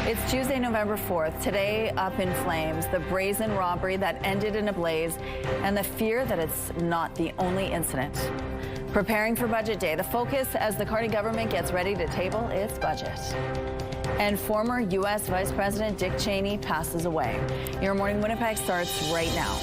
It's Tuesday, November 4th. Today, up in flames, the brazen robbery that ended in a blaze and the fear that it's not the only incident. Preparing for Budget Day, the focus as the Carney government gets ready to table its budget. And former U.S. Vice President Dick Cheney passes away. Your Morning Winnipeg starts right now.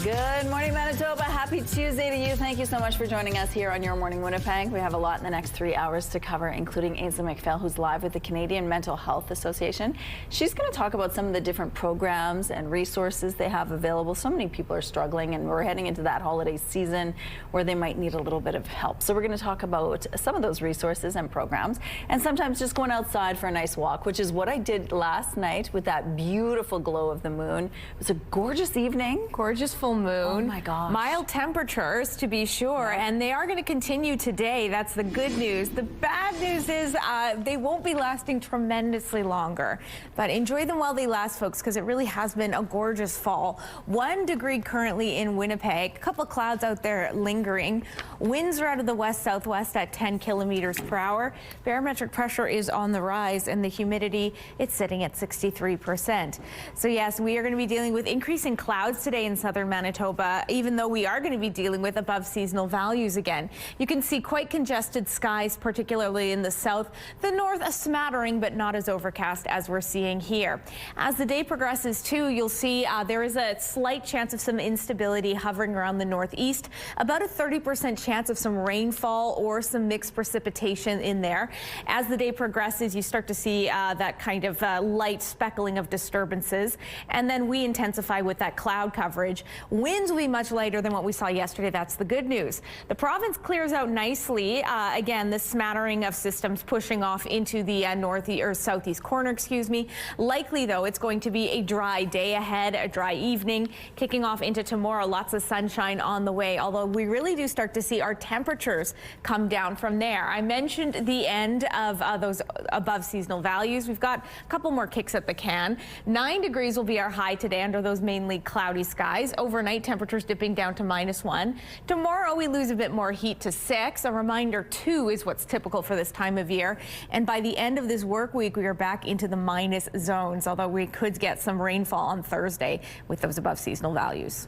Good morning, Manitoba. Happy Tuesday to you. Thank you so much for joining us here on Your Morning Winnipeg. We have a lot in the next 3 hours to cover, including Ainsley McPhail, who's live with the Canadian Mental Health Association. She's going to talk about some of the different programs and resources they have available. So many people are struggling, and we're heading into that holiday season where they might need a little bit of help. So we're going to talk about some of those resources and programs, and sometimes just going outside for a nice walk, which is what I did last night with that beautiful glow of the moon. It was a gorgeous evening. Gorgeous full moon. Oh my gosh. Mild temperatures, to be sure, and they are going to continue today. That's the good news. The bad news is they won't be lasting tremendously longer, but enjoy them while they last, folks, because it really has been a gorgeous fall. 1 degree currently in Winnipeg, a couple clouds out there lingering. Winds are out of the west-southwest at 10 kilometers per hour. Barometric pressure is on the rise, and the humidity, it's sitting at 63%. So yes, we are going to be dealing with increasing clouds today in southern Manitoba, even though we are going to be dealing with above seasonal values again. You can see quite congested skies, particularly in the south. The north, a smattering, but not as overcast as we're seeing here. As the day progresses, too, you'll see there is a slight chance of some instability hovering around the northeast, about a 30% chance of some rainfall or some mixed precipitation in there. As the day progresses, you start to see that kind of light speckling of disturbances, and then we intensify with that cloud coverage. Winds will be much lighter than what we saw yesterday. That's the good news. The province clears out nicely. Again, this smattering of systems pushing off into the northeast or southeast corner, excuse me. Likely, though, it's going to be a dry day ahead, a dry evening, kicking off into tomorrow. Lots of sunshine on the way, although we really do start to see our temperatures come down from there. I mentioned the end of those above seasonal values. We've got a couple more kicks at the can. 9 degrees will be our high today under those mainly cloudy skies. Overnight temperatures dipping down to -1. Tomorrow we lose a bit more heat to 6. A reminder 2 is what's typical for this time of year. And by the end of this work week, we are back into the minus zones, although we could get some rainfall on Thursday with those above seasonal values.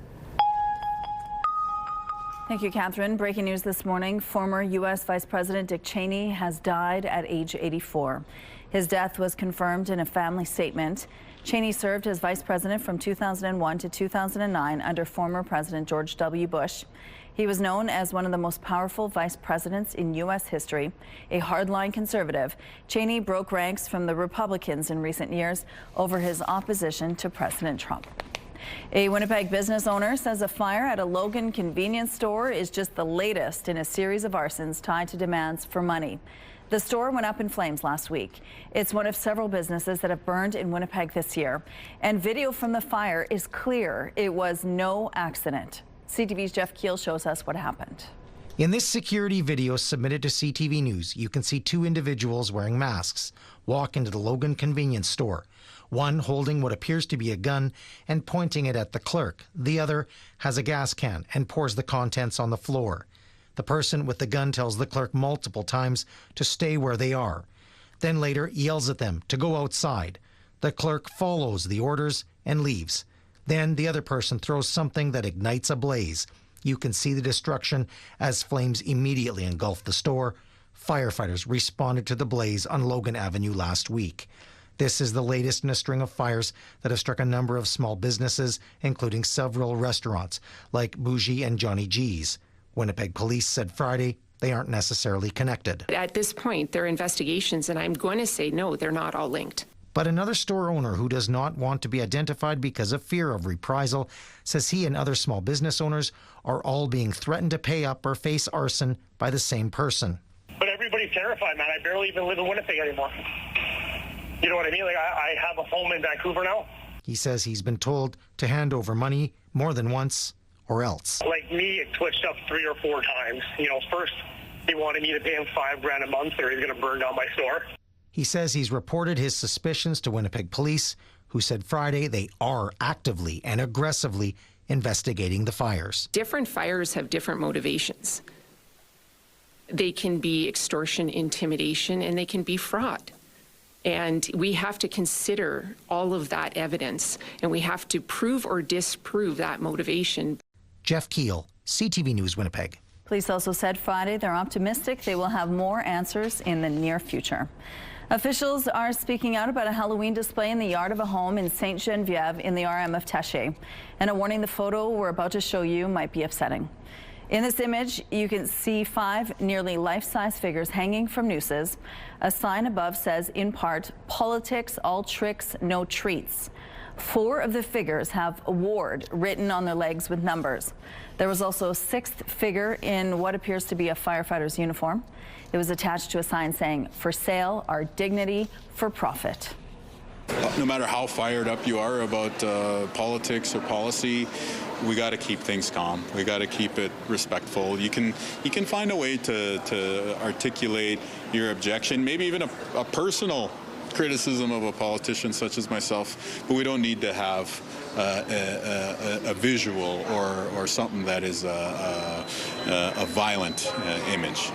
Thank you, Catherine. Breaking news this morning. Former U.S. Vice President Dick Cheney has died at age 84. His death was confirmed in a family statement. Cheney served as vice president from 2001 to 2009 under former President George W. Bush. He was known as one of the most powerful vice presidents in U.S. history. A hardline conservative, Cheney broke ranks from the Republicans in recent years over his opposition to President Trump. A Winnipeg business owner says a fire at a Logan convenience store is just the latest in a series of arsons tied to demands for money. The store went up in flames last week. It's one of several businesses that have burned in Winnipeg this year. And video from the fire is clear it was no accident. CTV's Jeff Keel shows us what happened. In this security video submitted to CTV News, you can see 2 individuals wearing masks walk into the Logan convenience store. One holding what appears to be a gun and pointing it at the clerk. The other has a gas can and pours the contents on the floor. The person with the gun tells the clerk multiple times to stay where they are. Then later yells at them to go outside. The clerk follows the orders and leaves. Then the other person throws something that ignites a blaze. You can see the destruction as flames immediately engulf the store. Firefighters responded to the blaze on Logan Avenue last week. This is the latest in a string of fires that have struck a number of small businesses, including several restaurants like Bougie and Johnny G's. Winnipeg police said Friday they aren't necessarily connected. At this point, they're investigations, and I'm going to say no, they're not all linked. But another store owner who does not want to be identified because of fear of reprisal says he and other small business owners are all being threatened to pay up or face arson by the same person. But everybody's terrified, man. I barely even live in Winnipeg anymore. You know what I mean? Like, I have a home in Vancouver now. He says he's been told to hand over money more than once or else. Like me, it twitched up 3 or 4 times. You know, first he wanted me to pay him $5,000 a month or he's going to burn down my store. He says he's reported his suspicions to Winnipeg police, who said Friday they are actively and aggressively investigating the fires. Different fires have different motivations. They can be extortion, intimidation, and they can be fraud. And we have to consider all of that evidence, and we have to prove or disprove that motivation. Jeff Keel, CTV News, Winnipeg. Police also said Friday they're optimistic they will have more answers in the near future. Officials are speaking out about a Halloween display in the yard of a home in St. Genevieve in the RM of Taché. And a warning, the photo we're about to show you might be upsetting. In this image, you can see 5 nearly life-size figures hanging from nooses. A sign above says, in part, "Politics, all tricks, no treats." 4 of the figures have award written on their legs with numbers. There was also a 6th figure in what appears to be a firefighter's uniform. It was attached to a sign saying, "For sale, our dignity for profit." No matter how fired up you are about politics or policy, we got to keep things calm. We got to keep it respectful. You can find a way to articulate your objection, maybe even a personal criticism of a politician such as myself, but we don't need to have a visual or something that is a violent image.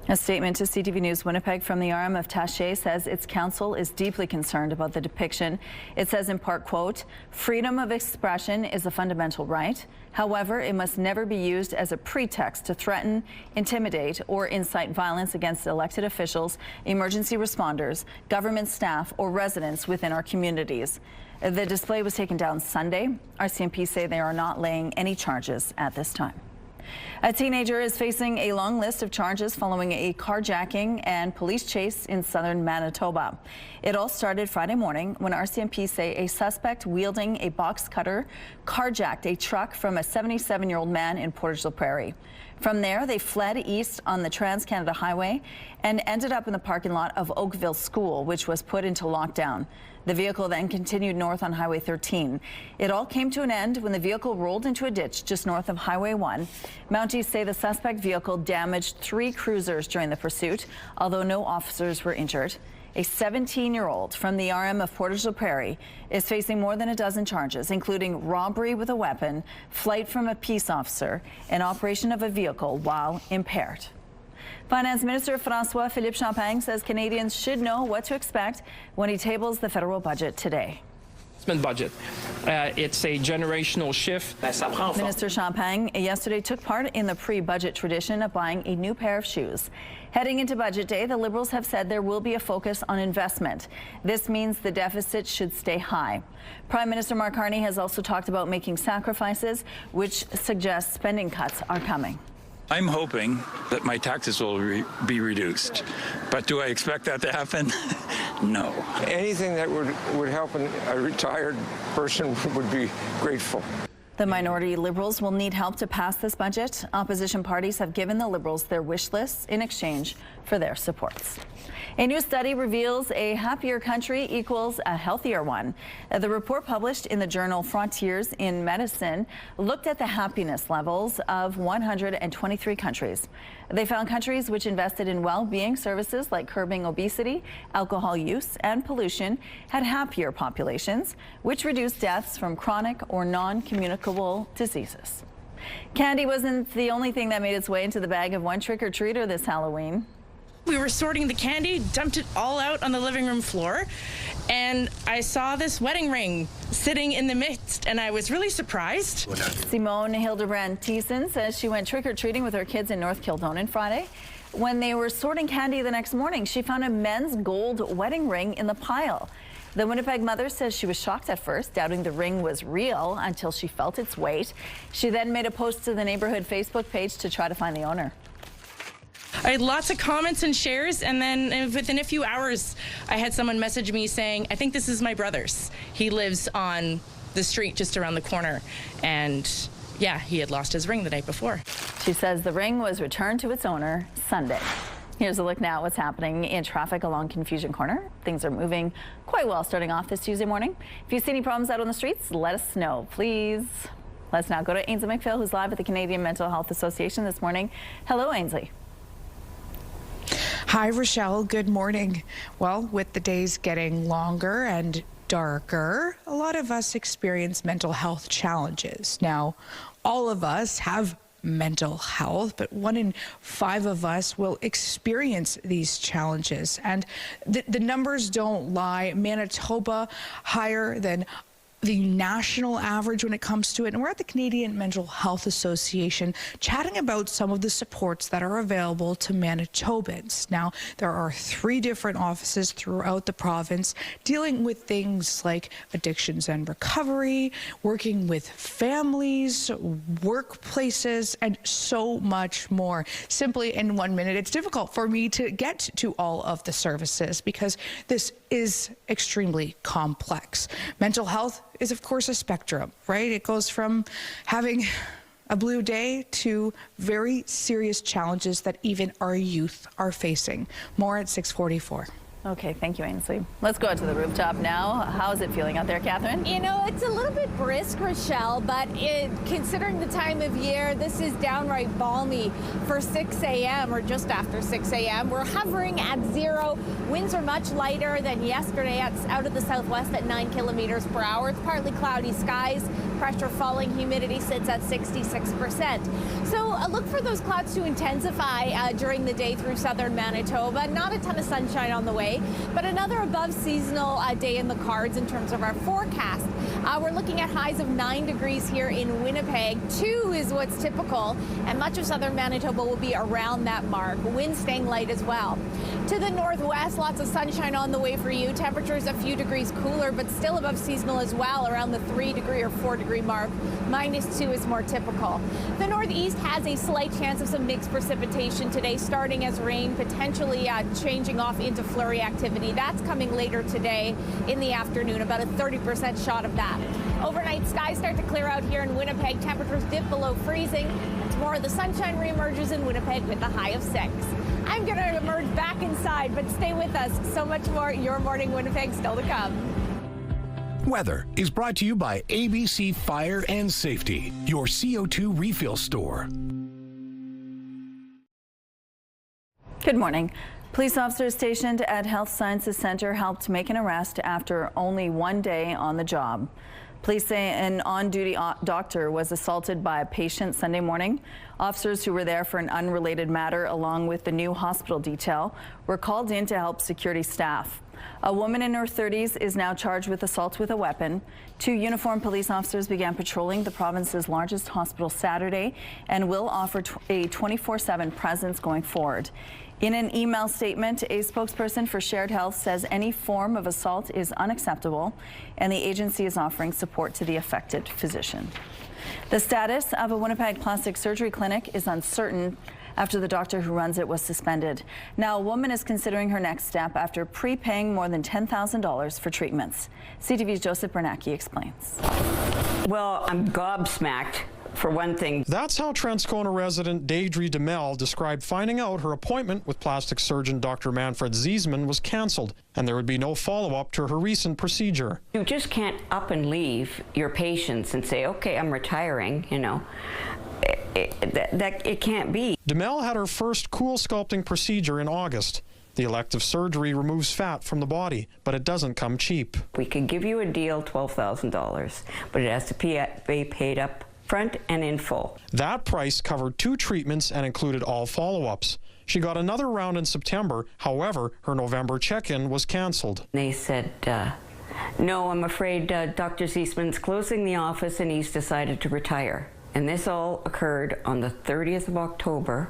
A statement to CTV News Winnipeg from the RM of Taché says its council is deeply concerned about the depiction. It says in part, quote, "Freedom of expression is a fundamental right. However, it must never be used as a pretext to threaten, intimidate, or incite violence against elected officials, emergency responders, government staff, or residents within our communities." The display was taken down Sunday. RCMP say they are not laying any charges at this time. A teenager is facing a long list of charges following a carjacking and police chase in southern Manitoba. It all started Friday morning when RCMP say a suspect wielding a box cutter carjacked a truck from a 77-year-old man in Portage la Prairie. From there, they fled east on the Trans-Canada Highway and ended up in the parking lot of Oakville School, which was put into lockdown. The vehicle then continued north on Highway 13. It all came to an end when the vehicle rolled into a ditch just north of Highway 1. Mounties say the suspect vehicle damaged 3 cruisers during the pursuit, although no officers were injured. A 17-year-old from the RM of Portage la Prairie is facing more than a dozen charges, including robbery with a weapon, flight from a peace officer, and operation of a vehicle while impaired. Finance Minister François-Philippe Champagne says Canadians should know what to expect when he tables the federal budget today. Budget. It's a generational shift. Minister Champagne yesterday took part in the pre-budget tradition of buying a new pair of shoes. Heading into budget day, the Liberals have said there will be a focus on investment. This means the deficit should stay high. Prime Minister Mark Carney has also talked about making sacrifices, which suggests spending cuts are coming. I'm hoping that my taxes will be reduced, but do I expect that to happen? No. Anything that would help a retired person would be grateful. The minority Liberals will need help to pass this budget. Opposition parties have given the Liberals their wish lists in exchange for their supports. A new study reveals a happier country equals a healthier one. The report published in the journal Frontiers in Medicine looked at the happiness levels of 123 countries. They found countries which invested in well-being services like curbing obesity, alcohol use, and pollution had happier populations, which reduced deaths from chronic or non-communicable diseases. Candy wasn't the only thing that made its way into the bag of one trick-or-treater this Halloween. We were sorting the candy, dumped it all out on the living room floor, and I saw this wedding ring sitting in the midst, and I was really surprised. Simone Hildebrand Thiessen says she went trick-or-treating with her kids in North Kildonan Friday. When they were sorting candy the next morning, she found a men's gold wedding ring in the pile. The Winnipeg mother says she was shocked at first, doubting the ring was real until she felt its weight. She then made a post to the neighborhood Facebook page to try to find the owner. I had lots of comments and shares, and then within a few hours, I had someone message me saying, "I think this is my brother's. He lives on the street just around the corner." And yeah, he had lost his ring the night before. She says the ring was returned to its owner Sunday. Here's a look now at what's happening in traffic along Confusion Corner. Things are moving quite well starting off this Tuesday morning. If you see any problems out on the streets, let us know, please. Let's now go to Ainsley McPhail, who's live at the Canadian Mental Health Association this morning. Hello, Ainsley. Hi, Rochelle. Good morning. Well, with the days getting longer and darker, a lot of us experience mental health challenges. Now, all of us have mental health, but 1 in 5 of us will experience these challenges. And the numbers don't lie. Manitoba, higher than the national average when it comes to it. And we're at the Canadian Mental Health Association chatting about some of the supports that are available to Manitobans. Now, there are 3 different offices throughout the province dealing with things like addictions and recovery, working with families, workplaces, and so much more. Simply in 1 minute, it's difficult for me to get to all of the services because this is extremely complex. Mental health is, of course, a spectrum, right? It goes from having a blue day to very serious challenges that even our youth are facing. More at 6:44. Okay, thank you, Ainsley. Let's go out to the rooftop now. How's it feeling out there, Catherine? You know, it's a little bit brisk, Rochelle, but considering the time of year, this is downright balmy for 6 a.m. or just after 6 a.m. We're hovering at 0. Winds are much lighter than yesterday out of the southwest at 9 kilometers per hour. It's partly cloudy skies. Pressure falling, humidity sits at 66%. So look for those clouds to intensify during the day through southern Manitoba. Not a ton of sunshine on the way, but another above seasonal day in the cards in terms of our forecast. We're looking at highs of 9 degrees here in Winnipeg. 2 is what's typical, and much of southern Manitoba will be around that mark. Wind staying light as well. To the northwest, lots of sunshine on the way for you. Temperatures a few degrees cooler, but still above seasonal as well, around the 3 degree or 4 degree mark. -2 is more typical. The northeast has a slight chance of some mixed precipitation today, starting as rain, potentially changing off into flurry activity. That's coming later today in the afternoon, about a 30% shot of that. Overnight, skies start to clear out here in Winnipeg. Temperatures dip below freezing. Tomorrow, the sunshine reemerges in Winnipeg with a high of 6. I'm going to emerge back inside, but stay with us. So much more Your Morning Winnipeg still to come. Weather is brought to you by ABC Fire and Safety, your CO2 refill store. Good morning. Police officers stationed at Health Sciences Centre helped make an arrest after only 1 day on the job. Police say an on-duty doctor was assaulted by a patient Sunday morning. Officers who were there for an unrelated matter, along with the new hospital detail, were called in to help security staff. A woman in her 30s is now charged with assault with a weapon. 2 uniformed police officers began patrolling the province's largest hospital Saturday and will offer a 24/7 presence going forward. In an email statement, a spokesperson for Shared Health says any form of assault is unacceptable, and the agency is offering support to the affected physician. The status of a Winnipeg plastic surgery clinic is uncertain after the doctor who runs it was suspended. Now, a woman is considering her next step after prepaying more than $10,000 for treatments. CTV's Joseph Bernacki explains. Well, I'm gobsmacked. For one thing. That's how Transcona resident Deidre DeMel described finding out her appointment with plastic surgeon Dr. Manfred Ziesman was canceled, and there would be no follow-up to her recent procedure. You just can't up and leave your patients and say, okay, I'm retiring, you know. It can't be. DeMel had her first cool sculpting procedure in August. The elective surgery removes fat from the body, but it doesn't come cheap. We could give you a deal, $12,000, but it has to be paid up front and in full. That price covered 2 treatments and included all follow-ups. She got another round in September. However, her November check-in was canceled. They said, no, I'm afraid Dr. Ziesman's closing the office and he's decided to retire. And this all occurred on the 30th of October.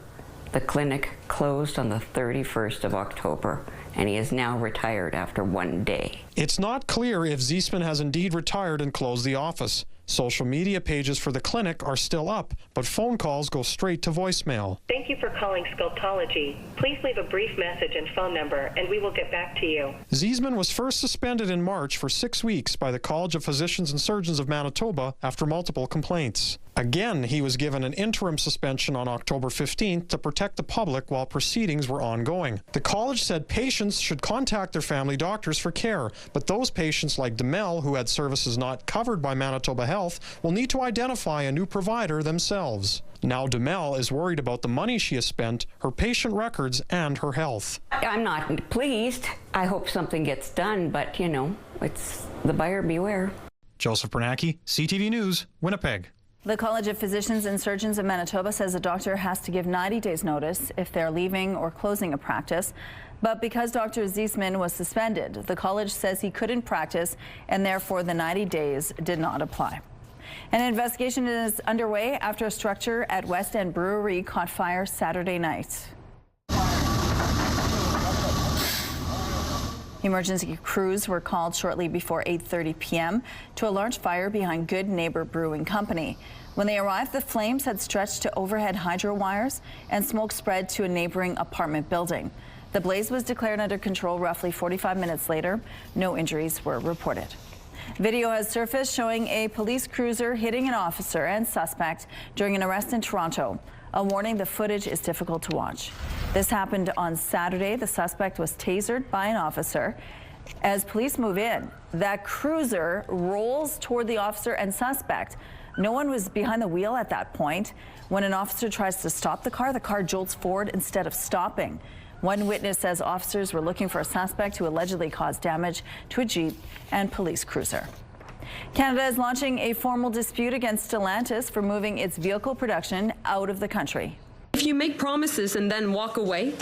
The clinic closed on the 31st of October, and he is now retired after 1 day. It's not clear if Ziesman has indeed retired and closed the office. Social media pages for the clinic are still up, but phone calls go straight to voicemail. Thank you for calling Sculptology. Please leave a brief message and phone number, and we will get back to you. Ziesman was first suspended in March for 6 weeks by the College of Physicians and Surgeons of Manitoba after multiple complaints. Again, he was given an interim suspension on October 15th to protect the public while proceedings were ongoing. The college said patients should contact their family doctors for care, but those patients like DeMel, who had services not covered by Manitoba Health, Health will need to identify a new provider themselves. Now Demel is worried about the money she has spent, her patient records, and her health. I'm not pleased. I hope something gets done, but you know, it's the buyer beware. Joseph Bernacki, CTV News, Winnipeg. The College of Physicians and Surgeons of Manitoba says a doctor has to give 90 days notice if they're leaving or closing a practice. But because Dr. Ziesman was suspended, the college says he couldn't practice and therefore the 90 days did not apply. An investigation is underway after a structure at West End Brewery caught fire Saturday night. Emergency crews were called shortly before 8:30 p.m. to a large fire behind Good Neighbor Brewing Company. When they arrived, the flames had stretched to overhead hydro wires and smoke spread to a neighboring apartment building. The blaze was declared under control roughly 45 minutes later. No injuries were reported. Video has surfaced showing a police cruiser hitting an officer and suspect during an arrest in Toronto. A warning, the footage is difficult to watch. This happened on Saturday. The suspect was tasered by an officer. As police move in, that cruiser rolls toward the officer and suspect. No one was behind the wheel at that point. When an officer tries to stop the car jolts forward instead of stopping. One witness says officers were looking for a suspect who allegedly caused damage to a Jeep and police cruiser. Canada is launching a formal dispute against Stellantis for moving its vehicle production out of the country. If you make promises and then walk away,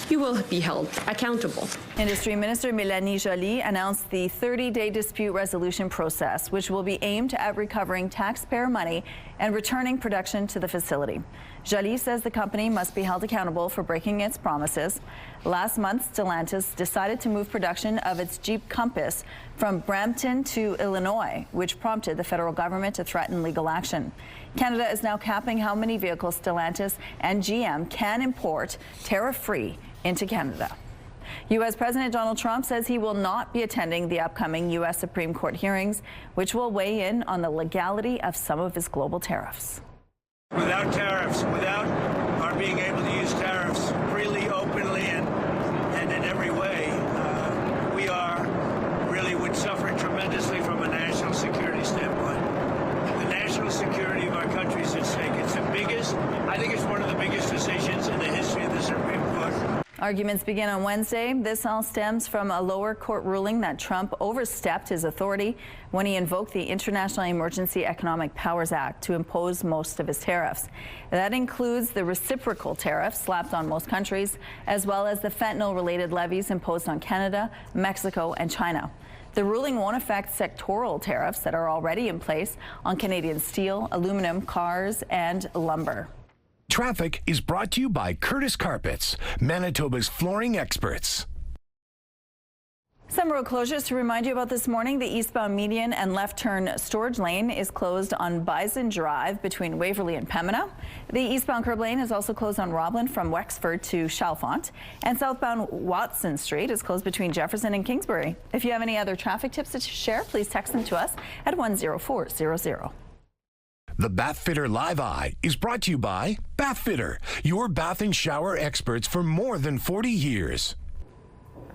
you will be held accountable. Industry Minister Mélanie Joly announced the 30-day dispute resolution process, which will be aimed at recovering taxpayer money and returning production to the facility. Joly says the company must be held accountable for breaking its promises. Last month, Stellantis decided to move production of its Jeep Compass from Brampton to Illinois, which prompted the federal government to threaten legal action. Canada is now capping how many vehicles Stellantis and GM can import tariff-free into Canada. U.S. President Donald Trump says he will not be attending the upcoming U.S. Supreme Court hearings, which will weigh in on the legality of some of his global tariffs. Without tariffs, without our being able to use tariffs freely, openly, and in every way, we would suffer tremendously from a national security standpoint. The national security of our country is at stake. It's the biggest, I think it's one of the biggest decisions in the history of the Supreme Court. Arguments begin on Wednesday. This all stems from a lower court ruling that Trump overstepped his authority when he invoked the International Emergency Economic Powers Act to impose most of his tariffs. That includes the reciprocal tariffs slapped on most countries, as well as the fentanyl-related levies imposed on Canada, Mexico, and China. The ruling won't affect sectoral tariffs that are already in place on Canadian steel, aluminum, cars, and lumber. Traffic is brought to you by Curtis Carpets, Manitoba's flooring experts. Some road closures to remind you about this morning. The eastbound median and left turn storage lane is closed on Bison Drive between Waverley and Pembina. The eastbound curb lane is also closed on Roblin from Wexford to Chalfont. And southbound Watson Street is closed between Jefferson and Kingsbury. If you have any other traffic tips to share, please text them to us at 10400. The Bathfitter Live Eye is brought to you by Bathfitter, your bath and shower experts for more than 40 years.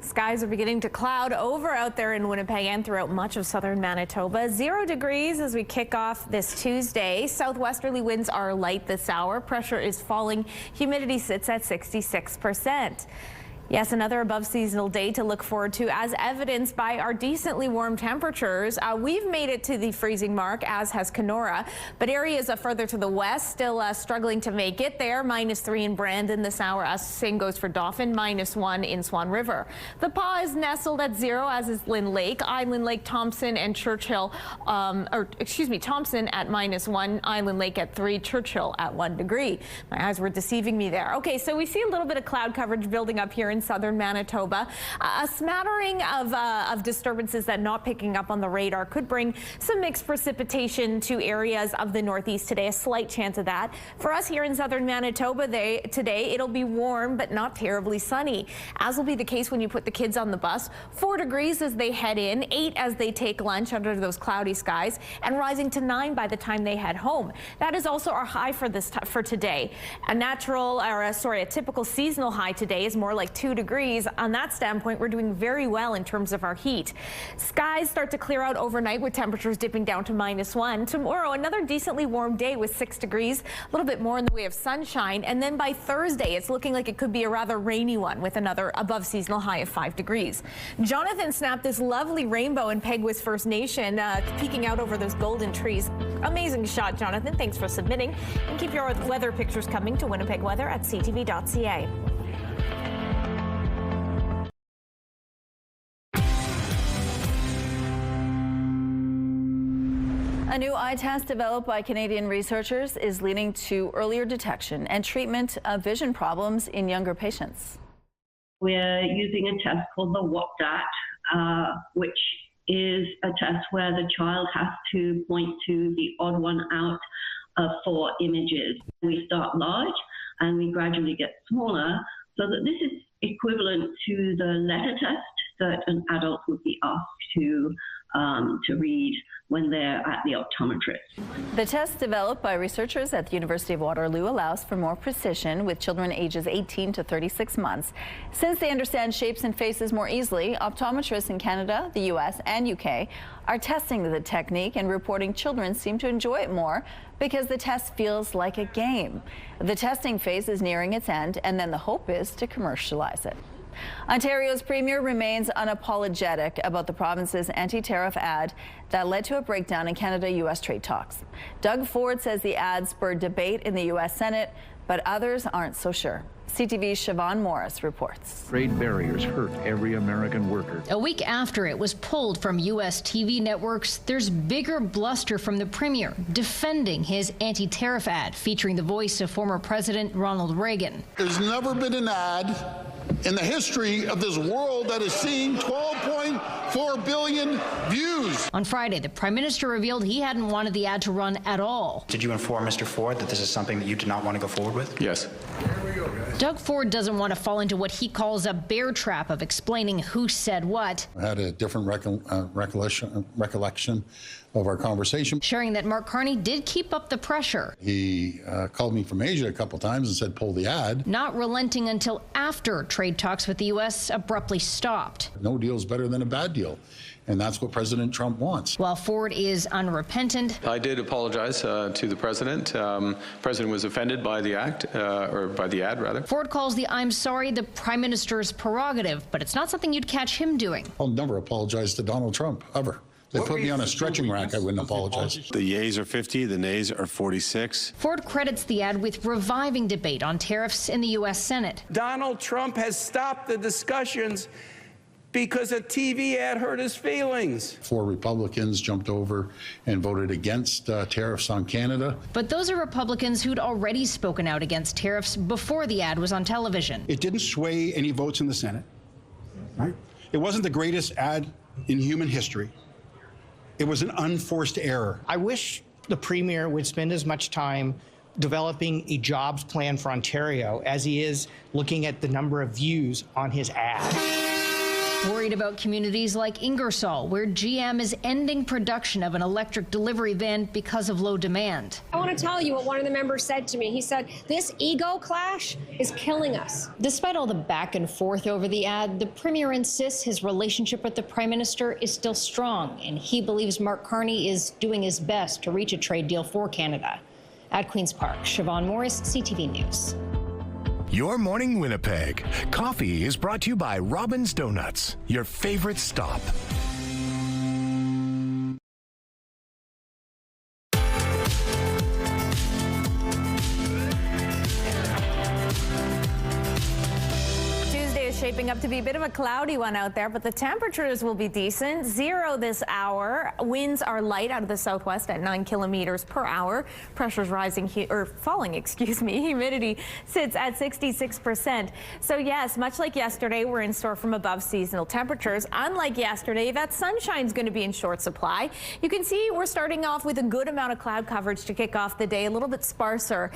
Skies are beginning to cloud over out there in Winnipeg and throughout much of southern Manitoba. 0 degrees as we kick off this Tuesday. Southwesterly winds are light this hour. Pressure is falling. Humidity sits at 66%. Yes, another above seasonal day to look forward to, as evidenced by our decently warm temperatures. We've made it to the freezing mark, as has Kenora, but areas further to the west still struggling to make it there. -3 in Brandon this hour, as same goes for Dauphin, -1 in Swan River. The Paw is nestled at 0, as is Lynn Lake, Island Lake, Thompson, and Churchill, Thompson at -1, Island Lake at 3, Churchill at 1 degree. My eyes were deceiving me there. Okay, so we see a little bit of cloud coverage building up here in southern Manitoba. A smattering of disturbances that not picking up on the radar could bring some mixed precipitation to areas of the northeast today, a slight chance of that. For us here in southern Manitoba today, it'll be warm but not terribly sunny, as will be the case when you put the kids on the bus. 4 degrees as they head in, 8 as they take lunch under those cloudy skies, and rising to 9 by the time they head home. That is also our high for today. A typical seasonal high today is more like 2 2 degrees. On that standpoint, we're doing very well in terms of our heat. Skies start to clear out overnight with temperatures dipping down to -1. Tomorrow, another decently warm day with 6 degrees, a little bit more in the way of sunshine. And then by Thursday, it's looking like it could be a rather rainy one with another above seasonal high of 5 degrees. Jonathan snapped this lovely rainbow in Peguis First Nation, peeking out over those golden trees. Amazing shot, Jonathan. Thanks for submitting. And keep your weather pictures coming to Winnipeg Weather at ctv.ca. A new eye test developed by Canadian researchers is leading to earlier detection and treatment of vision problems in younger patients. We're using a test called the WAPDAT, which is a test where the child has to point to the odd one out of 4 images. We start large and we gradually get smaller, so that this is equivalent to the letter test that an adult would be asked to read when they're at the optometrist. The test developed by researchers at the University of Waterloo allows for more precision with children ages 18 to 36 months. Since they understand shapes and faces more easily, optometrists in Canada, the US, and UK are testing the technique and reporting children seem to enjoy it more because the test feels like a game. The testing phase is nearing its end, and then the hope is to commercialize it. Ontario's premier remains unapologetic about the province's anti-tariff ad that led to a breakdown in Canada-U.S. trade talks. Doug Ford says the ad spurred debate in the U.S. Senate, but others aren't so sure. CTV's Siobhan Morris reports. Trade barriers hurt every American worker. A week after it was pulled from U.S. TV networks, there's bigger bluster from the premier defending his anti-tariff ad featuring the voice of former President Ronald Reagan. There's never been an ad in the history of this world that has seen 12.4 billion views. On Friday, the Prime Minister revealed he hadn't wanted the ad to run at all. Did you inform Mr. Ford that this is something that you did not want to go forward with? Yes. Doug Ford doesn't want to fall into what he calls a bear trap of explaining who said what. I had a different recollection of our conversation. Sharing that Mark Carney did keep up the pressure. He called me from Asia a couple times and said, pull the ad. Not relenting until after trade talks with the U.S. abruptly stopped. No deal is better than a bad deal. And that's what President Trump wants. While Ford is unrepentant. I did apologize to the president. President was offended by the act, or by the ad, rather. Ford calls the "I'm sorry" the Prime Minister's prerogative, but it's not something you'd catch him doing. I'll never apologize to Donald Trump, ever. They put me on a stretching rack, I wouldn't apologize. The yeas are 50, the nays are 46. Ford credits the ad with reviving debate on tariffs in the U.S. Senate. Donald Trump has stopped the discussions because a TV ad hurt his feelings. 4 Republicans jumped over and voted against tariffs on Canada. But those are Republicans who'd already spoken out against tariffs before the ad was on television. It didn't sway any votes in the Senate, right? It wasn't the greatest ad in human history. It was an unforced error. I wish the Premier would spend as much time developing a jobs plan for Ontario as he is looking at the number of views on his ad. Worried about communities like Ingersoll, where GM is ending production of an electric delivery van because of low demand. I want to tell you what one of the members said to me. He said, this ego clash is killing us. Despite all the back and forth over the ad, the Premier insists his relationship with the Prime Minister is still strong, and he believes Mark Carney is doing his best to reach a trade deal for Canada. At Queen's Park, Siobhan Morris, CTV News. Your Morning Winnipeg. Coffee is brought to you by Robin's Donuts, your favorite stop. Shaping up to be a bit of a cloudy one out there, but the temperatures will be decent. 0 this hour. Winds are light out of the southwest at 9 kilometers per hour. Pressure's rising falling, excuse me. Humidity sits at 66%. So yes, much like yesterday, we're in store from above seasonal temperatures. Unlike yesterday, that sunshine's going to be in short supply. You can see we're starting off with a good amount of cloud coverage to kick off the day, a little bit sparser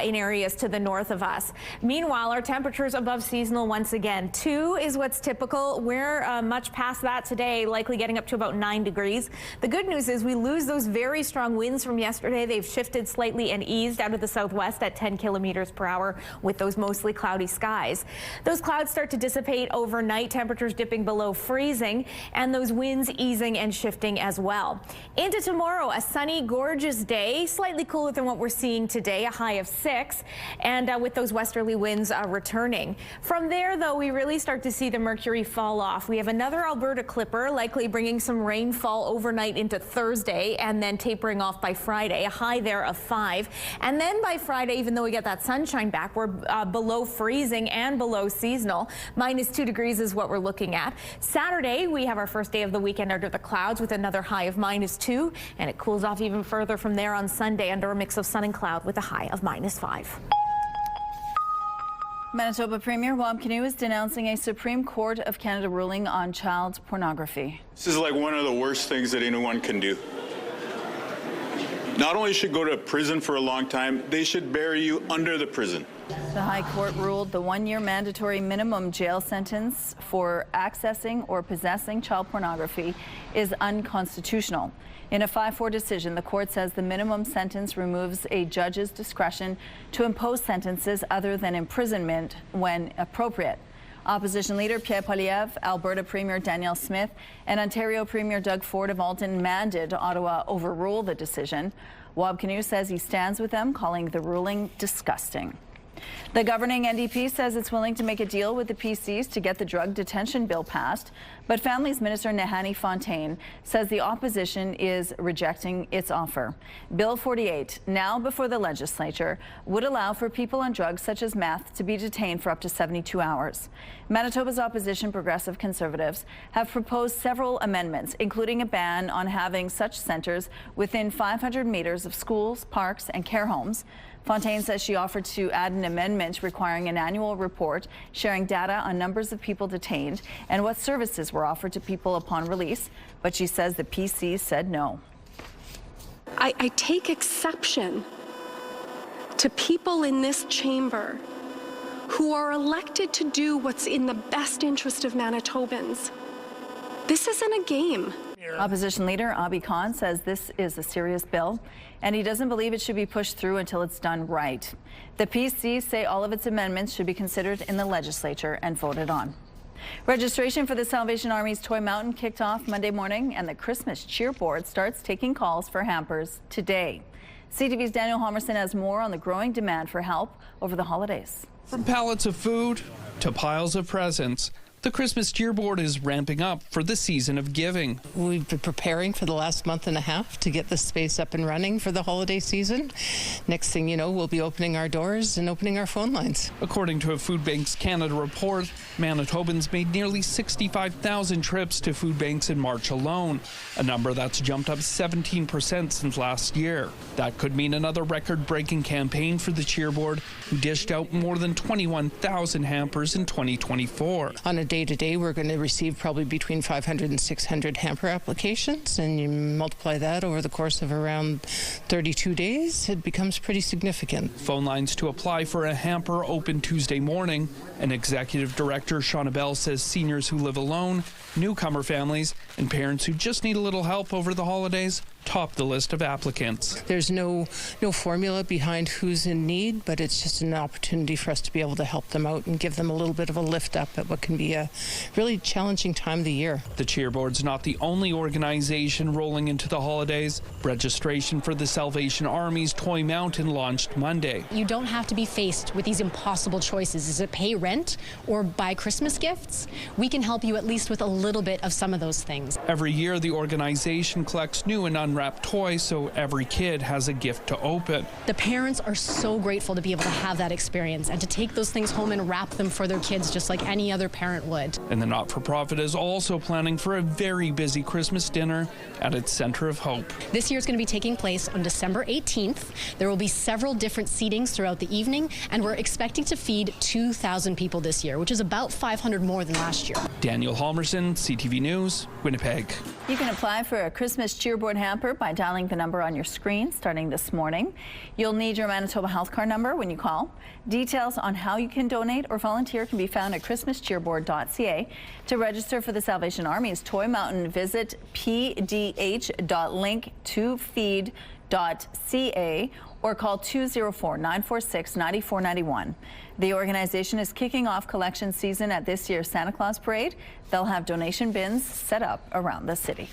in areas to the north of us. Meanwhile, our temperatures above seasonal once again. 2 -2 is what's typical. We're much past that today, likely getting up to about 9 degrees. The good news is we lose those very strong winds from yesterday. They've shifted slightly and eased out of the southwest at 10 kilometers per hour with those mostly cloudy skies. Those clouds start to dissipate overnight, temperatures dipping below freezing, and those winds easing and shifting as well. Into tomorrow, a sunny, gorgeous day, slightly cooler than what we're seeing today, a high of 6, and with those westerly winds returning. From there, though, we really start to see the mercury fall off. We have another Alberta clipper, likely bringing some rainfall overnight into Thursday and then tapering off by Friday, a high there of 5. And then by Friday, even though we get that sunshine back, we're below freezing and below seasonal. -2 degrees is what we're looking at. Saturday, we have our first day of the weekend under the clouds with another high of -2, and it cools off even further from there on Sunday under a mix of sun and cloud with a high of -5. Manitoba Premier Wab Kinew is denouncing a Supreme Court of Canada ruling on child pornography. This is like one of the worst things that anyone can do. Not only should go to prison for a long time, they should bury you under the prison. The High Court ruled the 1-year mandatory minimum jail sentence for accessing or possessing child pornography is unconstitutional. In a 5-4 decision, the court says the minimum sentence removes a judge's discretion to impose sentences other than imprisonment when appropriate. Opposition leader Pierre Poilievre, Alberta Premier Danielle Smith, and Ontario Premier Doug Ford have all demanded Ottawa overrule the decision. Wab Kinew says he stands with them, calling the ruling disgusting. The governing NDP says it's willing to make a deal with the PCs to get the drug detention bill passed, but Families Minister Nehani Fontaine says the opposition is rejecting its offer. Bill 48, now before the legislature, would allow for people on drugs such as meth to be detained for up to 72 hours. Manitoba's opposition Progressive Conservatives have proposed several amendments, including a ban on having such centres within 500 meters of schools, parks, and care homes. Fontaine says she offered to add an amendment requiring an annual report sharing data on numbers of people detained and what services were offered to people upon release, but she says the PCs said no. I take exception to people in this chamber who are elected to do what's in the best interest of Manitobans. This isn't a game. Opposition leader Abi Khan says this is a serious bill, and he doesn't believe it should be pushed through until it's done right. The PCs say all of its amendments should be considered in the legislature and voted on. Registration for the Salvation Army's Toy Mountain kicked off Monday morning, and the Christmas Cheer Board starts taking calls for hampers today. CTV's Daniel Homerson has more on the growing demand for help over the holidays. From pallets of food to piles of presents, the Christmas Cheer Board is ramping up for the season of giving. We've been preparing for the last month and a half to get the space up and running for the holiday season. Next thing you know, we'll be opening our doors and opening our phone lines. According to a Food Banks Canada report, Manitobans made nearly 65,000 trips to food banks in March alone, a number that's jumped up 17% since last year. That could mean another record-breaking campaign for the Cheer Board, who dished out more than 21,000 hampers in 2024. On a day-to-day, we're going to receive probably between 500 and 600 hamper applications, and you multiply that over the course of around 32 days, it becomes pretty significant. Phone lines to apply for a hamper open Tuesday morning, and Executive Director Shauna Bell says seniors who live alone, newcomer families, and parents who just need a little help over the holidays top the list of applicants. There's no formula behind who's in need, but it's just an opportunity for us to be able to help them out and give them a little bit of a lift up at what can be a really challenging time of the year. The Cheer Board's not the only organization rolling into the holidays. Registration for the Salvation Army's Toy Mountain launched Monday. You don't have to be faced with these impossible choices. Is it pay rent or buy Christmas gifts? We can help you at least with a little bit of some of those things. Every year, the organization collects new and unwrapped toys so every kid has a gift to open. The parents are so grateful to be able to have that experience and to take those things home and wrap them for their kids just like any other parent would. And the not-for-profit is also planning for a very busy Christmas dinner at its Center of Hope. This year is going to be taking place on December 18th. There will be several different seatings throughout the evening, and we're expecting to feed 2,000 people this year, which is about 500 more than last year. Daniel Halmerson, CTV News, Winnipeg. You can apply for a Christmas Cheer Board hamper hamper by dialing the number on your screen starting this morning. You'll need your Manitoba health card number when you call. Details on how you can donate or volunteer can be found at christmascheerboard.ca. To register for the Salvation Army's Toy Mountain, visit pdh.link2feed.ca or call 204-946-9491. The organization is kicking off collection season at this year's Santa Claus Parade. They'll have donation bins set up around the city.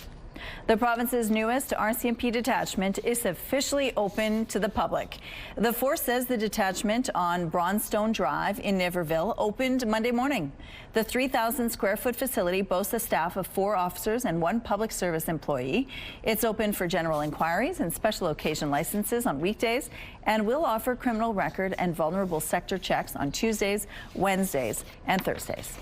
The province's newest RCMP detachment is officially open to the public. The force says the detachment on Bronstone Drive in Niverville opened Monday morning. The 3,000 square foot facility boasts a staff of 4 officers and 1 public service employee. It's open for general inquiries and special occasion licenses on weekdays and will offer criminal record and vulnerable sector checks on Tuesdays, Wednesdays, and Thursdays.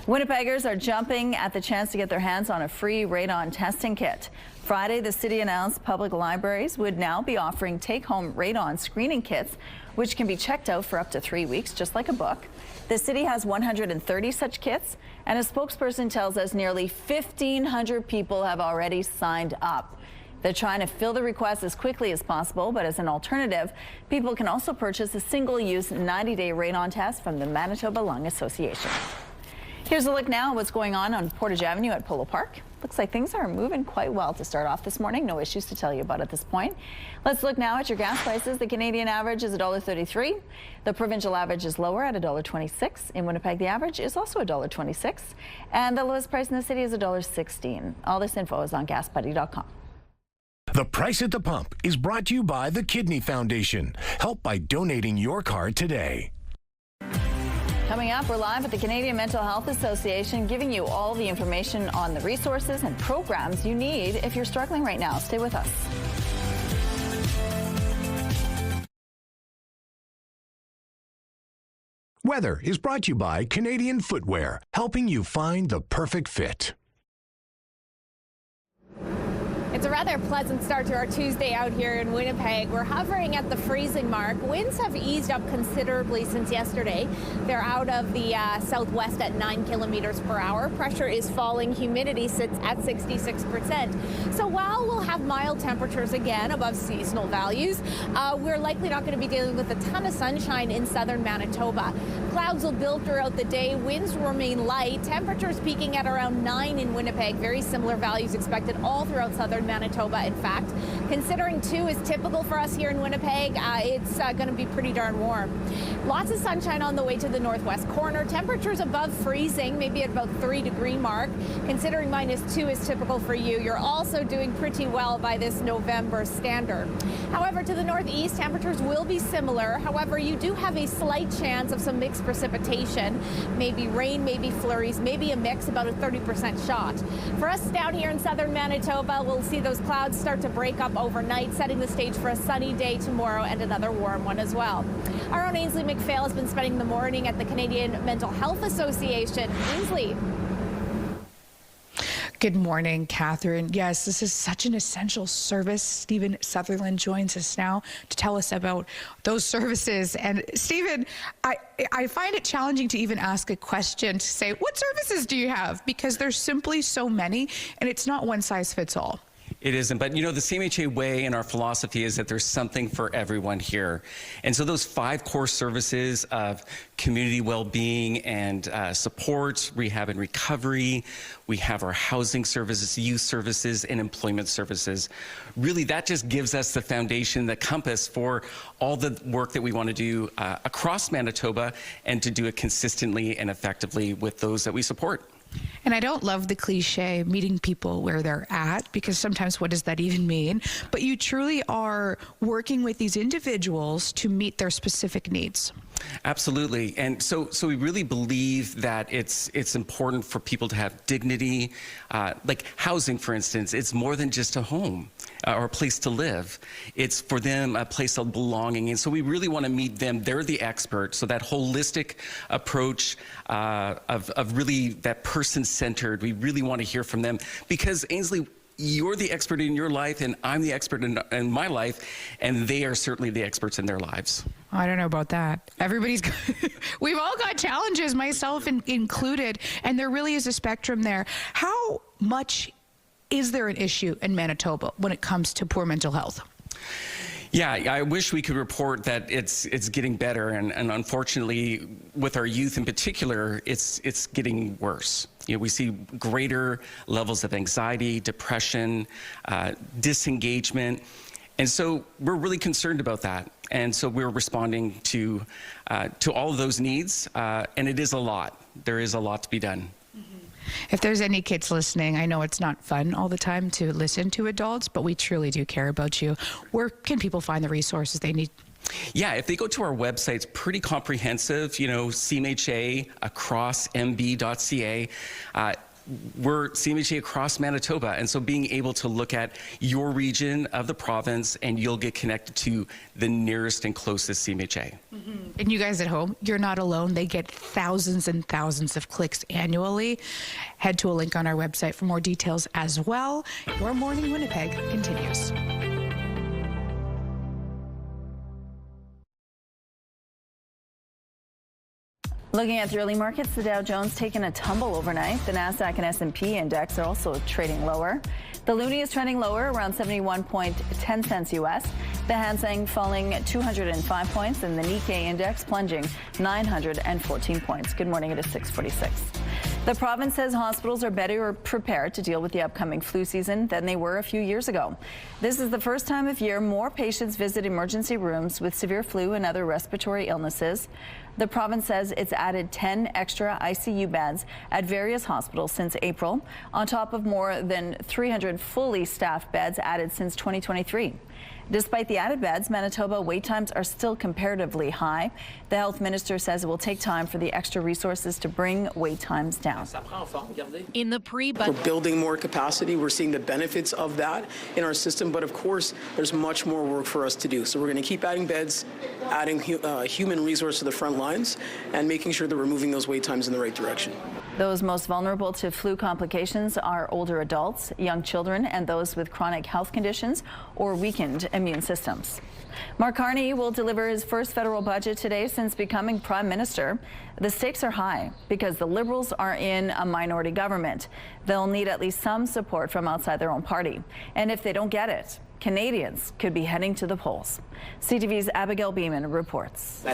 Winnipeggers are jumping at the chance to get their hands on a free radon testing kit. Friday, the city announced public libraries would now be offering take-home radon screening kits, which can be checked out for up to 3 weeks, just like a book. The city has 130 such kits, and a spokesperson tells us nearly 1,500 people have already signed up. They're trying to fill the request as quickly as possible, but as an alternative, people can also purchase a single-use 90-day radon test from the Manitoba Lung Association. Here's a look now at what's going on Portage Avenue at Polo Park. Looks like things are moving quite well to start off this morning. No issues to tell you about at this point. Let's look now at your gas prices. The Canadian average is $1.33. The provincial average is lower at $1.26. In Winnipeg, the average is also $1.26. And the lowest price in the city is $1.16. All this info is on GasBuddy.com. The Price at the Pump is brought to you by the Kidney Foundation. Help by donating your card today. Coming up, we're live at the Canadian Mental Health Association, giving you all the information on the resources and programs you need if you're struggling right now. Stay with us. Weather is brought to you by Canadian Footwear, helping you find the perfect fit. It's a rather pleasant start to our Tuesday out here in Winnipeg. We're hovering at the freezing mark. Winds have eased up considerably since yesterday. They're out of the southwest at 9 kilometers per hour. Pressure is falling. Humidity sits at 66%. So while we'll have mild temperatures again above seasonal values, we're likely not going to be dealing with a ton of sunshine in southern Manitoba. Clouds will build throughout the day. Winds will remain light. Temperatures peaking at around 9 in Winnipeg. Very similar values expected all throughout southern Manitoba. In fact, considering 2 is typical for us here in Winnipeg, it's going to be pretty darn warm. Lots of sunshine on the way to the northwest corner. Temperatures above freezing, maybe at about 3-degree mark. Considering -2 is typical for you, you're also doing pretty well by this November standard. However, to the northeast, temperatures will be similar. However, you do have a slight chance of some mixed precipitation. Maybe rain, maybe flurries, maybe a mix, about a 30% shot. For us down here in southern Manitoba, we'll see those clouds start to break up overnight, setting the stage for a sunny day tomorrow and another warm one as well. Our own Ainsley McPhail has been spending the morning at the Canadian Mental Health Association. Ainsley. Good morning, Catherine. Yes, this is such an essential service. Stephen Sutherland joins us now to tell us about those services. And Stephen, I find it challenging to even ask a question to say, what services do you have? Because there's simply so many, and it's not one size fits all. It isn't, but you know, the CMHA way and our philosophy is that there's something for everyone here. And so those 5 core services of community well-being and support, rehab and recovery, we have our housing services, youth services, and employment services. Really, that just gives us the foundation, the compass for all the work that we want to do across Manitoba and to do it consistently and effectively with those that we support. And I don't love the cliche, meeting people where they're at, because sometimes what does that even mean? But you truly are working with these individuals to meet their specific needs. Absolutely. And so we really believe that it's important for people to have dignity. Like housing, for instance, it's more than just a home or a place to live. It's for them a place of belonging. And so we really want to meet them. They're the expert. So that holistic approach of really that person-centered, we really want to hear from them. Because Ainsley, you're the expert in your life, and I'm the expert in my life, and they are certainly the experts in their lives. I don't know about that. Everybody's got, we've all got challenges, myself included, and there really is a spectrum there. How much Is there an issue in Manitoba when it comes to poor mental health? Yeah, I wish we could report that it's getting better, and unfortunately, with our youth in particular, it's getting worse. You know, we see greater levels of anxiety, depression, disengagement, and so we're really concerned about that. And so we're responding to all of those needs, and it is a lot. There is a lot to be done. If there's any kids listening, I know it's not fun all the time to listen to adults, but we truly do care about you. Where can people find the resources they need? Yeah, if they go to our website, it's pretty comprehensive, you know, CMHA across mb.ca. We're CMHA across Manitoba, and so being able to look at your region of the province, and you'll get connected to the nearest and closest CMHA. And you guys at home, you're not alone. They get thousands and thousands of clicks annually. Head to a link on our website for more details as well. Your Morning Winnipeg continues. Looking at the early markets, the Dow Jones taking a tumble overnight. The Nasdaq and S&P index are also trading lower. The loonie is trending lower, around 71.10 cents U.S. The Hang Seng falling 205 points, and the Nikkei index plunging 914 points. Good morning, it is 6:46. The province says hospitals are better prepared to deal with the upcoming flu season than they were a few years ago. This is the first time of year more patients visit emergency rooms with severe flu and other respiratory illnesses. The province says it's added 10 extra ICU beds at various hospitals since April, on top of more than 300 fully staffed beds added since 2023. Despite the added beds, Manitoba wait times are still comparatively high. The health minister says it will take time for the extra resources to bring wait times down. In the we're building more capacity. We're seeing the benefits of that in our system, but of course, there's much more work for us to do. So we're going to keep adding beds, adding human resource to the front lines, and making sure that we're moving those wait times in the right direction. Those most vulnerable to flu complications are older adults, young children, and those with chronic health conditions or weakened immune systems. Mark Carney will deliver his first federal budget today since becoming Prime Minister. The stakes are high because the Liberals are in a minority government. They'll need at least some support from outside their own party. And if they don't get it, Canadians could be heading to the polls. CTV's Abigail Beeman reports.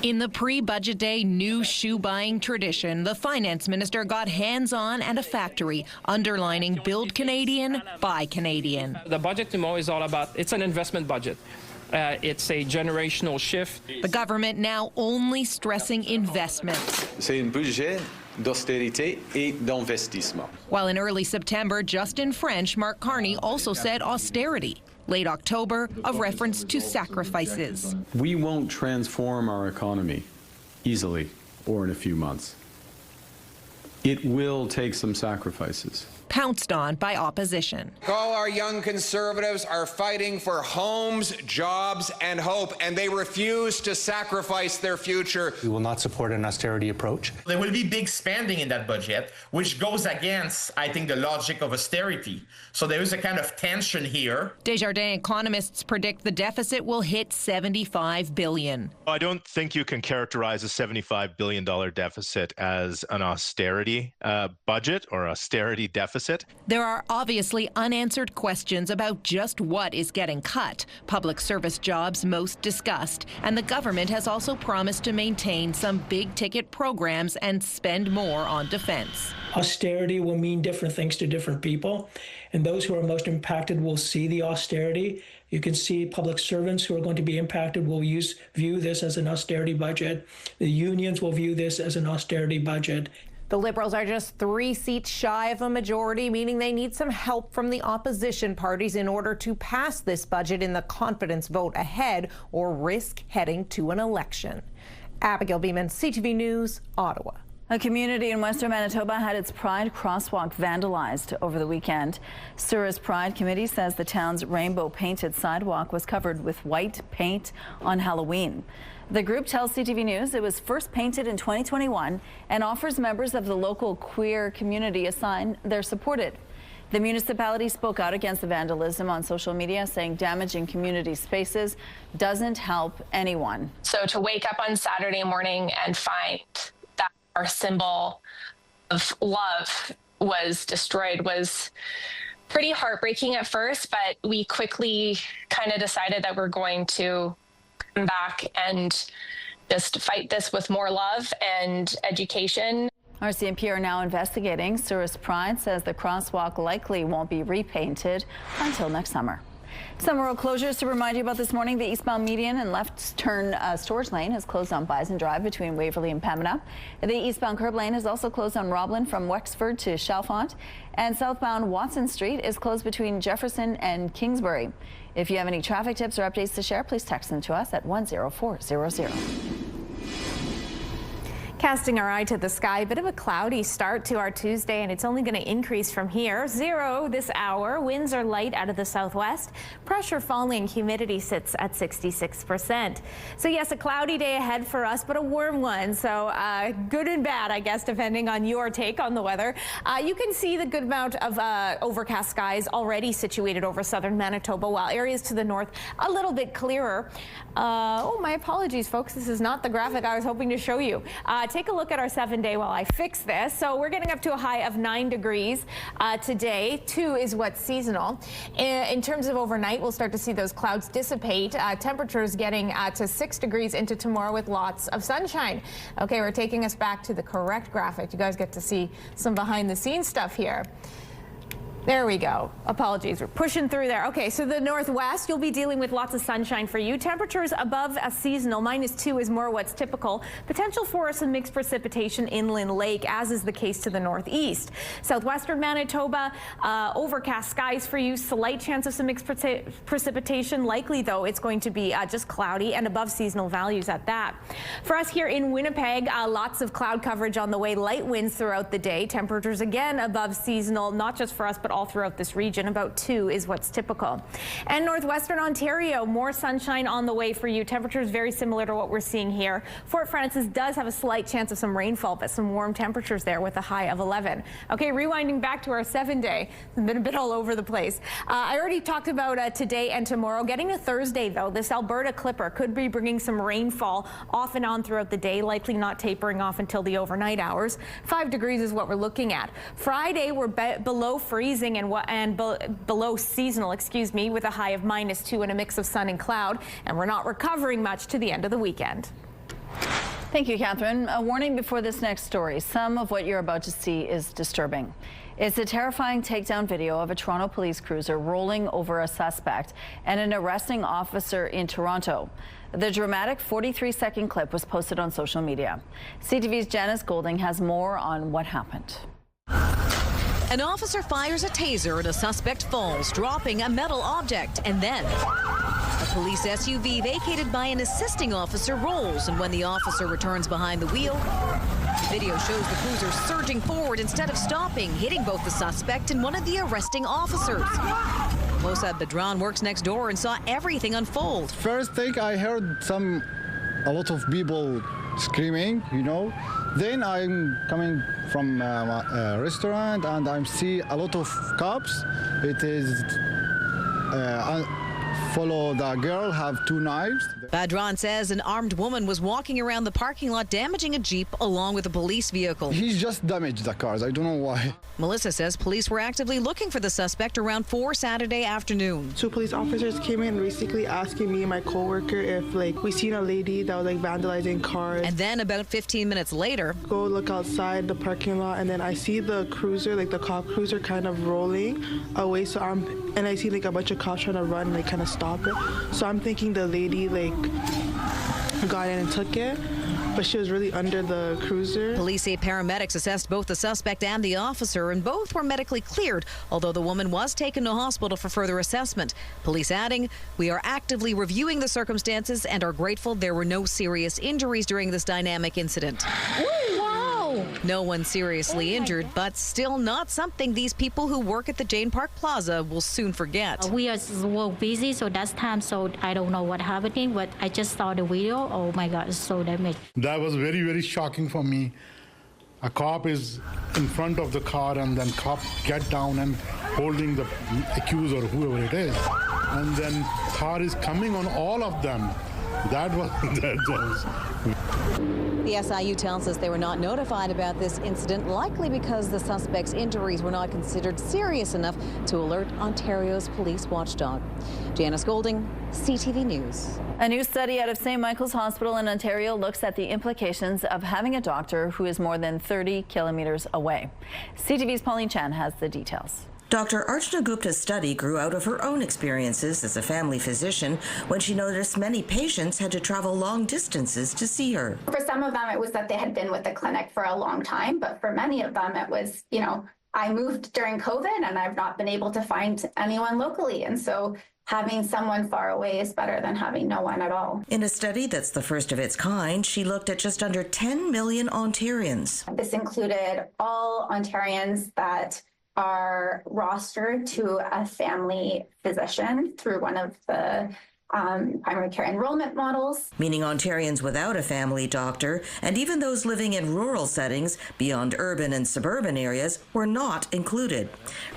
In the pre-budget day new shoe buying tradition, the finance minister got hands-on at a factory, underlining build Canadian, buy Canadian. The budget tomorrow is all about, it's an investment budget. It's a generational shift. The government now only stressing investment. C'est un budget d'austérité et d'investissement. While in early September, Justin French, Mark Carney also said austerity. Late October, a reference to sacrifices. We won't transform our economy easily or in a few months. It will take some sacrifices. Pounced on by opposition. All our young Conservatives are fighting for homes, jobs, and hope, and they refuse to sacrifice their future. We will not support an austerity approach. There will be big spending in that budget, which goes against, I think, the logic of austerity. So there is a kind of tension here. Desjardins economists predict the deficit will hit $75 billion. I don't think you can characterize a $75 billion deficit as an austerity budget or austerity deficit. There are obviously unanswered questions about just what is getting cut. Public service jobs most discussed. And the government has also promised to maintain some big-ticket programs and spend more on defense. Austerity will mean different things to different people, and those who are most impacted will see the austerity. You can see public servants who are going to be impacted will view this as an austerity budget. The unions will view this as an austerity budget. The Liberals are just 3 seats shy of a majority, meaning they need some help from the opposition parties in order to pass this budget in the confidence vote ahead or risk heading to an election. Abigail Beeman, CTV News, Ottawa. A community in Western Manitoba had its Pride crosswalk vandalized over the weekend. Sura's Pride Committee says the town's rainbow-painted sidewalk was covered with white paint on Halloween. The group tells CTV News it was first painted in 2021 and offers members of the local queer community a sign they're supported. The municipality spoke out against the vandalism on social media, saying damaging community spaces doesn't help anyone. So to wake up on Saturday morning and find that our symbol of love was destroyed was pretty heartbreaking at first, but we quickly kind of decided that we're going to come back and just fight this with more love and education. RCMP are now investigating. Souris Pride says the crosswalk likely won't be repainted until next summer. Some road closures to remind you about this morning. The eastbound median and left turn storage lane has closed on Bison Drive between Waverly and Pembina. The eastbound curb lane is also closed on Roblin from Wexford to Chalfont. And southbound Watson Street is closed between Jefferson and Kingsbury. If you have any traffic tips or updates to share, please text them to us at 10400. Casting our eye to the sky, a bit of a cloudy start to our Tuesday, and it's only going to increase from here. 0 this hour. Winds are light out of the southwest. Pressure falling. Humidity sits at 66%. So yes, a cloudy day ahead for us, but a warm one. So good and bad, I guess, depending on your take on the weather. You can see the good amount of overcast skies already situated over southern Manitoba, while areas to the north a little bit clearer. Oh, my apologies, folks. This is not the graphic I was hoping to show you. Take a look at our 7-day while I fix this. So we're getting up to a high of 9 degrees today. 2 is what's seasonal. In terms of overnight, we'll start to see those clouds dissipate. Temperatures getting to 6 degrees into tomorrow with lots of sunshine. Okay, we're taking us back to the correct graphic. You guys get to see some behind the scenes stuff here. There we go. Apologies, we're pushing through there. Okay, so the northwest, you'll be dealing with lots of sunshine for you. Temperatures above a seasonal. -2 is more what's typical. Potential for some mixed precipitation inland lake, as is the case to the northeast. Southwestern Manitoba, overcast skies for you. Slight chance of some mixed precipitation. Likely, though, it's going to be just cloudy and above seasonal values at that. For us here in Winnipeg, lots of cloud coverage on the way. Light winds throughout the day. Temperatures again above seasonal, not just for us, but all throughout this region. About 2 is what's typical. And northwestern Ontario, more sunshine on the way for you. Temperatures very similar to what we're seeing here. Fort Frances does have a slight chance of some rainfall, but some warm temperatures there with a high of 11. Okay, rewinding back to our 7-day. It's been a bit all over the place. I already talked about today and tomorrow. Getting to Thursday, though, this Alberta Clipper could be bringing some rainfall off and on throughout the day, likely not tapering off until the overnight hours. 5 degrees is what we're looking at. Friday, we're below freezing and below seasonal, with a high of -2 and a mix of sun and cloud, and we're not recovering much to the end of the weekend. Thank you, Catherine. A warning before this next story. Some of what you're about to see is disturbing. It's a terrifying takedown video of a Toronto police cruiser rolling over a suspect and an arresting officer in Toronto. The dramatic 43-second clip was posted on social media. CTV's Janice Golding has more on what happened. An officer fires a taser and a suspect falls, dropping a metal object, and then a police SUV vacated by an assisting officer rolls, and when the officer returns behind the wheel, the video shows the cruiser surging forward instead of stopping, hitting both the suspect and one of the arresting officers. Mossad Badran works next door and saw everything unfold. First thing I heard a lot of people screaming, Then I'm coming from a restaurant and I see a lot of cops. It is follow the girl, have 2 knives. Badran says an armed woman was walking around the parking lot damaging a Jeep along with a police vehicle. He's just damaged the cars. I don't know why. Melissa says police were actively looking for the suspect around 4 Saturday afternoon. 2 police officers came in basically asking me and my coworker if we seen a lady that was vandalizing cars. And then about 15 minutes later, go look outside the parking lot and then I see the cruiser, the cop cruiser kind of rolling away. And I see a bunch of cops trying to run and kind of stop it. So I'm thinking the lady got in and took it, but she was really under the cruiser. Police say paramedics assessed both the suspect and the officer, and both were medically cleared, although the woman was taken to hospital for further assessment. Police adding, we are actively reviewing the circumstances and are grateful there were no serious injuries during this dynamic incident. No one seriously injured, but still not something these people who work at the Jane Park Plaza will soon forget. We were busy, so that's time, so I don't know what happened, but I just saw the video. Oh my God, it's so damaged. That was very, very shocking for me. A cop is in front of the car and then cop get down and holding the accused or whoever it is. And then car is coming on all of them. That was The SIU tells us they were not notified about this incident, likely because the suspect's injuries were not considered serious enough to alert Ontario's police watchdog. Janice Golding, CTV News. A new study out of St. Michael's Hospital in Ontario looks at the implications of having a doctor who is more than 30 kilometers away. CTV's Pauline Chan has the details. Dr. Archana Gupta's study grew out of her own experiences as a family physician when she noticed many patients had to travel long distances to see her. For some of them, it was that they had been with the clinic for a long time, but for many of them, it was, I moved during COVID and I've not been able to find anyone locally. And so having someone far away is better than having no one at all. In a study that's the first of its kind, she looked at just under 10 million Ontarians. This included all Ontarians that are rostered to a family physician through one of the primary care enrollment models. Meaning Ontarians without a family doctor and even those living in rural settings beyond urban and suburban areas were not included.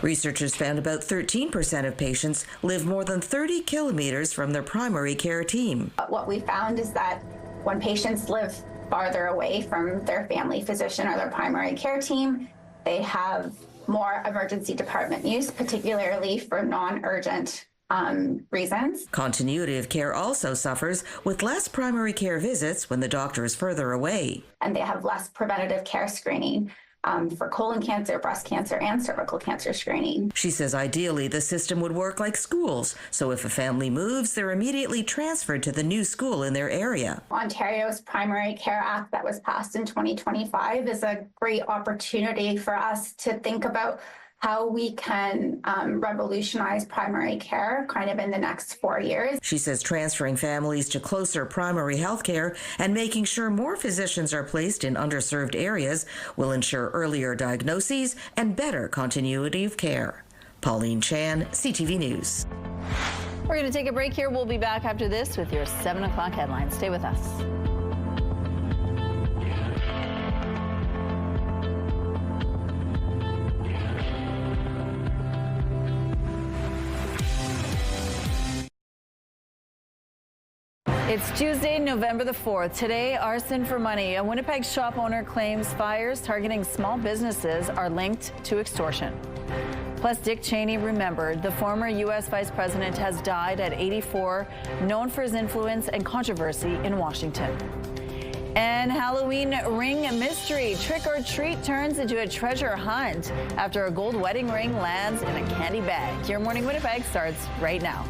Researchers found about 13% of patients live more than 30 kilometers from their primary care team. What we found is that when patients live farther away from their family physician or their primary care team, they have more emergency department use, particularly for non-urgent reasons. Continuity of care also suffers with less primary care visits when the doctor is further away. And they have less preventative care screening for colon cancer, breast cancer, and cervical cancer screening. She says ideally the system would work like schools, so if a family moves, they're immediately transferred to the new school in their area. Ontario's Primary Care Act that was passed in 2025 is a great opportunity for us to think about how we can revolutionize primary care kind of in the next 4 years. She says transferring families to closer primary health care and making sure more physicians are placed in underserved areas will ensure earlier diagnoses and better continuity of care. Pauline Chan, CTV News. We're going to take a break here. We'll be back after this with your 7 o'clock headlines. Stay with us. It's Tuesday, November the 4th. Today, arson for money. A Winnipeg shop owner claims fires targeting small businesses are linked to extortion. Plus, Dick Cheney remembered. The former U.S. Vice President has died at 84, known for his influence and controversy in Washington. And Halloween ring mystery. Trick or treat turns into a treasure hunt after a gold wedding ring lands in a candy bag. Your Morning Winnipeg starts right now.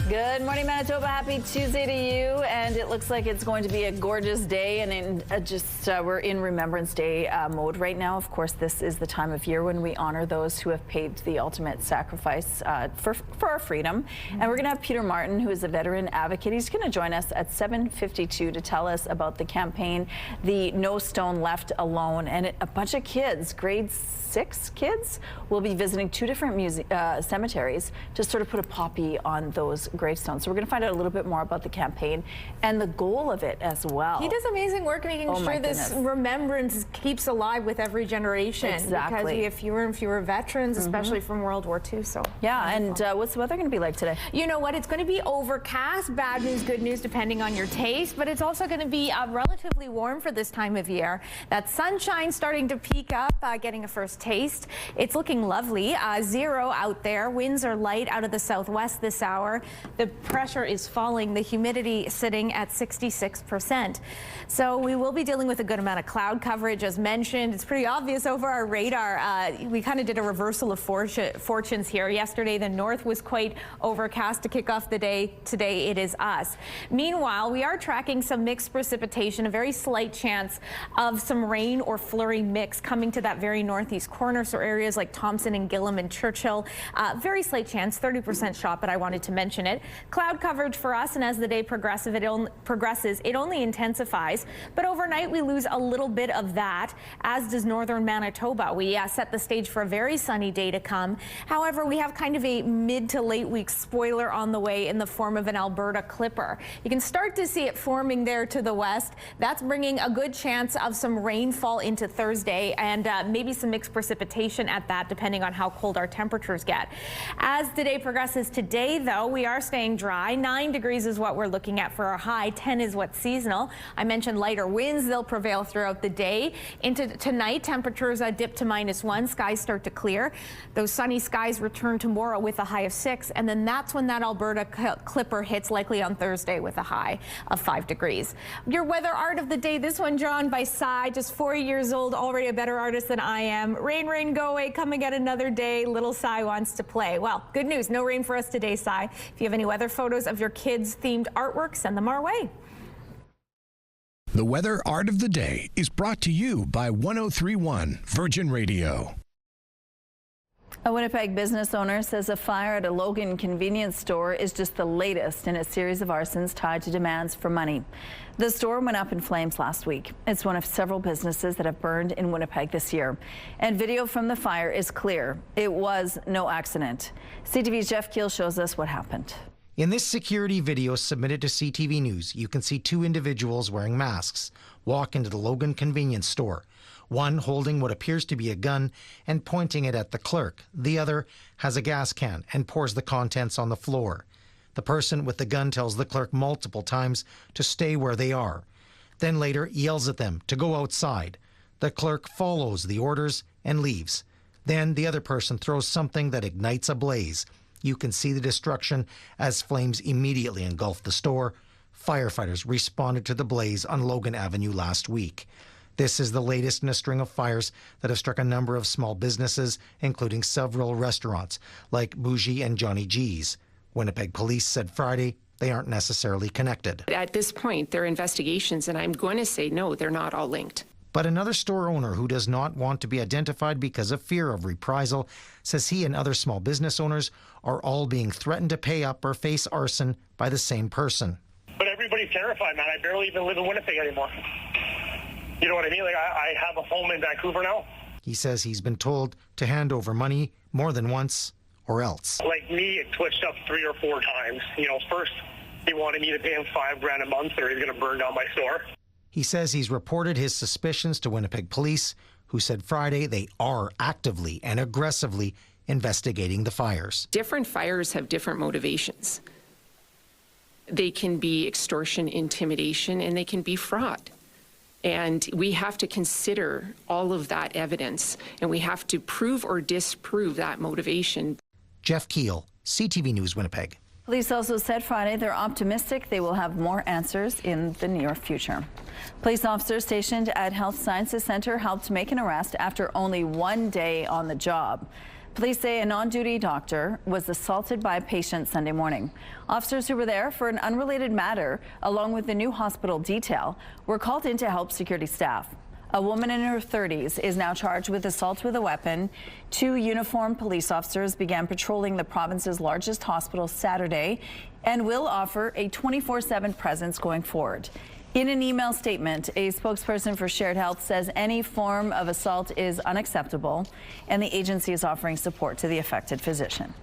Good morning, Manitoba. Happy Tuesday to you. And it looks like it's going to be a gorgeous day. And we're in Remembrance Day mode right now. Of course, this is the time of year when we honor those who have paid the ultimate sacrifice for our freedom. And we're going to have Peter Martin, who is a veteran advocate. He's going to join us at 7:52 to tell us about the campaign, the No Stone Left Alone. And a bunch of kids, grade 6 kids, will be visiting 2 different cemeteries to sort of put a poppy on those gravestones. So we're going to find out a little bit more about the campaign and the goal of it as well. He does amazing work making sure this remembrance keeps alive with every generation. Exactly. Because we have fewer and fewer veterans, especially from World War II. So yeah, and what's the weather going to be like today? You know what? It's going to be overcast, bad news, good news, depending on your taste, but it's also going to be relatively warm for this time of year. That sunshine starting to peak up, getting a first taste. It's looking lovely. 0 out there. Winds are light out of the southwest this hour. The pressure is falling. The humidity sitting at 66%. So we will be dealing with a good amount of cloud coverage, as mentioned. It's pretty obvious over our radar. We kind of did a reversal of fortunes here. Yesterday, the north was quite overcast to kick off the day. Today, it is us. Meanwhile, we are tracking some mixed precipitation, a very slight chance of some rain or flurry mix coming to that very northeast corner. So areas like Thompson and Gillum and Churchill, very slight chance, 30% shot, but I wanted to mention it. Cloud coverage for us, and as the day progresses, it only intensifies. But overnight, we lose a little bit of that, as does northern Manitoba. We set the stage for a very sunny day to come. However, we have kind of a mid to late week spoiler on the way in the form of an Alberta clipper. You can start to see it forming there to the west. That's bringing a good chance of some rainfall into Thursday, and maybe some mixed precipitation at that, depending on how cold our temperatures get. As the day progresses today, though, we are staying dry. 9 degrees is what we're looking at for our high. 10 is what's seasonal. I mentioned lighter winds. They'll prevail throughout the day. Into tonight, temperatures dip to -1. Skies start to clear. Those sunny skies return tomorrow with a high of 6, and then that's when that Alberta clipper hits, likely on Thursday with a high of 5 degrees. Your weather art of the day, this one drawn by Cy, just 4 years old, already a better artist than I am. Rain, rain, go away, come again another day. Little Cy wants to play. Well, good news, no rain for us today, Cy. If you have any weather photos of your kids' themed artwork, send them our way. The weather art of the day is brought to you by 103.1 Virgin Radio. A Winnipeg business owner says a fire at a Logan convenience store is just the latest in a series of arsons tied to demands for money. The store went up in flames last week. It's one of several businesses that have burned in Winnipeg this year. And video from the fire is clear. It was no accident. CTV's Jeff Keel shows us what happened. In this security video submitted to CTV News, you can see two individuals wearing masks walk into the Logan convenience store. One holding what appears to be a gun and pointing it at the clerk. The other has a gas can and pours the contents on the floor. The person with the gun tells the clerk multiple times to stay where they are. Then later yells at them to go outside. The clerk follows the orders and leaves. Then the other person throws something that ignites a blaze. You can see the destruction as flames immediately engulf the store. Firefighters responded to the blaze on Logan Avenue last week. This is the latest in a string of fires that have struck a number of small businesses, including several restaurants like Bougie and Johnny G's. Winnipeg police said Friday they aren't necessarily connected. At this point, they're investigations, and I'm going to say no, they're not all linked. But another store owner who does not want to be identified because of fear of reprisal says he and other small business owners are all being threatened to pay up or face arson by the same person. But everybody's terrified, man. I barely even live in Winnipeg anymore. You know what I mean? Like, I have a home in Vancouver now. He says he's been told to hand over money more than once or else. Like me, it switched up 3 or 4 times. You know, first they wanted me to pay him $5,000 a month or he's going to burn down my store. He says he's reported his suspicions to Winnipeg police, who said Friday they are actively and aggressively investigating the fires. Different fires have different motivations. They can be extortion, intimidation, and they can be fraud. And we have to consider all of that evidence, and we have to prove or disprove that motivation. Jeff Keel, CTV News, Winnipeg. Police also said Friday they're optimistic they will have more answers in the near future. Police officers stationed at Health Sciences Center helped make an arrest after only 1 day on the job. Police say a non-duty doctor was assaulted by a patient Sunday morning. Officers who were there for an unrelated matter, along with the new hospital detail, were called in to help security staff. A woman in her 30s is now charged with assault with a weapon. 2 uniformed police officers began patrolling the province's largest hospital Saturday and will offer a 24/7 presence going forward. In an email statement, a spokesperson for Shared Health says any form of assault is unacceptable, and the agency is offering support to the affected physician.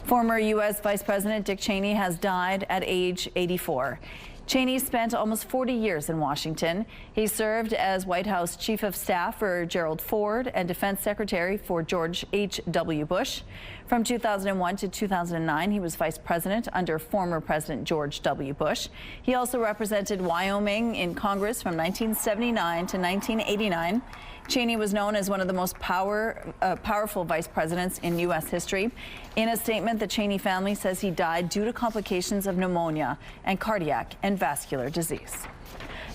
Former U.S. Vice President Dick Cheney has died at age 84. Cheney spent almost 40 years in Washington. He served as White House Chief of Staff for Gerald Ford and Defense Secretary for George H.W. Bush. From 2001 to 2009, he was Vice President under former President George W. Bush. He also represented Wyoming in Congress from 1979 to 1989. Cheney was known as one of the most powerful vice presidents in U.S. history. In a statement, the Cheney family says he died due to complications of pneumonia and cardiac and vascular disease.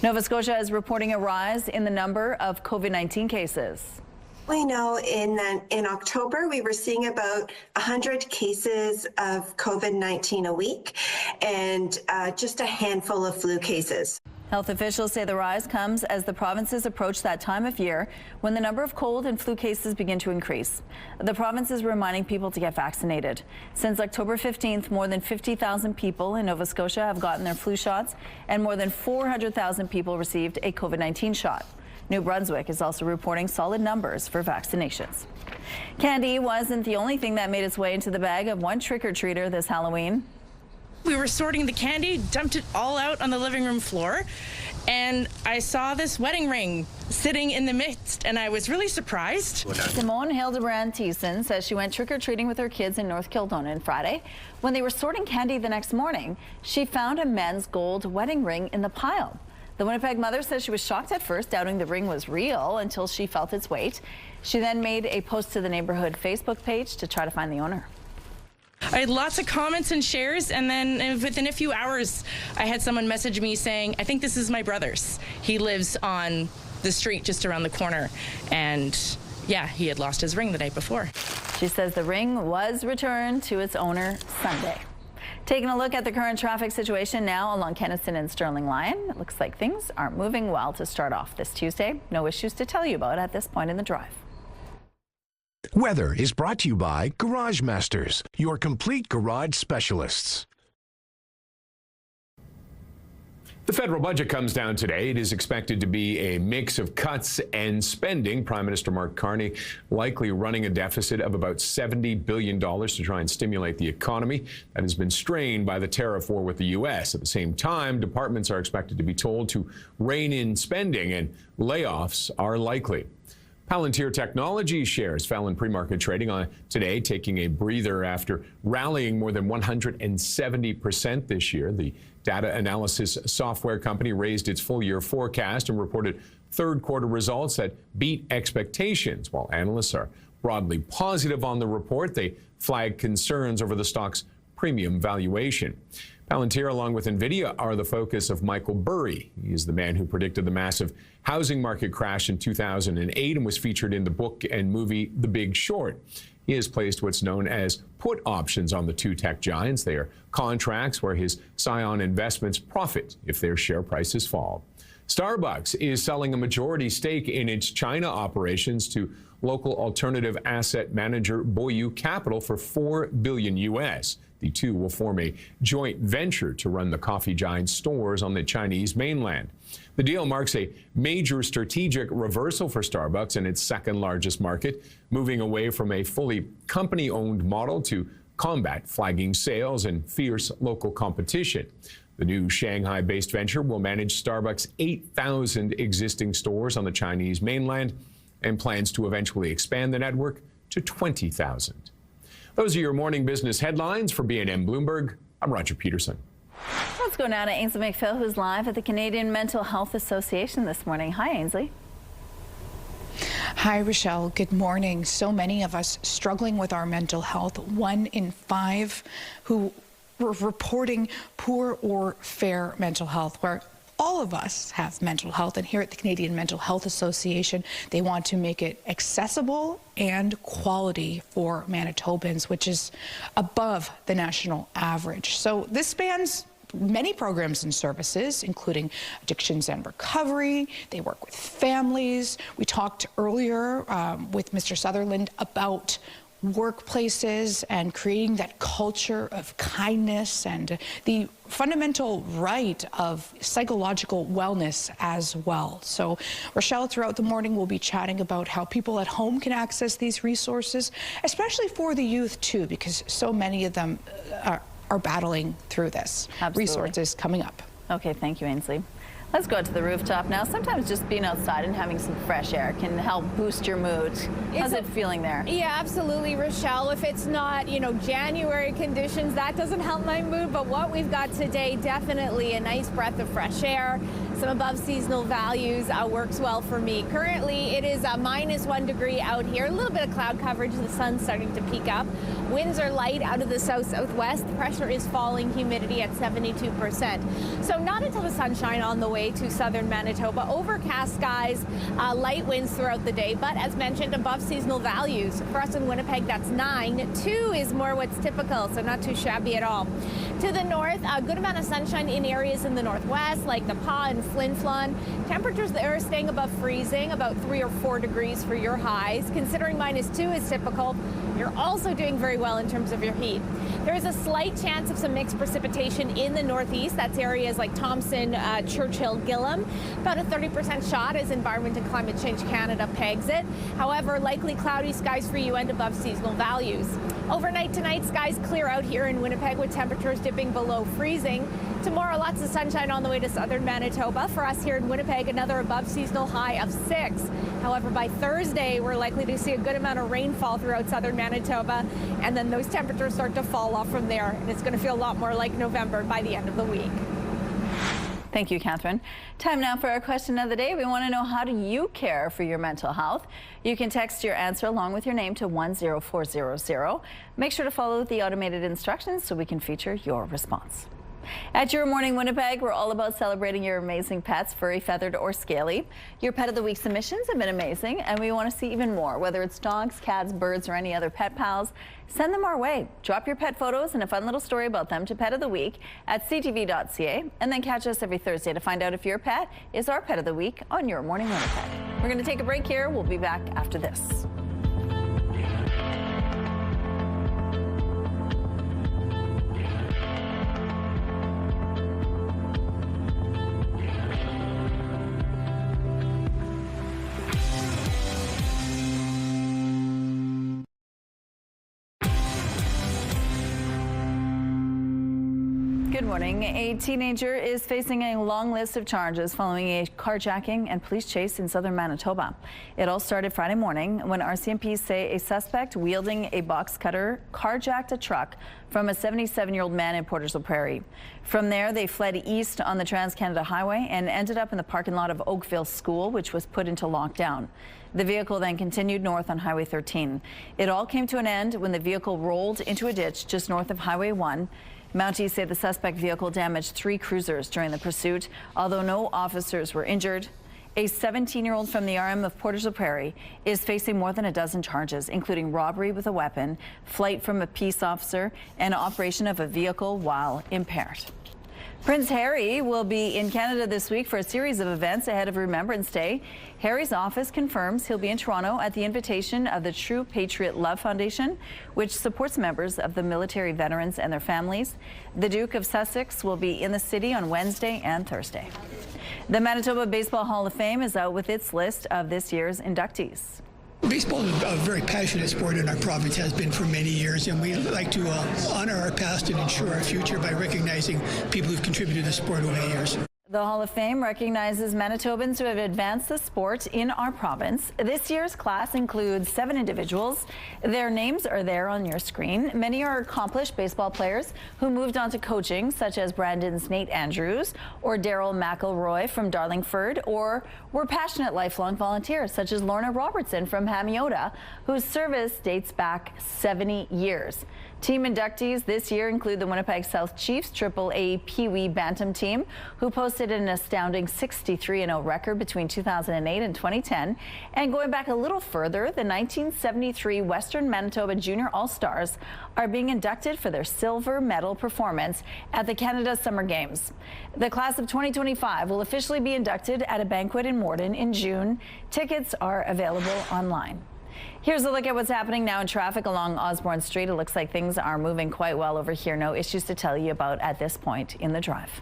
Nova Scotia is reporting a rise in the number of COVID-19 cases. We know in October, we were seeing about 100 cases of COVID-19 a week and just a handful of flu cases. Health officials say the rise comes as the provinces approach that time of year when the number of cold and flu cases begin to increase. The province is reminding people to get vaccinated. Since October 15th, more than 50,000 people in Nova Scotia have gotten their flu shots, and more than 400,000 people received a COVID-19 shot. New Brunswick is also reporting solid numbers for vaccinations. Candy wasn't the only thing that made its way into the bag of one trick-or-treater this Halloween. We were sorting the candy, dumped it all out on the living room floor, and I saw this wedding ring sitting in the midst, and I was really surprised. Simone Hildebrand Thiessen says she went trick-or-treating with her kids in North Kildonan Friday. When they were sorting candy the next morning, she found a men's gold wedding ring in the pile. The Winnipeg mother says she was shocked at first, doubting the ring was real until she felt its weight. She then made a post to the neighborhood Facebook page to try to find the owner. I had lots of comments and shares, and then within a few hours, I had someone message me saying, I think this is my brother's. He lives on the street just around the corner, and yeah, he had lost his ring the night before. She says the ring was returned to its owner Sunday. Taking a look at the current traffic situation now along Kenniston and Sterling Line. It looks like things aren't moving well to start off this Tuesday. No issues to tell you about at this point in the drive. Weather is brought to you by Garage Masters, your complete garage specialists. The federal budget comes down today. It is expected to be a mix of cuts and spending. Prime Minister Mark Carney likely running a deficit of about $70 billion to try and stimulate the economy that has been strained by the tariff war with the U.S. At the same time, departments are expected to be told to rein in spending, and layoffs are likely. Palantir Technologies shares fell in pre-market trading on today, taking a breather after rallying more than 170% this year. The data analysis software company raised its full-year forecast and reported third-quarter results that beat expectations. While analysts are broadly positive on the report, they flag concerns over the stock's premium valuation. Palantir, along with NVIDIA, are the focus of Michael Burry. He is the man who predicted the massive housing market crash in 2008 and was featured in the book and movie The Big Short. He has placed what's known as put options on the two tech giants. They are contracts where his Scion investments profit if their share prices fall. Starbucks is selling a majority stake in its China operations to local alternative asset manager Boyu Capital for $4 billion US. The two will form a joint venture to run the coffee giant's stores on the Chinese mainland. The deal marks a major strategic reversal for Starbucks in its second largest market, moving away from a fully company-owned model to combat flagging sales and fierce local competition. The new Shanghai-based venture will manage Starbucks' 8,000 existing stores on the Chinese mainland and plans to eventually expand the network to 20,000. Those are your morning business headlines. For BNN Bloomberg, I'm Roger Peterson. Let's go now to Ainsley McPhail, who's live at the Canadian Mental Health Association this morning. Hi, Ainsley. Hi, Rochelle. Good morning. So many of us struggling with our mental health. 1 in 5 who were reporting poor or fair mental health, where all of us have mental health, and here at the Canadian Mental Health Association, they want to make it accessible and quality for Manitobans, which is above the national average. So this spans many programs and services, including addictions and recovery. They work with families. We talked earlier with Mr. Sutherland about workplaces and creating that culture of kindness and the fundamental right of psychological wellness as well. So, Rochelle, throughout the morning, we'll be chatting about how people at home can access these resources, especially for the youth, too, because so many of them are battling through this. Absolutely. Resources coming up. Okay, thank you, Ainsley. Let's go to the rooftop now. Sometimes just being outside and having some fresh air can help boost your mood. How's it feeling there? Yeah, absolutely, Rochelle. If it's not, January conditions, that doesn't help my mood. But what we've got today, definitely a nice breath of fresh air. Some above seasonal values works well for me. Currently, it is is -1 degree out here. A little bit of cloud coverage. The sun's starting to peek up. Winds are light out of the south-southwest. Pressure is falling. Humidity at 72%. So not until the sunshine on the way to southern Manitoba. Overcast skies, light winds throughout the day, but as mentioned, above seasonal values. For us in Winnipeg, that's 9. 2 is more what's typical, so not too shabby at all. To the north, a good amount of sunshine in areas in the northwest, like the Pas and Flin Flon. Temperatures there are staying above freezing, about 3 or 4 degrees for your highs. Considering -2 is typical, you're also doing very well in terms of your heat. There is a slight chance of some mixed precipitation in the northeast. That's areas like Thompson, Churchill, Gillam. About a 30% shot as Environment and Climate Change Canada pegs it. However, likely cloudy skies for you and above seasonal values. Overnight tonight, skies clear out here in Winnipeg with temperatures dipping below freezing. Tomorrow, lots of sunshine on the way to southern Manitoba. For us here in Winnipeg, another above seasonal high of 6. However, by Thursday, we're likely to see a good amount of rainfall throughout southern Manitoba, and then those temperatures start to fall off from there, and it's going to feel a lot more like November by the end of the week. Thank you, Catherine. Time now for our question of the day. We want to know, how do you care for your mental health? You can text your answer along with your name to 10400. Make sure to follow the automated instructions so we can feature your response. At Your Morning Winnipeg, we're all about celebrating your amazing pets, furry, feathered, or scaly. Your Pet of the Week submissions have been amazing, and we want to see even more. Whether it's dogs, cats, birds, or any other pet pals, send them our way. Drop your pet photos and a fun little story about them to Pet of the Week at ctv.ca, and then catch us every Thursday to find out if your pet is our Pet of the Week on Your Morning Winnipeg. We're going to take a break here. We'll be back after this. Good morning. A teenager is facing a long list of charges following a carjacking and police chase in southern Manitoba. It all started Friday morning when RCMP say a suspect wielding a box cutter carjacked a truck from a 77-year-old man in Portersville Prairie. From there, they fled east on the Trans-Canada Highway and ended up in the parking lot of Oakville School, which was put into lockdown. The vehicle then continued north on Highway 13. It all came to an end when the vehicle rolled into a ditch just north of Highway 1. Mounties say the suspect vehicle damaged 3 cruisers during the pursuit, although no officers were injured. A 17-year-old from the RM of Portersville Prairie is facing more than a dozen charges, including robbery with a weapon, flight from a peace officer, and operation of a vehicle while impaired. Prince Harry will be in Canada this week for a series of events ahead of Remembrance Day. Harry's office confirms he'll be in Toronto at the invitation of the True Patriot Love Foundation, which supports members of the military veterans and their families. The Duke of Sussex will be in the city on Wednesday and Thursday. The Manitoba Baseball Hall of Fame is out with its list of this year's inductees. Baseball is a very passionate sport in our province, has been for many years, and we like to honor our past and ensure our future by recognizing people who've contributed to the sport over the years. The Hall of Fame recognizes Manitobans who have advanced the sport in our province. This year's class includes 7 individuals. Their names are there on your screen. Many are accomplished baseball players who moved on to coaching, such as Brandon's Nate Andrews or Daryl McElroy from Darlingford, or were passionate lifelong volunteers, such as Lorna Robertson from Hamiota, whose service dates back 70 years. Team inductees this year include the Winnipeg South Chiefs AAA Pee Wee Bantam team, who posted an astounding 63-0 record between 2008 and 2010. And going back a little further, the 1973 Western Manitoba Junior All-Stars are being inducted for their silver medal performance at the Canada Summer Games. The class of 2025 will officially be inducted at a banquet in Morden in June. Tickets are available online. Here's a look at what's happening now in traffic along Osborne Street. It looks like things are moving quite well over here. No issues to tell you about at this point in the drive.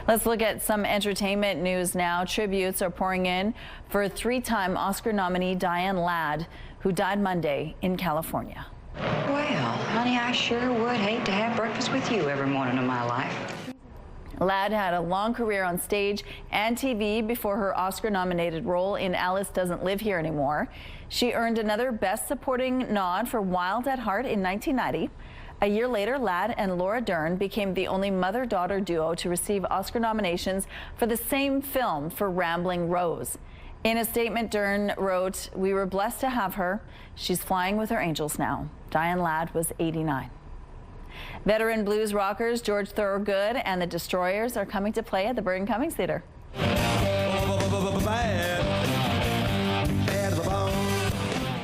Let's look at some entertainment news now. Tributes are pouring in for 3-time Oscar nominee Diane Ladd, who died Monday in California. Well, honey, I sure would hate to have breakfast with you every morning of my life. Ladd had a long career on stage and TV before her Oscar-nominated role in Alice Doesn't Live Here Anymore. She earned another Best Supporting nod for Wild at Heart in 1990. A year later, Ladd and Laura Dern became the only mother-daughter duo to receive Oscar nominations for the same film for Rambling Rose. In a statement, Dern wrote, "We were blessed to have her. She's flying with her angels now." Diane Ladd was 89. Veteran blues rockers George Thorogood and the Destroyers are coming to play at the Burton Cummings Theatre.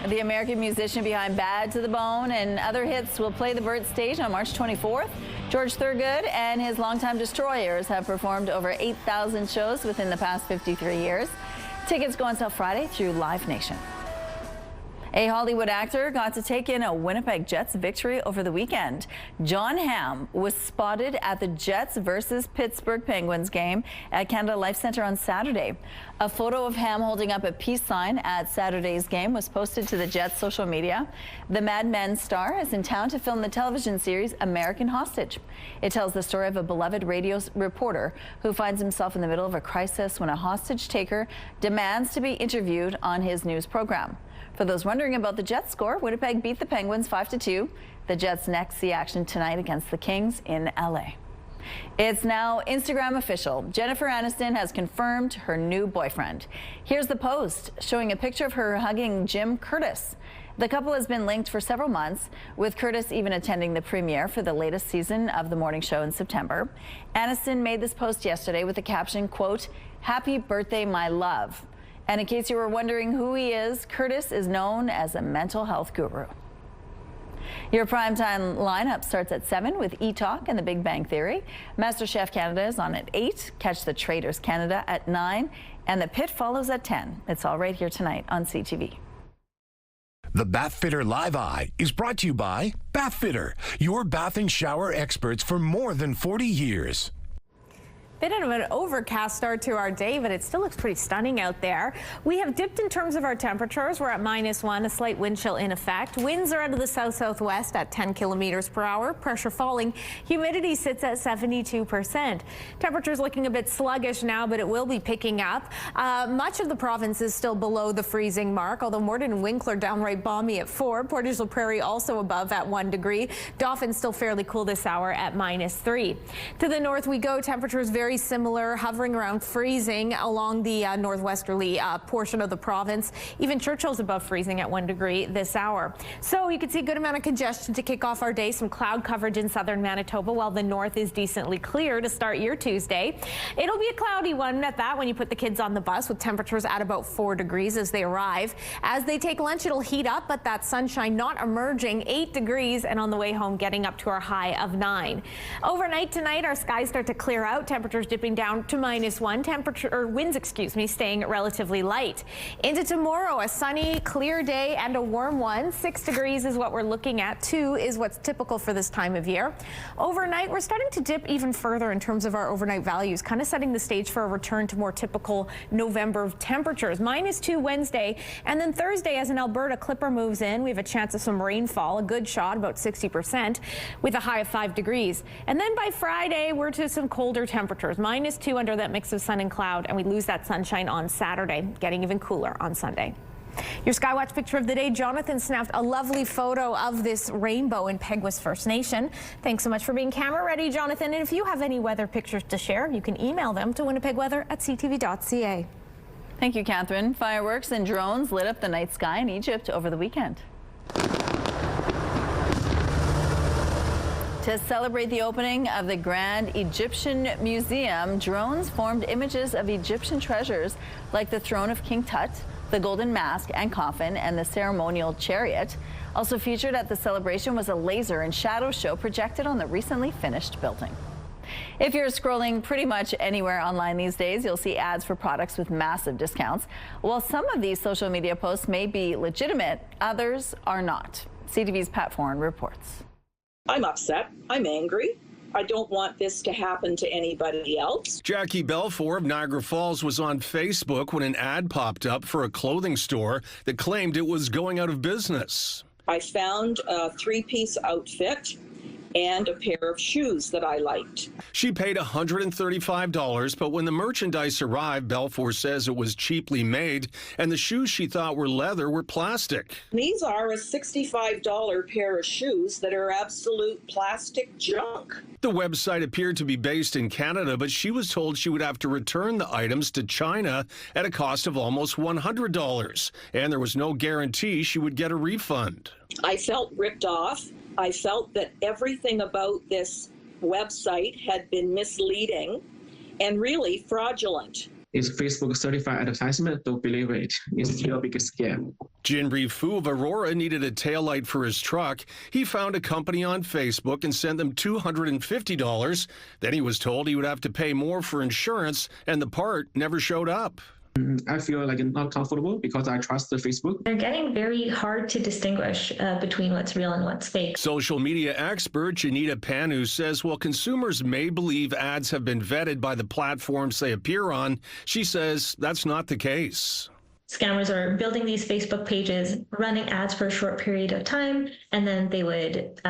The American musician behind Bad to the Bone and other hits will play the Burt stage on March 24th. George Thorogood and his longtime Destroyers have performed over 8,000 shows within the past 53 years. Tickets go on sale Friday through Live Nation. A Hollywood actor got to take in a Winnipeg Jets victory over the weekend. John Hamm was spotted at the Jets versus Pittsburgh Penguins game at Canada Life Centre on Saturday. A photo of Hamm holding up a peace sign at Saturday's game was posted to the Jets' social media. The Mad Men star is in town to film the television series American Hostage. It tells the story of a beloved radio reporter who finds himself in the middle of a crisis when a hostage taker demands to be interviewed on his news program. For those wondering about the Jets score, Winnipeg beat the Penguins 5-2. The Jets next see action tonight against the Kings in LA. It's now Instagram official. Jennifer Aniston has confirmed her new boyfriend. Here's the post showing a picture of her hugging Jim Curtis. The couple has been linked for several months, with Curtis even attending the premiere for the latest season of the morning show in September. Aniston made this post yesterday with the caption, quote, "Happy birthday, my love." And in case you were wondering who he is, Curtis is known as a mental health guru. Your primetime lineup starts at 7 with E-Talk and The Big Bang Theory. MasterChef Canada is on at 8. Catch The Traders Canada at 9. And The Pit follows at 10. It's all right here tonight on CTV. The Bathfitter Live Eye is brought to you by Bathfitter, your bath and shower experts for more than 40 years. Bit of an overcast start to our day, but it still looks pretty stunning out there. We have dipped in terms of our temperatures. We're at -1, a slight wind chill in effect. Winds are out of the south-southwest at 10 kilometers per hour. Pressure falling. Humidity sits at 72%. Temperatures looking a bit sluggish now, but it will be picking up. Much of the province is still below the freezing mark, although Morden and Winkler downright balmy at 4. Portage la Prairie also above at 1 degree. Dauphin still fairly cool this hour at -3. To the north we go. Temperatures very similar, hovering around freezing along the northwesterly portion of the province. Even Churchill's above freezing at 1 degree this hour. So you can see a good amount of congestion to kick off our day. Some cloud coverage in southern Manitoba, while the north is decently clear to start your Tuesday. It'll be a cloudy one at that when you put the kids on the bus, with temperatures at about 4 degrees as they arrive. As they take lunch, it'll heat up, but that sunshine not emerging, 8 degrees, and on the way home getting up to our high of 9. Overnight tonight, our skies start to clear out. Temperatures dipping down to -1. Winds, staying relatively light. Into tomorrow, a sunny, clear day and a warm one. 6 degrees is what we're looking at. 2 is what's typical for this time of year. Overnight, we're starting to dip even further in terms of our overnight values, kind of setting the stage for a return to more typical November temperatures. -2 Wednesday, and then Thursday, as an Alberta Clipper moves in, we have a chance of some rainfall, a good shot, about 60%, with a high of 5 degrees. And then by Friday, we're to some colder temperatures. -2 under that mix of sun and cloud, and we lose that sunshine on Saturday, getting even cooler on Sunday. Your Skywatch picture of the day, Jonathan snapped a lovely photo of this rainbow in Peguis First Nation. Thanks so much for being camera ready, Jonathan. And if you have any weather pictures to share, you can email them to winnipegweather@ctv.ca. Thank you, Catherine. Fireworks and drones lit up the night sky in Egypt over the weekend. To celebrate the opening of the Grand Egyptian Museum, drones formed images of Egyptian treasures like the throne of King Tut, the golden mask and coffin, and the ceremonial chariot. Also featured at the celebration was a laser and shadow show projected on the recently finished building. If you're scrolling pretty much anywhere online these days, you'll see ads for products with massive discounts. While some of these social media posts may be legitimate, others are not. CTV's Pat Foran reports. I'm upset. I'm angry. I don't want this to happen to anybody else. Jackie Belfour of Niagara Falls was on Facebook when an ad popped up for a clothing store that claimed it was going out of business. I found a 3-piece outfit and a pair of shoes that I liked. She paid $135, but when the merchandise arrived, Belfour says it was cheaply made, and the shoes she thought were leather were plastic. These are a $65 pair of shoes that are absolute plastic junk. The website appeared to be based in Canada, but she was told she would have to return the items to China at a cost of almost $100, and there was no guarantee she would get a refund. I felt ripped off. I felt that everything about this website had been misleading and really fraudulent. Is Facebook certified advertisement? Don't believe it. It's still a big scam. Jinri Fu of Aurora needed a taillight for his truck. He found a company on Facebook and sent them $250. Then he was told he would have to pay more for insurance, and the part never showed up. I feel like not comfortable because I trust the Facebook. They're getting very hard to distinguish between what's real and what's fake. Social media expert Janita Panu says while consumers may believe ads have been vetted by the platforms they appear on, she says that's not the case. Scammers are building these Facebook pages, running ads for a short period of time, and then they would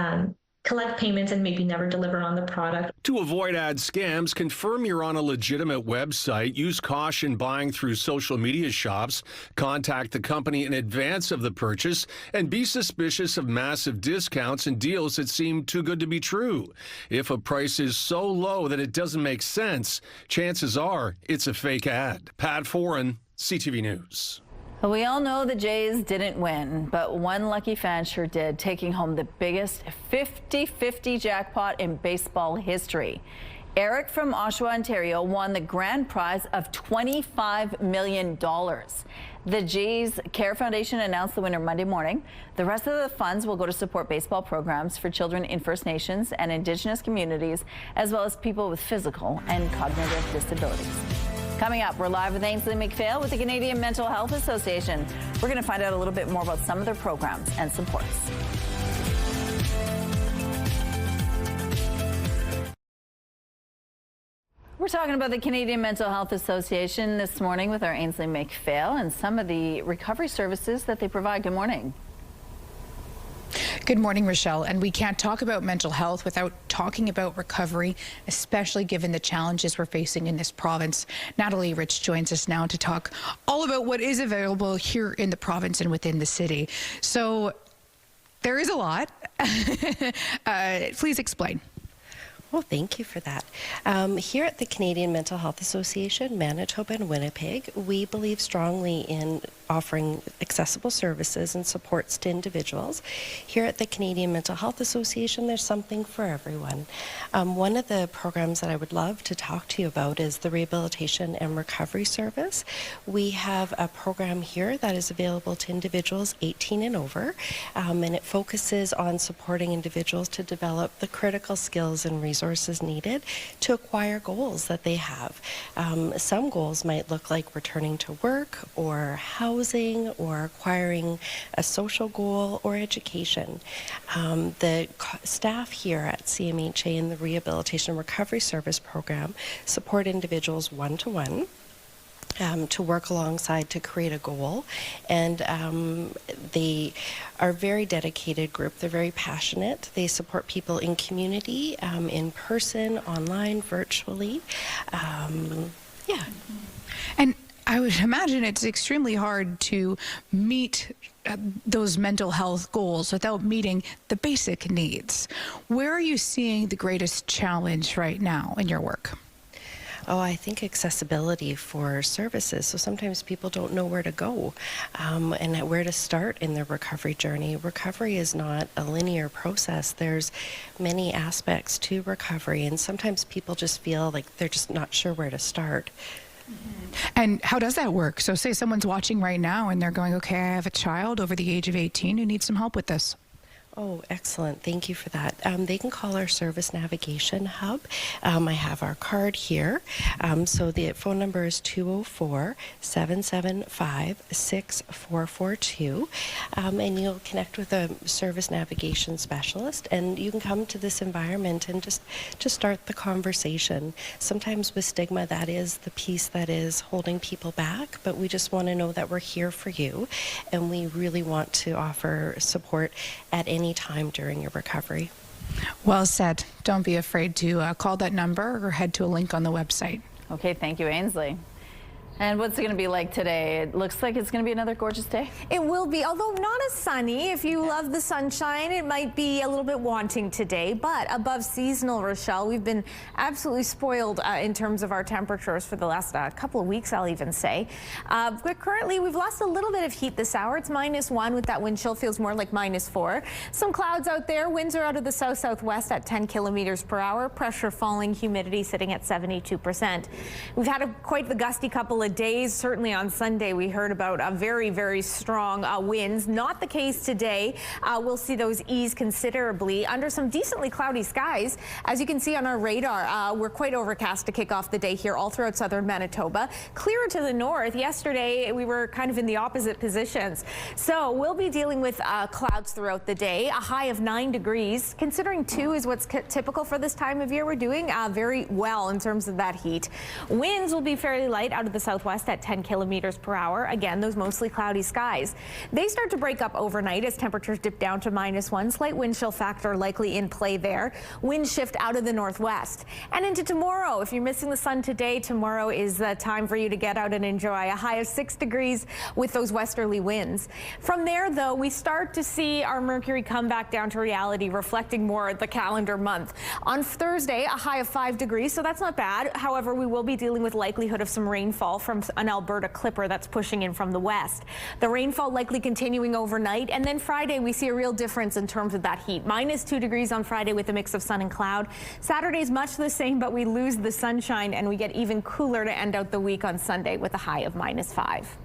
collect payments and maybe never deliver on the product. To avoid ad scams, confirm you're on a legitimate website, use caution buying through social media shops, contact the company in advance of the purchase, and be suspicious of massive discounts and deals that seem too good to be true. If a price is so low that it doesn't make sense, chances are it's a fake ad. Pat Foran, CTV News. Well, we all know the Jays didn't win, but one lucky fan sure did, taking home the biggest 50-50 jackpot in baseball history. Eric from Oshawa, Ontario, won the grand prize of $25 million. The Jays Care Foundation announced the winner Monday morning. The rest of the funds will go to support baseball programs for children in First Nations and Indigenous communities, as well as people with physical and cognitive disabilities. Coming up, we're live with Ainsley McPhail with the Canadian Mental Health Association. We're going to find out a little bit more about some of their programs and supports. We're talking about the Canadian Mental Health Association this morning with our Ainsley McPhail and some of the recovery services that they provide. Good morning. Good morning, Rochelle. And we can't talk about mental health without talking about recovery, especially given the challenges we're facing in this province. Natalie Rich joins us now to talk all about what is available here in the province and within the city. So there is a lot. Please explain. Well, thank you for that. Here at the Canadian Mental Health Association, Manitoba and Winnipeg, we believe strongly in offering accessible services and supports to individuals. Here at the Canadian Mental Health Association, there's something for everyone. One of the programs that I would love to talk to you about is the Rehabilitation and Recovery Service. We have a program here that is available to individuals 18 and over, and it focuses on supporting individuals to develop the critical skills and resources needed to acquire goals that they have. Some goals might look like returning to work or housing or acquiring a social goal or education. The staff here at CMHA in the Rehabilitation and Recovery Service program support individuals one-to-one. To work alongside to create a goal, and they are a very dedicated group. They're very passionate. They support people in community, in person, online, virtually. Yeah. And I would imagine it's extremely hard to meet those mental health goals without meeting the basic needs. Where are you seeing the greatest challenge right now in your work? Oh, I think accessibility for services. So sometimes people don't know where to go and where to start in their recovery journey. Recovery is not a linear process. There's many aspects to recovery, and sometimes people just feel like they're just not sure where to start. And how does that work? So say someone's watching right now and they're going, okay, I have a child over the age of 18 who needs some help with this. Oh, excellent. Thank you for that. They can call our service navigation hub. I have our card here. So the phone number is 204-775-6442. And you'll connect with a service navigation specialist, and you can come to this environment and just start the conversation. Sometimes with stigma, that is the piece that is holding people back, but we just want to know that we're here for you, and we really want to offer support at any time during your recovery. Well said. Don't be afraid to call that number or head to a link on the website. Okay, thank you, Ainsley. And what's it going to be like today? It looks like it's going to be another gorgeous day. It will be, although not as sunny. If you love the sunshine, it might be a little bit wanting today, but above seasonal, Rochelle. We've been absolutely spoiled in terms of our temperatures for the last couple of weeks, I'll even say. But currently, we've lost a little bit of heat this hour. It's -1 with that wind chill, feels more like -4. Some clouds out there. Winds are out of the south-southwest at 10 kilometers per hour. Pressure falling, humidity sitting at 72%. We've had quite the gusty couple of days. Certainly on Sunday, we heard about very, very strong winds. Not the case today. We'll see those ease considerably under some decently cloudy skies. As you can see on our radar, we're quite overcast to kick off the day here all throughout southern Manitoba. Clearer to the north. Yesterday, we were kind of in the opposite positions. So we'll be dealing with clouds throughout the day. A high of 9 degrees. Considering 2 is what's typical for this time of year, we're doing very well in terms of that heat. Winds will be fairly light out of the southwest at 10 kilometers per hour. Again, those mostly cloudy skies. They start to break up overnight as temperatures dip down to -1. Slight wind chill factor likely in play there. Wind shift out of the northwest. And into tomorrow. If you're missing the sun today, tomorrow is the time for you to get out and enjoy. A high of 6 degrees with those westerly winds. From there, though, we start to see our mercury come back down to reality, reflecting more the calendar month. On Thursday, a high of 5 degrees, so that's not bad. However, we will be dealing with likelihood of some rainfall from an Alberta clipper that's pushing in from the west. The rainfall likely continuing overnight, and then Friday we see a real difference in terms of that heat. -2 degrees on Friday with a mix of sun and cloud. Saturday's much the same, but we lose the sunshine and we get even cooler to end out the week on Sunday with a high of -5.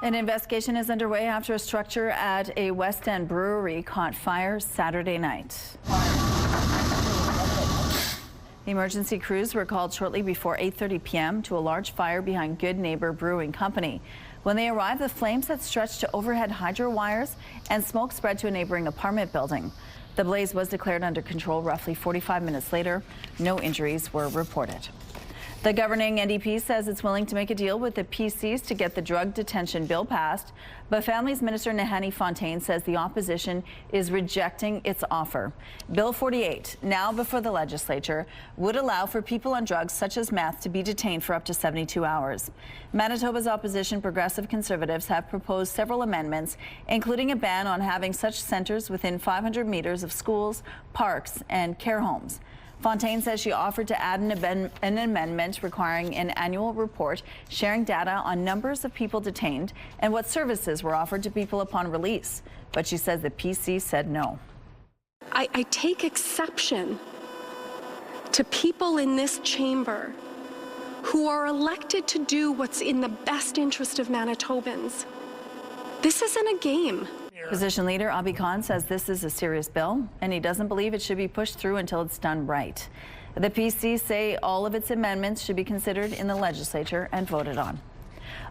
An investigation is underway after a structure at a West End brewery caught fire Saturday night. Emergency crews were called shortly before 8:30 p.m. to a large fire behind Good Neighbor Brewing Company. When they arrived, the flames had stretched to overhead hydro wires and smoke spread to a neighboring apartment building. The blaze was declared under control roughly 45 minutes later. No injuries were reported. The governing NDP says it's willing to make a deal with the PCs to get the drug detention bill passed, but Families Minister Nahanni Fontaine says the opposition is rejecting its offer. Bill 48, now before the legislature, would allow for people on drugs such as meth to be detained for up to 72 hours. Manitoba's opposition Progressive Conservatives have proposed several amendments, including a ban on having such centres within 500 meters of schools, parks, and care homes. Fontaine says she offered to add an amendment requiring an annual report sharing data on numbers of people detained and what services were offered to people upon release. But she says the PC said no. I take exception to people in this chamber who are elected to do what's in the best interest of Manitobans. This isn't a game. Opposition leader Abi Khan says this is a serious bill, and he doesn't believe it should be pushed through until it's done right. The PC say all of its amendments should be considered in the legislature and voted on.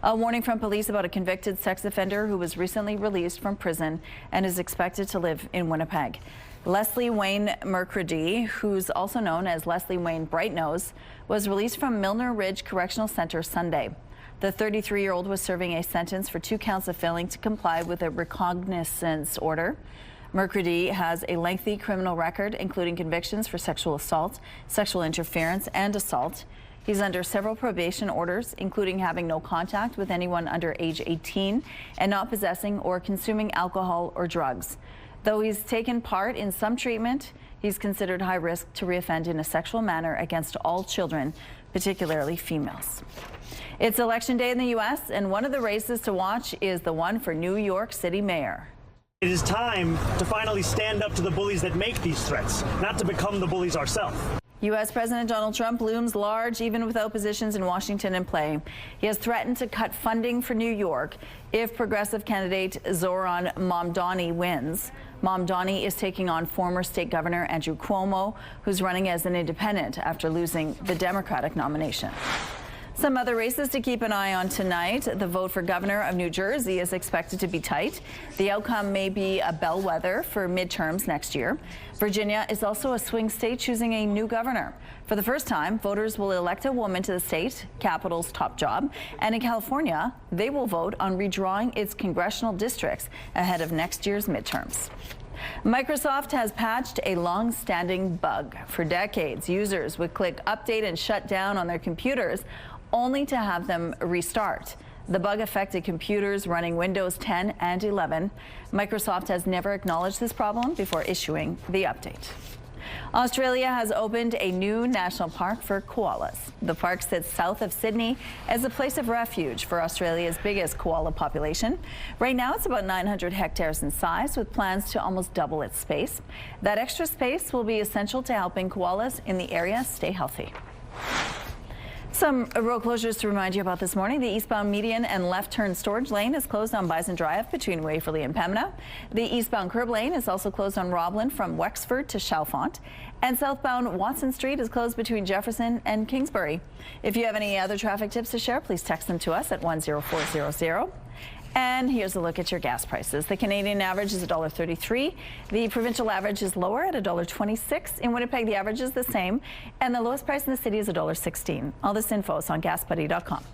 A warning from police about a convicted sex offender who was recently released from prison and is expected to live in Winnipeg. Leslie Wayne Mercredi, who's also known as Leslie Wayne Brightnose, was released from Milner Ridge Correctional Center Sunday. The 33-year-old was serving a sentence for 2 counts of failing to comply with a recognizance order. Mercredi has a lengthy criminal record, including convictions for sexual assault, sexual interference, and assault. He's under several probation orders, including having no contact with anyone under age 18 and not possessing or consuming alcohol or drugs. Though he's taken part in some treatment, he's considered high risk to reoffend in a sexual manner against all children, particularly females. It's election day in the U.S., and one of the races to watch is the one for New York City mayor. It is time to finally stand up to the bullies that make these threats, not to become the bullies ourselves. U.S. President Donald Trump looms large even without positions in Washington in play. He has threatened to cut funding for New York if progressive candidate Zoran Mamdani wins. Mamdani is taking on former state governor Andrew Cuomo, who's running as an independent after losing the Democratic nomination. Some other races to keep an eye on tonight. The vote for governor of New Jersey is expected to be tight. The outcome may be a bellwether for midterms next year. Virginia is also a swing state choosing a new governor. For the first time, voters will elect a woman to the state capital's top job. And in California, they will vote on redrawing its congressional districts ahead of next year's midterms. Microsoft has patched a long-standing bug. For decades, users would click update and shut down on their computers only to have them restart. The bug affected computers running Windows 10 and 11. Microsoft has never acknowledged this problem before issuing the update. Australia has opened a new national park for koalas. The park sits south of Sydney as a place of refuge for Australia's biggest koala population. Right now, it's about 900 hectares in size, with plans to almost double its space. That extra space will be essential to helping koalas in the area stay healthy. Some road closures to remind you about this morning. The eastbound median and left turn storage lane is closed on Bison Drive between Waverley and Pembina. The eastbound curb lane is also closed on Roblin from Wexford to Chalfont. And southbound Watson Street is closed between Jefferson and Kingsbury. If you have any other traffic tips to share, please text them to us at 10400. And here's a look at your gas prices. The Canadian average is $1.33. The provincial average is lower at $1.26. In Winnipeg, the average is the same. And the lowest price in the city is $1.16. All this info is on GasBuddy.com.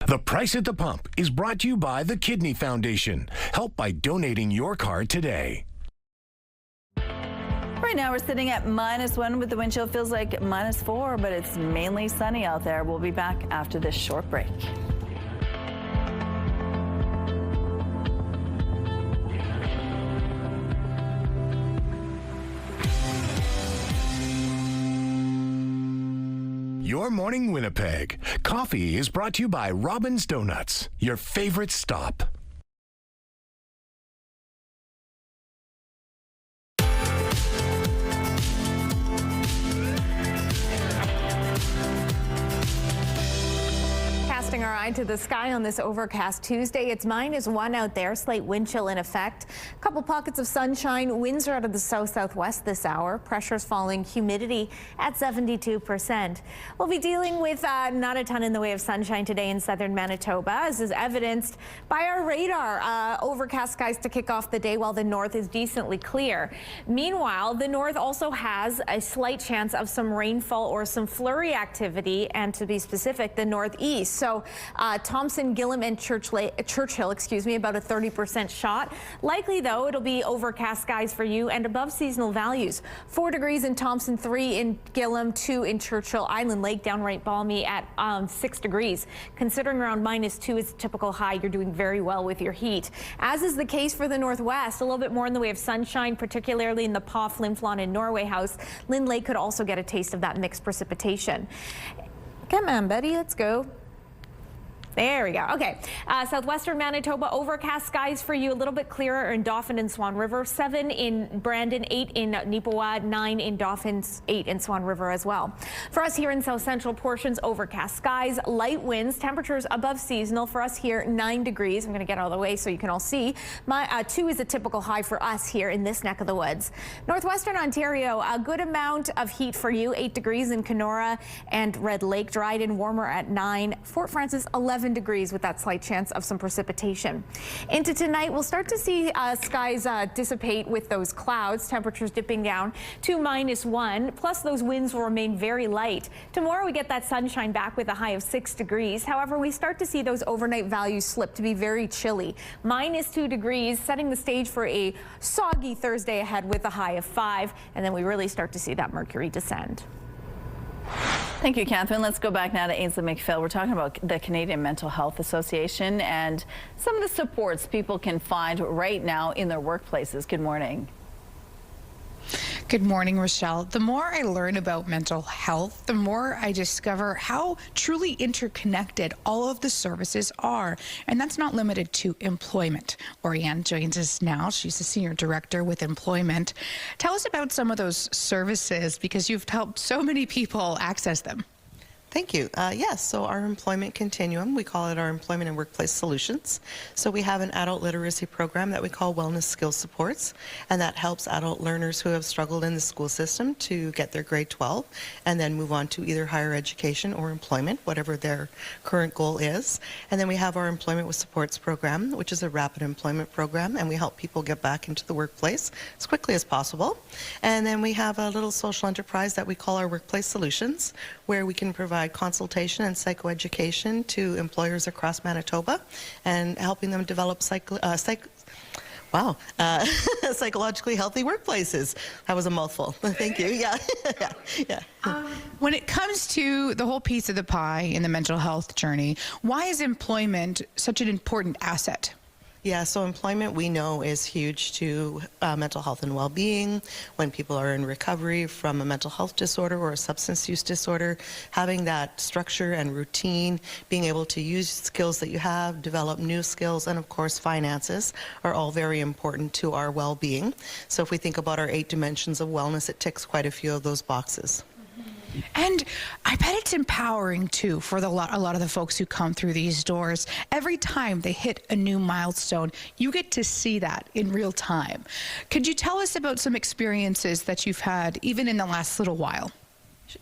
The Price at the Pump is brought to you by the Kidney Foundation. Help by donating your card today. Right now we're sitting at -1 with the wind chill. Feels like -4, but it's mainly sunny out there. We'll be back after this short break. Your Morning Winnipeg. Coffee is brought to you by Robin's Donuts, your favorite stop. Casting our eye to the sky on this overcast Tuesday. It's -1 out there, slight wind chill in effect. A couple pockets of sunshine. Winds are out of the south-southwest this hour. Pressure's falling, humidity at 72%. We'll be dealing with not a ton in the way of sunshine today in southern Manitoba, as is evidenced by our radar. Overcast skies to kick off the day while the north is decently clear. Meanwhile, the north also has a slight chance of some rainfall or some flurry activity, and to be specific, the northeast. So Thompson, Gillam, and Churchill, about a 30% shot. Likely, though, it'll be overcast skies for you and above seasonal values. 4 degrees in Thompson, 3 in Gillam, 2 in Churchill. Island Lake downright balmy at 6 degrees. Considering around -2 is a typical high, you're doing very well with your heat. As is the case for the northwest, a little bit more in the way of sunshine, particularly in the Paw, Flin Flon, and Norway House. Lynn Lake could also get a taste of that mixed precipitation. Come on, buddy, let's go. There we go. Okay. Southwestern Manitoba, overcast skies for you. A little bit clearer in Dauphin and Swan River. 7 in Brandon, 8 in Neepawa, 9 in Dauphin, 8 in Swan River as well. For us here in south central portions, overcast skies, light winds, temperatures above seasonal. For us here, 9 degrees. I'm going to get out of the way so you can all see. 2 is a typical high for us here in this neck of the woods. Northwestern Ontario, a good amount of heat for you. 8 degrees in Kenora and Red Lake. Dryden, warmer at 9. Fort Frances, 11 degrees with that slight chance of some precipitation. Into tonight, we'll start to see skies dissipate with those clouds, temperatures dipping down to -1, plus those winds will remain very light. Tomorrow we get that sunshine back with a high of 6 degrees. However, we start to see those overnight values slip to be very chilly. -2 degrees, setting the stage for a soggy Thursday ahead with a high of 5, and then we really start to see that mercury descend. Thank you, Catherine. Let's go back now to Ainsley McPhail. We're talking about the Canadian Mental Health Association and some of the supports people can find right now in their workplaces. Good morning. Good morning, Rochelle. The more I learn about mental health, the more I discover how truly interconnected all of the services are. And that's not limited to employment. Oriane joins us now. She's the Senior Director with Employment. Tell us about some of those services, because you've helped so many people access them. Thank you. Yes, so our employment continuum, we call it our employment and workplace solutions. So we have an adult literacy program that we call Wellness Skills Supports, and that helps adult learners who have struggled in the school system to get their grade 12 and then move on to either higher education or employment, whatever their current goal is. And then we have our Employment with Supports program, which is a rapid employment program, and we help people get back into the workplace as quickly as possible. And then we have a little social enterprise that we call our Workplace Solutions, where we can provide consultation and psychoeducation to employers across Manitoba and helping them develop psychologically healthy workplaces. That was a mouthful. Thank you. Yeah. When it comes to the whole piece of the pie in the mental health journey, why is employment such an important asset? Yeah, so employment we know is huge to mental health and well-being. When people are in recovery from a mental health disorder or a substance use disorder, having that structure and routine, being able to use skills that you have, develop new skills, and of course finances are all very important to our well-being. So if we think about our 8 dimensions of wellness, it ticks quite a few of those boxes. And I bet it's empowering, too, for a lot of the folks who come through these doors. Every time they hit a new milestone, you get to see that in real time. Could you tell us about some experiences that you've had, even in the last little while?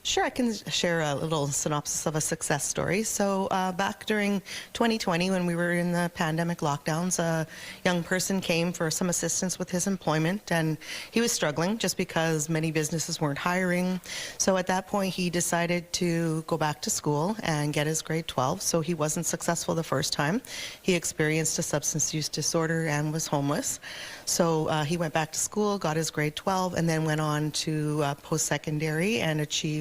Sure, I can share a little synopsis of a success story. So back during 2020, when we were in the pandemic lockdowns, a young person came for some assistance with his employment, and he was struggling just because many businesses weren't hiring. So at that point, he decided to go back to school and get his grade 12. So he wasn't successful the first time. He experienced a substance use disorder and was homeless. So he went back to school, got his grade 12, and then went on to post-secondary and achieved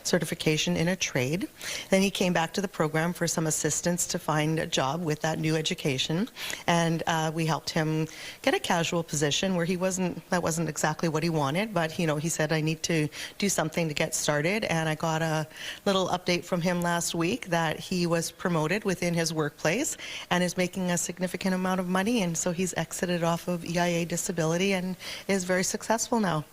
certification in a trade. Then he came back to the program for some assistance to find a job with that new education, and we helped him get a casual position where that wasn't exactly what he wanted, but he said, I need to do something to get started, and I got a little update from him last week that he was promoted within his workplace and is making a significant amount of money, and so he's exited off of EIA disability and is very successful now.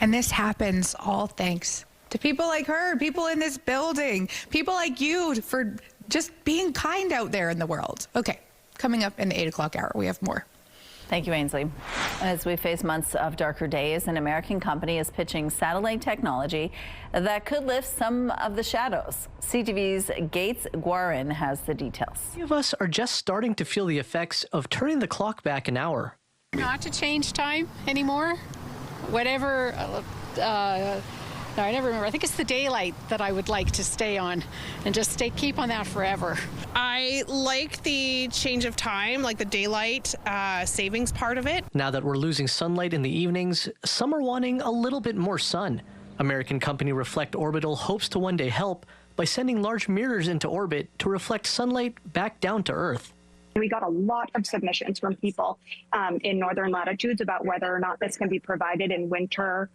And this happens all thanks to people like her, people in this building, people like you for just being kind out there in the world. Okay, coming up in the 8 o'clock hour, we have more. Thank you, Ainsley. As we face months of darker days, an American company is pitching satellite technology that could lift some of the shadows. CTV's Gates Guarin has the details. Many of us are just starting to feel the effects of turning the clock back an hour. Not to change time anymore. Whatever, no, I never remember. I think it's the daylight that I would like to stay on and just keep on that forever. I like the change of time, like the daylight savings part of it. Now that we're losing sunlight in the evenings, some are wanting a little bit more sun. American company Reflect Orbital hopes to one day help by sending large mirrors into orbit to reflect sunlight back down to Earth. We got a lot of submissions from people in northern latitudes about whether or not this can be provided in winter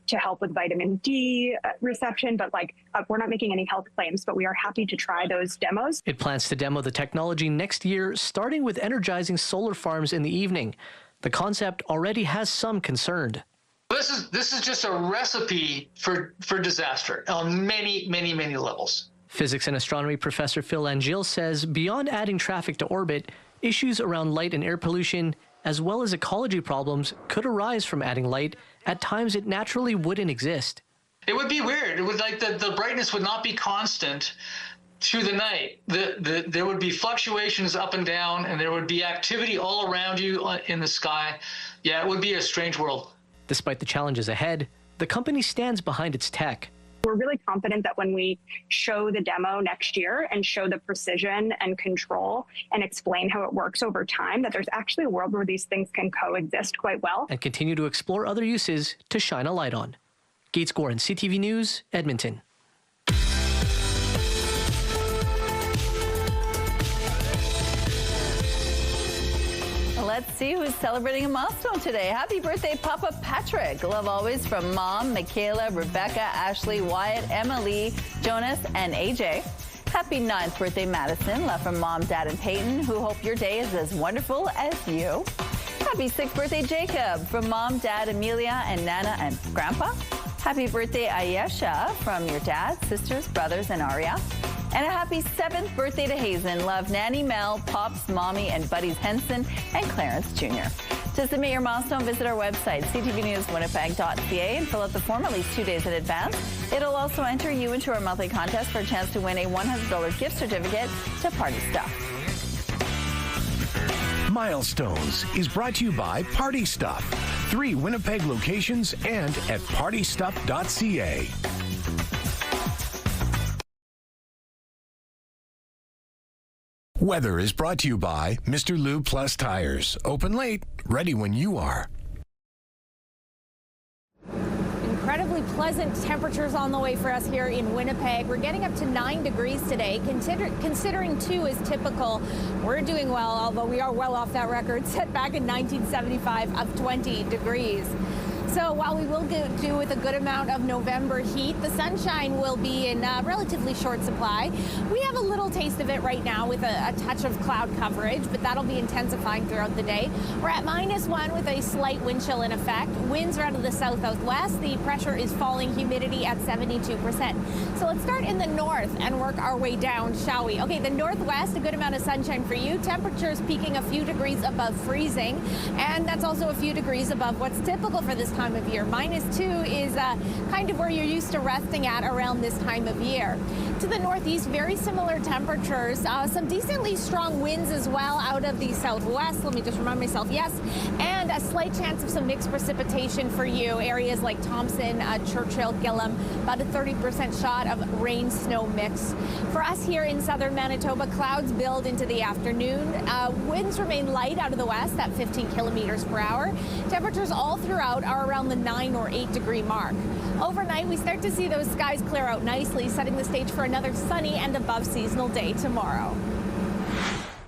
to help with vitamin D reception. But we're not making any health claims, but we are happy to try those demos. It plans to demo the technology next year, starting with energizing solar farms in the evening. The concept already has some concerned. This is just a recipe for disaster on many levels. Physics and astronomy professor Phil Angil says beyond adding traffic to orbit, issues around light and air pollution, as well as ecology problems, could arise from adding light at times it naturally wouldn't exist. It would be weird. It would the brightness would not be constant through the night. There would be fluctuations up and down, and there would be activity all around you in the sky. Yeah, it would be a strange world. Despite the challenges ahead, the company stands behind its tech. We're really confident that when we show the demo next year and show the precision and control and explain how it works over time, that there's actually a world where these things can coexist quite well. And continue to explore other uses to shine a light on. Gates Gorin, CTV News, Edmonton. Let's see who's celebrating a milestone today. Happy birthday, Papa Patrick. Love always from Mom, Michaela, Rebecca, Ashley, Wyatt, Emily, Jonas, and AJ. Happy 9th birthday, Madison. Love from Mom, Dad, and Peyton, who hope your day is as wonderful as you. Happy 6th birthday, Jacob, from Mom, Dad, Amelia, and Nana, and Grandpa. Happy birthday, Ayesha, from your dad, sisters, brothers, and Aria. And a happy 7th birthday to Hazen. Love Nanny, Mel, Pops, Mommy, and Buddies Henson, and Clarence Jr. To submit your milestone, visit our website, ctvnewswinnipeg.ca, and fill out the form at least 2 days in advance. It'll also enter you into our monthly contest for a chance to win a $100 gift certificate to Party Stuff. Milestones is brought to you by Party Stuff. 3 Winnipeg locations and at partystuff.ca. Weather is brought to you by Mr. Lube Plus Tires. Open late, ready when you are. Incredibly pleasant temperatures on the way for us here in Winnipeg. We're getting up to 9 degrees today. Considering 2 is typical, we're doing well, although we are well off that record set back in 1975 of 20 degrees. So while we will do with a good amount of November heat, the sunshine will be in relatively short supply. We have a little taste of it right now with a touch of cloud coverage, but that'll be intensifying throughout the day. We're at -1 with a slight wind chill in effect. Winds are out of the south-southwest. The pressure is falling, humidity at 72%. So let's start in the north and work our way down, shall we? Okay, the northwest, a good amount of sunshine for you. Temperatures peaking a few degrees above freezing, and that's also a few degrees above what's typical for this time of year. -2 is kind of where you're used to resting at around this time of year. To the northeast, very similar temperatures, some decently strong winds as well out of the southwest. Let me just remind myself, yes, and a slight chance of some mixed precipitation for you. Areas like Thompson, Churchill, Gillam, about a 30% shot of rain-snow mix. For us here in southern Manitoba, clouds build into the afternoon. Winds remain light out of the west at 15 kilometers per hour. Temperatures all throughout are around the 9 or 8 degree mark. Overnight, we start to see those skies clear out nicely, setting the stage for another sunny and above seasonal day tomorrow.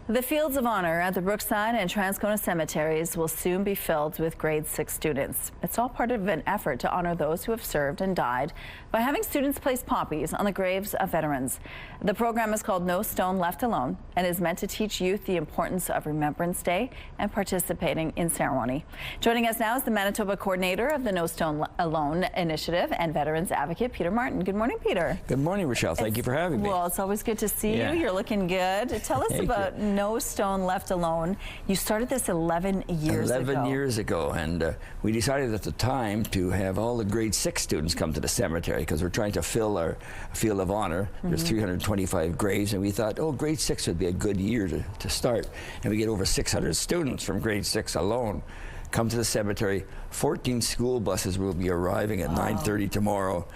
The Fields of Honor at the Brookside and Transcona cemeteries will soon be filled with grade 6 students. It's all part of an effort to honor those who have served and died by having students place poppies on the graves of veterans. The program is called No Stone Left Alone and is meant to teach youth the importance of Remembrance Day and participating in ceremony. Joining us now is the Manitoba coordinator of the No Stone Alone initiative and veterans advocate, Peter Martin. Good morning, Peter. Good morning, Rochelle. Thank you for having me. Well, it's always good to see you. You're looking good. Tell us about No Stone Left Alone. You started this 11 years ago. 11 years ago, and we decided at the time to have all the grade 6 students come to the cemetery because we're trying to fill our field of honor. There's 325 graves, and we thought, oh, grade 6 would be a good year to start. And we get over 600 students from grade 6 alone come to the cemetery. 14 school buses will be arriving at 9:30 tomorrow.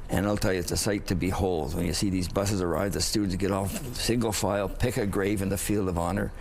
And I'll tell you, it's a sight to behold. When you see these buses arrive, the students get off single file, pick a grave in the field of honor,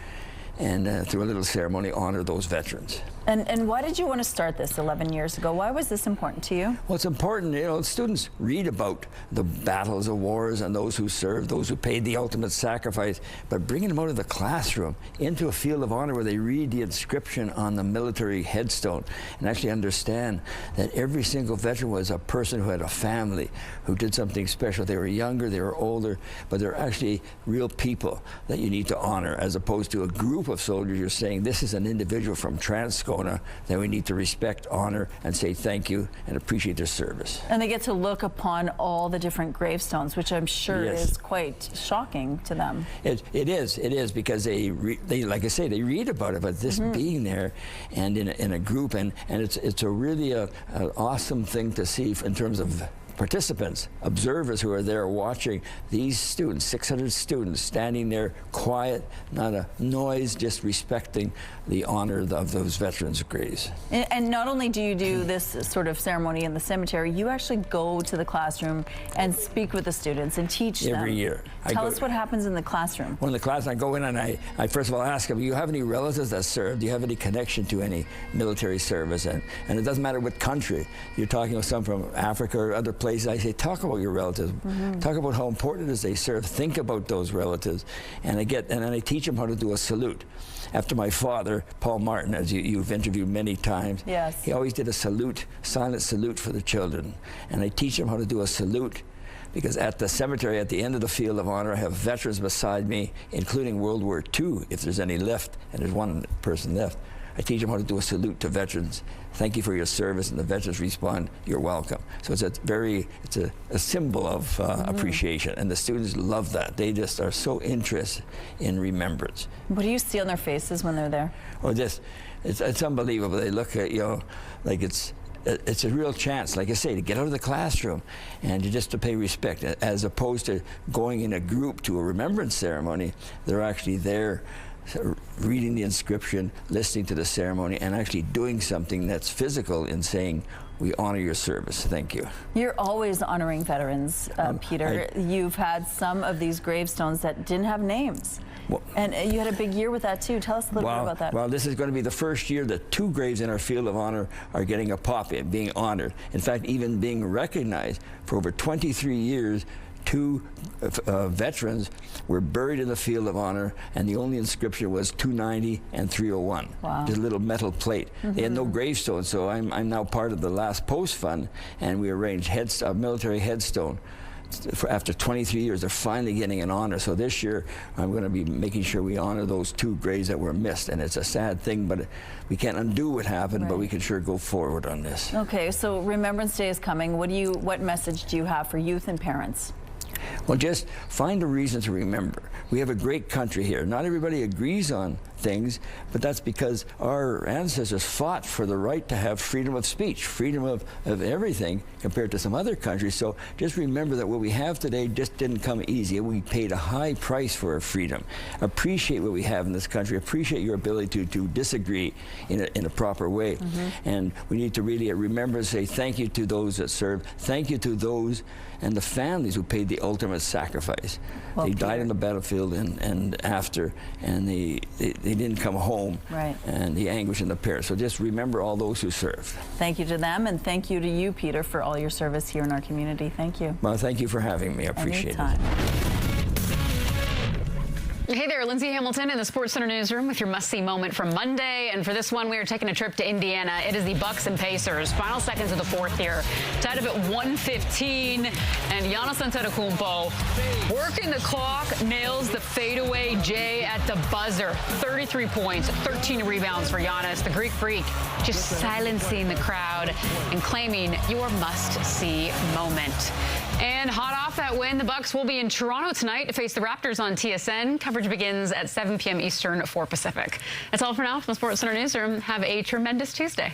and through a little ceremony, honor those veterans. And why did you want to start this 11 years ago? Why was this important to you? Well, it's important, you know, students read about the battles of wars and those who served, those who paid the ultimate sacrifice, but bringing them out of the classroom into a field of honor where they read the inscription on the military headstone and actually understand that every single veteran was a person who had a family, who did something special. They were younger, they were older, but they're actually real people that you need to honor, as opposed to a group of soldiers. You're saying this is an individual from Transcona that we need to respect, honor, and say thank you and appreciate their service. And they get to look upon all the different gravestones, which I'm sure is quite shocking to them. It is because they like I say, they read about it, but this being there and in a group, and it's a really an awesome thing to see in terms of participants, observers who are there watching these students, 600 students standing there quiet, not a noise, just respecting the honor of those veterans' graves. And not only do you do this sort of ceremony in the cemetery, you actually go to the classroom and speak with the students and teach them. Every year. Tell us what happens in the classroom. Well, in the class, I go in and I first of all ask them, do you have any relatives that served? Do you have any connection to any military service? And it doesn't matter what country. You're talking with some from Africa or other places. I say, talk about your relatives. Talk about how important it is they serve. Think about those relatives. And then I teach them how to do a salute. After my father, Paul Martin, as you've interviewed many times, he always did a salute, silent salute for the children. And I teach them how to do a salute, because at the cemetery, at the end of the field of honor, I have veterans beside me, including World War II, if there's any left, and there's one person left. I teach them how to do a salute to veterans. Thank you for your service, and the veterans respond, you're welcome. So it's a symbol of appreciation, and the students love that. They just are so interested in remembrance. What do you see on their faces when they're there? Well, it's unbelievable. They look at, you know, like it's a real chance, like I say, to get out of the classroom and just to pay respect, as opposed to going in a group to a remembrance ceremony. They're actually there reading the inscription, listening to the ceremony, and actually doing something that's physical in saying, we honor your service. Thank you. You're always honoring veterans, Peter. You've had some of these gravestones that didn't have names. And you had a big year with that too. Tell us a little bit about that. Well, this is going to be the first year that 2 graves in our field of honor are getting a pop in, being honored. In fact, even being recognized. For over 23 years, 2 veterans were buried in the field of honor, and the only inscription was 290 and 301. Wow. Just a little metal plate. They had no gravestone, so I'm now part of the Last Post Fund, and we arranged a military headstone. After 23 years, they're finally getting an honor. So this year, I'm going to be making sure we honor those 2 graves that were missed. And it's a sad thing, but we can't undo what happened, but we can sure go forward on this. Okay, so Remembrance Day is coming. What message do you have for youth and parents? Well, just find a reason to remember. We have a great country here. Not everybody agrees on things, but that's because our ancestors fought for the right to have freedom of speech, freedom of everything compared to some other countries. So just remember that what we have today just didn't come easy. We paid a high price for our freedom. Appreciate what we have in this country. Appreciate your ability to disagree in a proper way. And we need to really remember and say thank you to those that served. Thank you to those and the families who paid the ultimate sacrifice. Well, they died on the battlefield and after, and they didn't come home. Right. And the anguish and the pain. So just remember all those who served. Thank you to them, and thank you to you, Peter, for all your service here in our community. Thank you. Well, thank you for having me. I appreciate it. Hey there, Lindsay Hamilton in the Sports Center newsroom with your must-see moment from Monday. And for this one, we are taking a trip to Indiana. It is the Bucks and Pacers. Final seconds of the 4th here. Tied up at 1:15. And Giannis Antetokounmpo working the clock, nails the fadeaway J at the buzzer. 33 points, 13 rebounds for Giannis. The Greek Freak just silencing the crowd and claiming your must-see moment. And hot off that win, the Bucks will be in Toronto tonight to face the Raptors on TSN. Coverage begins at 7 p.m. Eastern, 4 Pacific. That's all for now from the Sports Center newsroom. Have a tremendous Tuesday.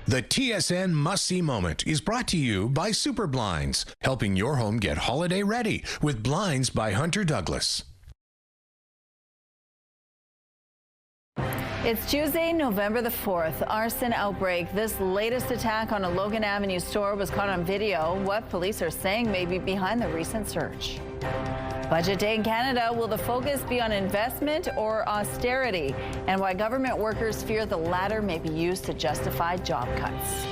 The TSN Must-See Moment is brought to you by Super Blinds, helping your home get holiday ready with Blinds by Hunter Douglas. It's Tuesday, November the 4th. Arson outbreak. This latest attack on a Logan Avenue store was caught on video. What police are saying may be behind the recent surge. Budget day in Canada. Will the focus be on investment or austerity? And why government workers fear the latter may be used to justify job cuts.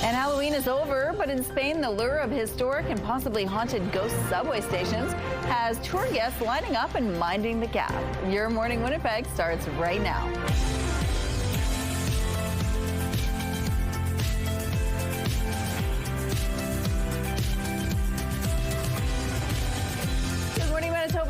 And Halloween is over, but in Spain, the lure of historic and possibly haunted ghost subway stations has tour guests lining up and minding the gap. Your Morning Winnipeg starts right now.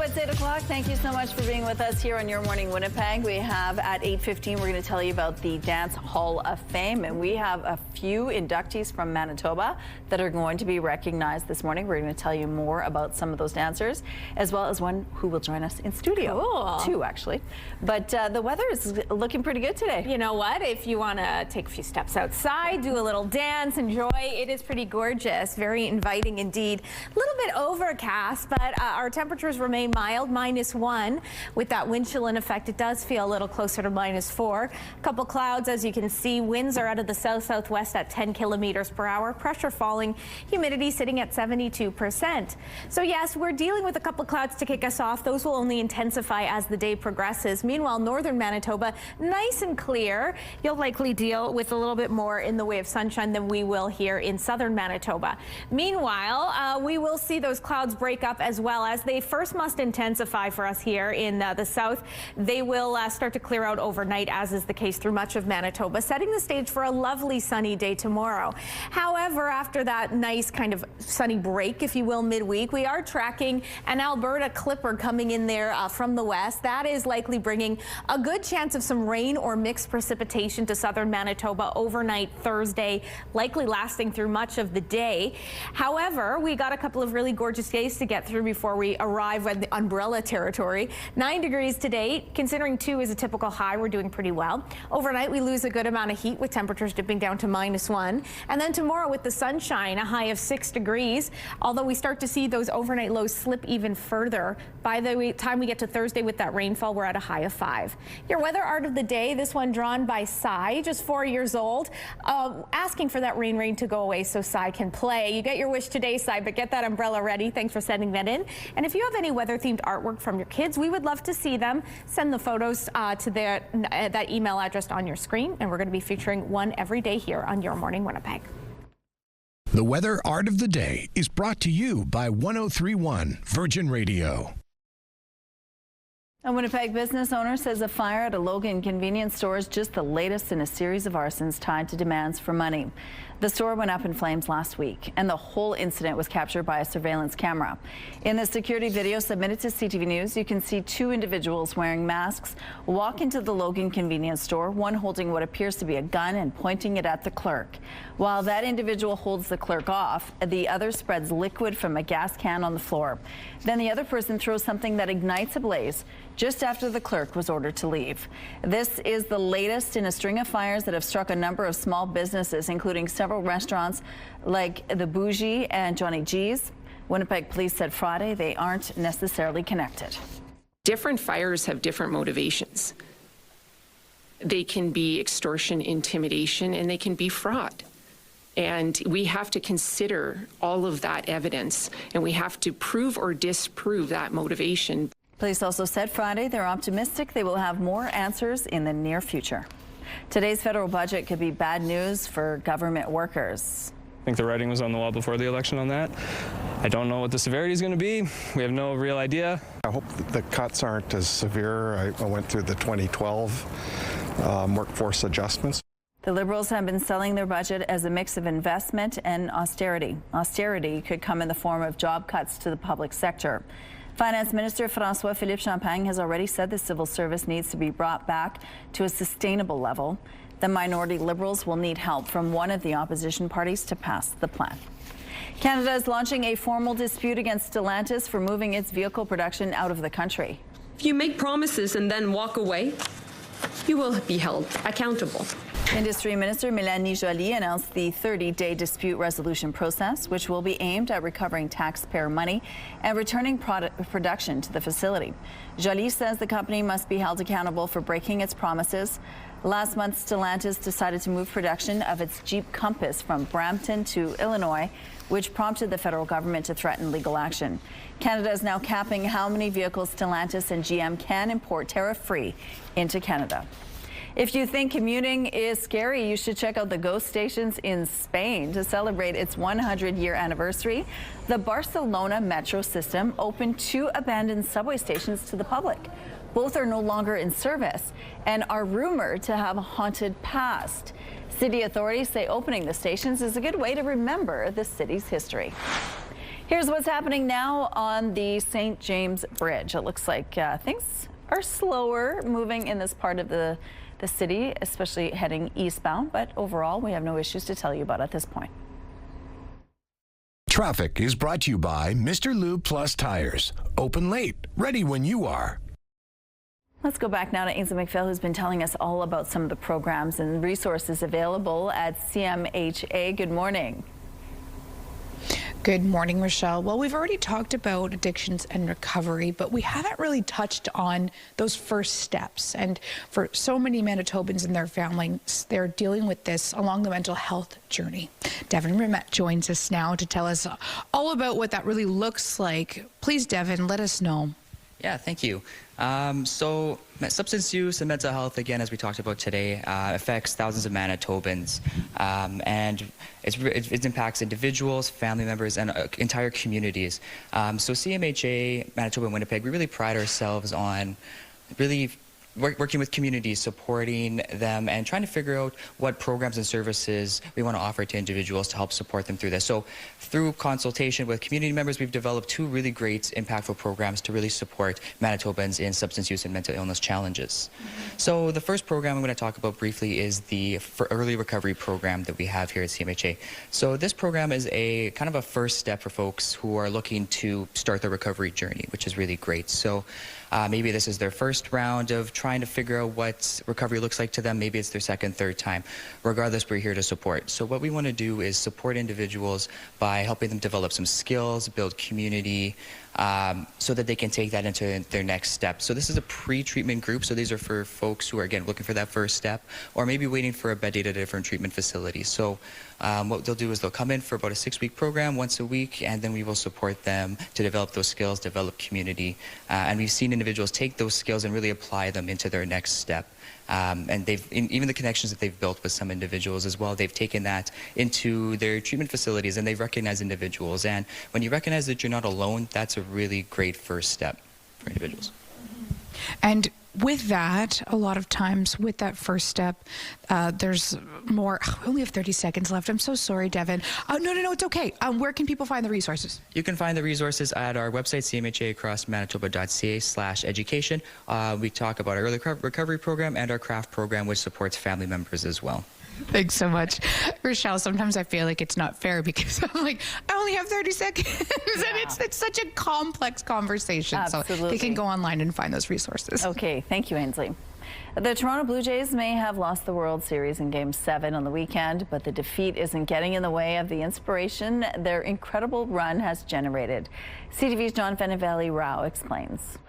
It's 8 o'clock. Thank you so much for being with us here on Your Morning Winnipeg. We have at 8:15, we're going to tell you about the Dance Hall of Fame, and we have a few inductees from Manitoba that are going to be recognized this morning. We're going to tell you more about some of those dancers, as well as one who will join us in studio. Cool. 2, actually. But the weather is looking pretty good today. You know what? If you want to take a few steps outside, do a little dance, enjoy, it is pretty gorgeous. Very inviting indeed. A little bit overcast, but our temperatures remain mild, -1. With that wind chill in effect, it does feel a little closer to -4. A couple clouds, as you can see. Winds are out of the south-southwest at 10 kilometers per hour. Pressure falling. Humidity sitting at 72%. So yes, we're dealing with a couple clouds to kick us off. Those will only intensify as the day progresses. Meanwhile, northern Manitoba, nice and clear. You'll likely deal with a little bit more in the way of sunshine than we will here in southern Manitoba. Meanwhile, we will see those clouds break up as well, as they first must intensify for us here in the south. They will start to clear out overnight, as is the case through much of Manitoba, setting the stage for a lovely sunny day tomorrow. However, after that nice kind of sunny break, if you will, midweek, we are tracking an Alberta clipper coming in there from the west. That is likely bringing a good chance of some rain or mixed precipitation to southern Manitoba overnight Thursday, likely lasting through much of the day. However, we got a couple of really gorgeous days to get through before we arrive on umbrella territory. 9 degrees today. Considering 2 is a typical high, we're doing pretty well. Overnight, we lose a good amount of heat with temperatures dipping down to -1. And then tomorrow with the sunshine, a high of 6 degrees. Although we start to see those overnight lows slip even further. By the time we get to Thursday with that rainfall, we're at a high of 5. Your weather art of the day, this one drawn by Sai, just 4 years old, asking for that rain to go away so Sai can play. You get your wish today, Sai, but get that umbrella ready. Thanks for sending that in. And if you have any weather-themed artwork from your kids, we would love to see them. Send the photos to that email address on your screen, and we're going to be featuring one every day here on Your Morning Winnipeg. The Weather Art of the Day is brought to you by 103.1 Virgin Radio. A Winnipeg business owner says a fire at a Logan convenience store is just the latest in a series of arsons tied to demands for money. The store went up in flames last week, and the whole incident was captured by a surveillance camera. In the security video submitted to CTV News, you can see 2 individuals wearing masks walk into the Logan convenience store, one holding what appears to be a gun and pointing it at the clerk. While that individual holds the clerk off, the other spreads liquid from a gas can on the floor. Then the other person throws something that ignites a blaze just after the clerk was ordered to leave. This is the latest in a string of fires that have struck a number of small businesses, including several restaurants like the Bougie and Johnny G's. Winnipeg police said Friday they aren't necessarily connected. Different fires have different motivations. They can be extortion, intimidation, and they can be fraud. And we have to consider all of that evidence, and we have to prove or disprove that motivation. Police also said Friday they're optimistic they will have more answers in the near future. Today's federal budget could be bad news for government workers. I think the writing was on the wall before the election on that. I don't know what the severity is going to be. We have no real idea. I hope the cuts aren't as severe. I went through the 2012 workforce adjustments. The Liberals have been selling their budget as a mix of investment and austerity. Austerity could come in the form of job cuts to the public sector. Finance Minister François-Philippe Champagne has already said the civil service needs to be brought back to a sustainable level. The minority Liberals will need help from one of the opposition parties to pass the plan. Canada is launching a formal dispute against Stellantis for moving its vehicle production out of the country. If you make promises and then walk away, you will be held accountable. Industry Minister Mélanie Joly announced the 30-day dispute resolution process, which will be aimed at recovering taxpayer money and returning production to the facility. Joly says the company must be held accountable for breaking its promises. Last month, Stellantis decided to move production of its Jeep Compass from Brampton to Illinois, which prompted the federal government to threaten legal action. Canada is now capping how many vehicles Stellantis and GM can import tariff-free into Canada. If you think commuting is scary, you should check out the ghost stations in Spain. To celebrate its 100-year anniversary, the Barcelona metro system opened 2 abandoned subway stations to the public. Both are no longer in service and are rumored to have a haunted past. City authorities say opening the stations is a good way to remember the city's history. Here's what's happening now on the St. James Bridge. It looks like things are slower moving in this part of the city, especially heading eastbound, but overall we have no issues to tell you about at this point. Traffic is brought to you by Mr. Lube Plus Tires. Open late, ready when you are. Let's go back now to Ainsley McPhail, who's been telling us all about some of the programs and resources available at CMHA. Good morning. Good morning, Rochelle. Well, we've already talked about addictions and recovery, but we haven't really touched on those first steps. And for so many Manitobans and their families, they're dealing with this along the mental health journey. Devin Rimet joins us now to tell us all about what that really looks like. Please, Devin, let us know. Yeah, thank you. So substance use and mental health, again, as we talked about today, affects thousands of Manitobans, and it impacts individuals, family members, and entire communities. So CMHA, Manitoba and Winnipeg, we really pride ourselves on really working with communities, supporting them, and trying to figure out what programs and services we want to offer to individuals to help support them through this. So through consultation with community members, we've developed 2 really great, impactful programs to really support Manitobans in substance use and mental illness challenges. So the first program I'm going to talk about briefly is the early recovery program that we have here at CMHA. So this program is a kind of a first step for folks who are looking to start their recovery journey, which is really great. So maybe this is their first round of trying to figure out what recovery looks like to them. Maybe it's their second, third time. Regardless, we're here to support. So what we want to do is support individuals by helping them develop some skills, build community, so that they can take that into their next step. So this is a pre-treatment group. So these are for folks who are, again, looking for that first step, or maybe waiting for a bed at a different treatment facility. So what they'll do is they'll come in for about a 6-week program once a week, and then we will support them to develop those skills, develop community. And we've seen individuals take those skills and really apply them into their next step. And even the connections that they've built with some individuals as well, they've taken that into their treatment facilities, and they've recognized individuals. And when you recognize that you're not alone, that's a really great first step for individuals. And with that, a lot of times with that first step, there's more. We only have 30 seconds left. I'm so sorry, Devin. No, it's okay. Where can people find the resources? You can find the resources at our website, cmhacrossmanitoba.ca/education. We talk about our early recovery program and our craft program, which supports family members as well. Thanks so much. Rochelle, sometimes I feel like it's not fair because I'm like, I only have 30 seconds. And it's such a complex conversation. Absolutely. So they can go online and find those resources. Okay, thank you, Ainsley. The Toronto Blue Jays may have lost the World Series in Game 7 on the weekend, but the defeat isn't getting in the way of the inspiration their incredible run has generated. CTV's John Venivalle-Rao explains.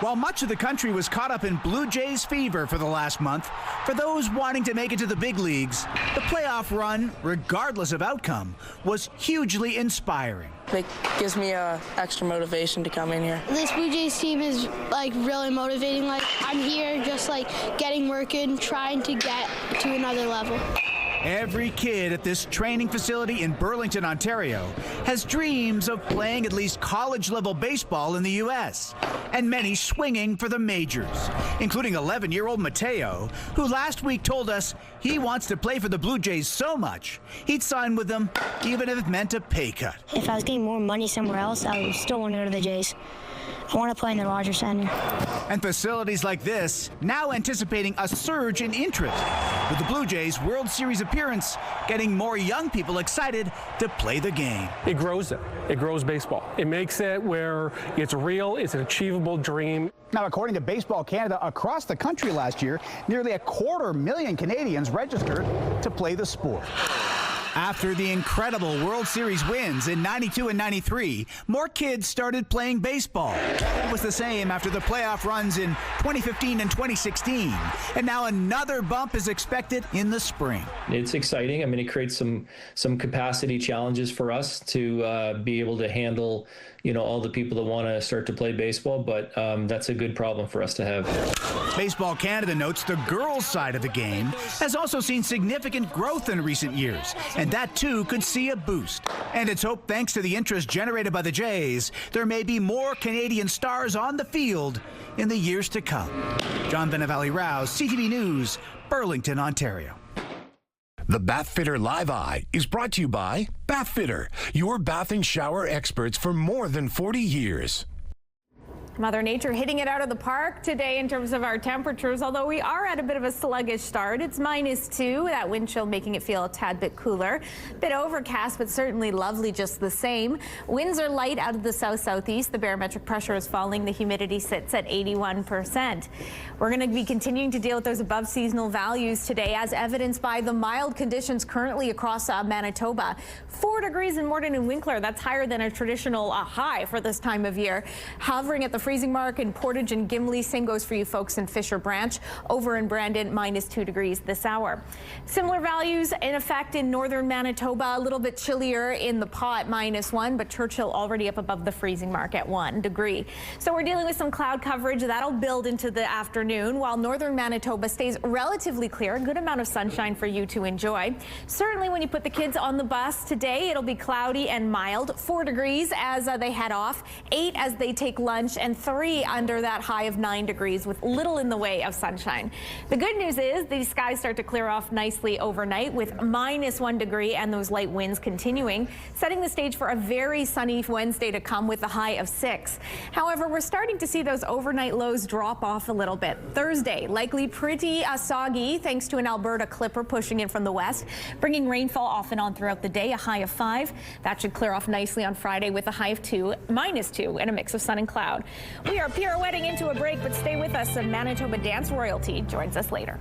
While much of the country was caught up in Blue Jays fever for the last month, for those wanting to make it to the big leagues, the playoff run, regardless of outcome, was hugely inspiring. It gives me extra motivation to come in here. This Blue Jays team is like really motivating. Like I'm here just like getting work in, trying to get to another level. Every kid at this training facility in Burlington, Ontario, has dreams of playing at least college-level baseball in the U.S., and many swinging for the majors, including 11-year-old Mateo, who last week told us he wants to play for the Blue Jays so much, he'd sign with them even if it meant a pay cut. If I was getting more money somewhere else, I would still want to go to the Jays. I want to play in the Rogers Center. And facilities like this now anticipating a surge in interest, with the Blue Jays' World Series appearance getting more young people excited to play the game. It grows it. It grows baseball. It makes it where it's real, it's an achievable dream. Now, according to Baseball Canada, across the country last year, nearly 250,000 Canadians registered to play the sport. After the incredible World Series wins in '92 and '93, more kids started playing baseball. It was the same after the playoff runs in 2015 and 2016. And now another bump is expected in the spring. It's exciting. I mean, it creates some capacity challenges for us to be able to handle, all the people that want to start to play baseball, but that's a good problem for us to have. Baseball Canada notes the girls' side of the game has also seen significant growth in recent years, and that too could see a boost. And it's hoped, thanks to the interest generated by the Jays, there may be more Canadian stars on the field in the years to come. John Venivalle-Rao, CTV News, Burlington, Ontario. The Bathfitter Live Eye is brought to you by Bathfitter, your bath and shower experts for more than 40 years. Mother Nature hitting it out of the park today in terms of our temperatures, although we are at a bit of a sluggish start. It's -2, that wind chill making it feel a tad bit cooler. Bit overcast, but certainly lovely just the same. Winds are light out of the south-southeast. The barometric pressure is falling. The humidity sits at 81%. We're going to be continuing to deal with those above seasonal values today, as evidenced by the mild conditions currently across Manitoba. 4 degrees in Morden and Winkler. That's higher than a traditional high for this time of year. Hovering at the freezing mark in Portage and Gimli. Same goes for you folks in Fisher Branch. Over in Brandon, -2 degrees this hour. Similar values in effect in northern Manitoba. A little bit chillier in the Paw at -1, but Churchill already up above the freezing mark at 1 degree. So we're dealing with some cloud coverage that'll build into the afternoon, while northern Manitoba stays relatively clear. A good amount of sunshine for you to enjoy. Certainly when you put the kids on the bus today, it'll be cloudy and mild. 4 degrees as they head off, 8 as they take lunch, and and 3 under that high of 9 degrees with little in the way of sunshine. The good news is these skies start to clear off nicely overnight with -1 degree and those light winds continuing, setting the stage for a very sunny Wednesday to come with a high of 6. However, we're starting to see those overnight lows drop off a little bit. Thursday, likely pretty soggy thanks to an Alberta clipper pushing in from the west, bringing rainfall off and on throughout the day, a high of 5. That should clear off nicely on Friday with a high of -2, and a mix of sun and cloud. We are pirouetting into a break, but stay with us. Some Manitoba dance royalty joins us later.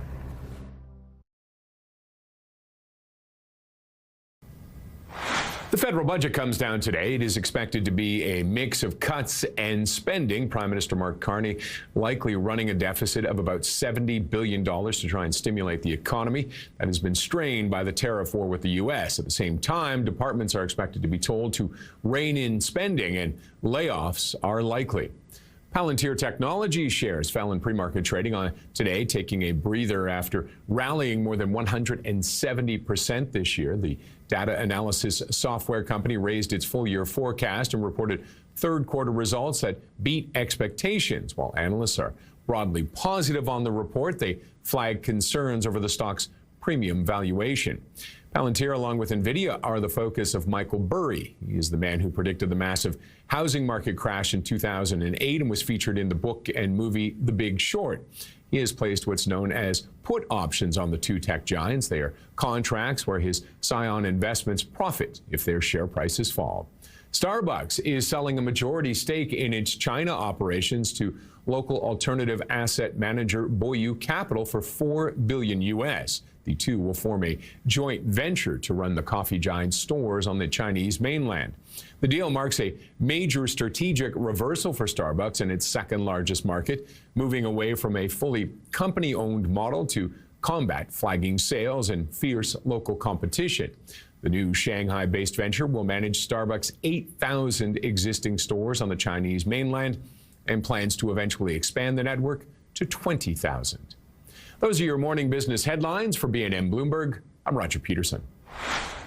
The federal budget comes down today. It is expected to be a mix of cuts and spending. Prime Minister Mark Carney likely running a deficit of about $70 billion to try and stimulate the economy that has been strained by the tariff war with the U.S. At the same time, departments are expected to be told to rein in spending, and layoffs are likely. Palantir Technology shares fell in pre-market trading on today, taking a breather after rallying more than 170% this year. The data analysis software company raised its full-year forecast and reported third-quarter results that beat expectations. While analysts are broadly positive on the report, they flag concerns over the stock's premium valuation. Palantir, along with NVIDIA, are the focus of Michael Burry. He is the man who predicted the massive housing market crash in 2008 and was featured in the book and movie The Big Short. He has placed what's known as put options on the two tech giants. They are contracts where his Scion investments profit if their share prices fall. Starbucks is selling a majority stake in its China operations to local alternative asset manager Boyu Capital for $4 billion US. The two will form a joint venture to run the coffee giant's stores on the Chinese mainland. The deal marks a major strategic reversal for Starbucks in its second largest market, moving away from a fully company-owned model to combat flagging sales and fierce local competition. The new Shanghai-based venture will manage Starbucks' 8,000 existing stores on the Chinese mainland and plans to eventually expand the network to 20,000. Those are your morning business headlines. For BNN Bloomberg, I'm Roger Peterson.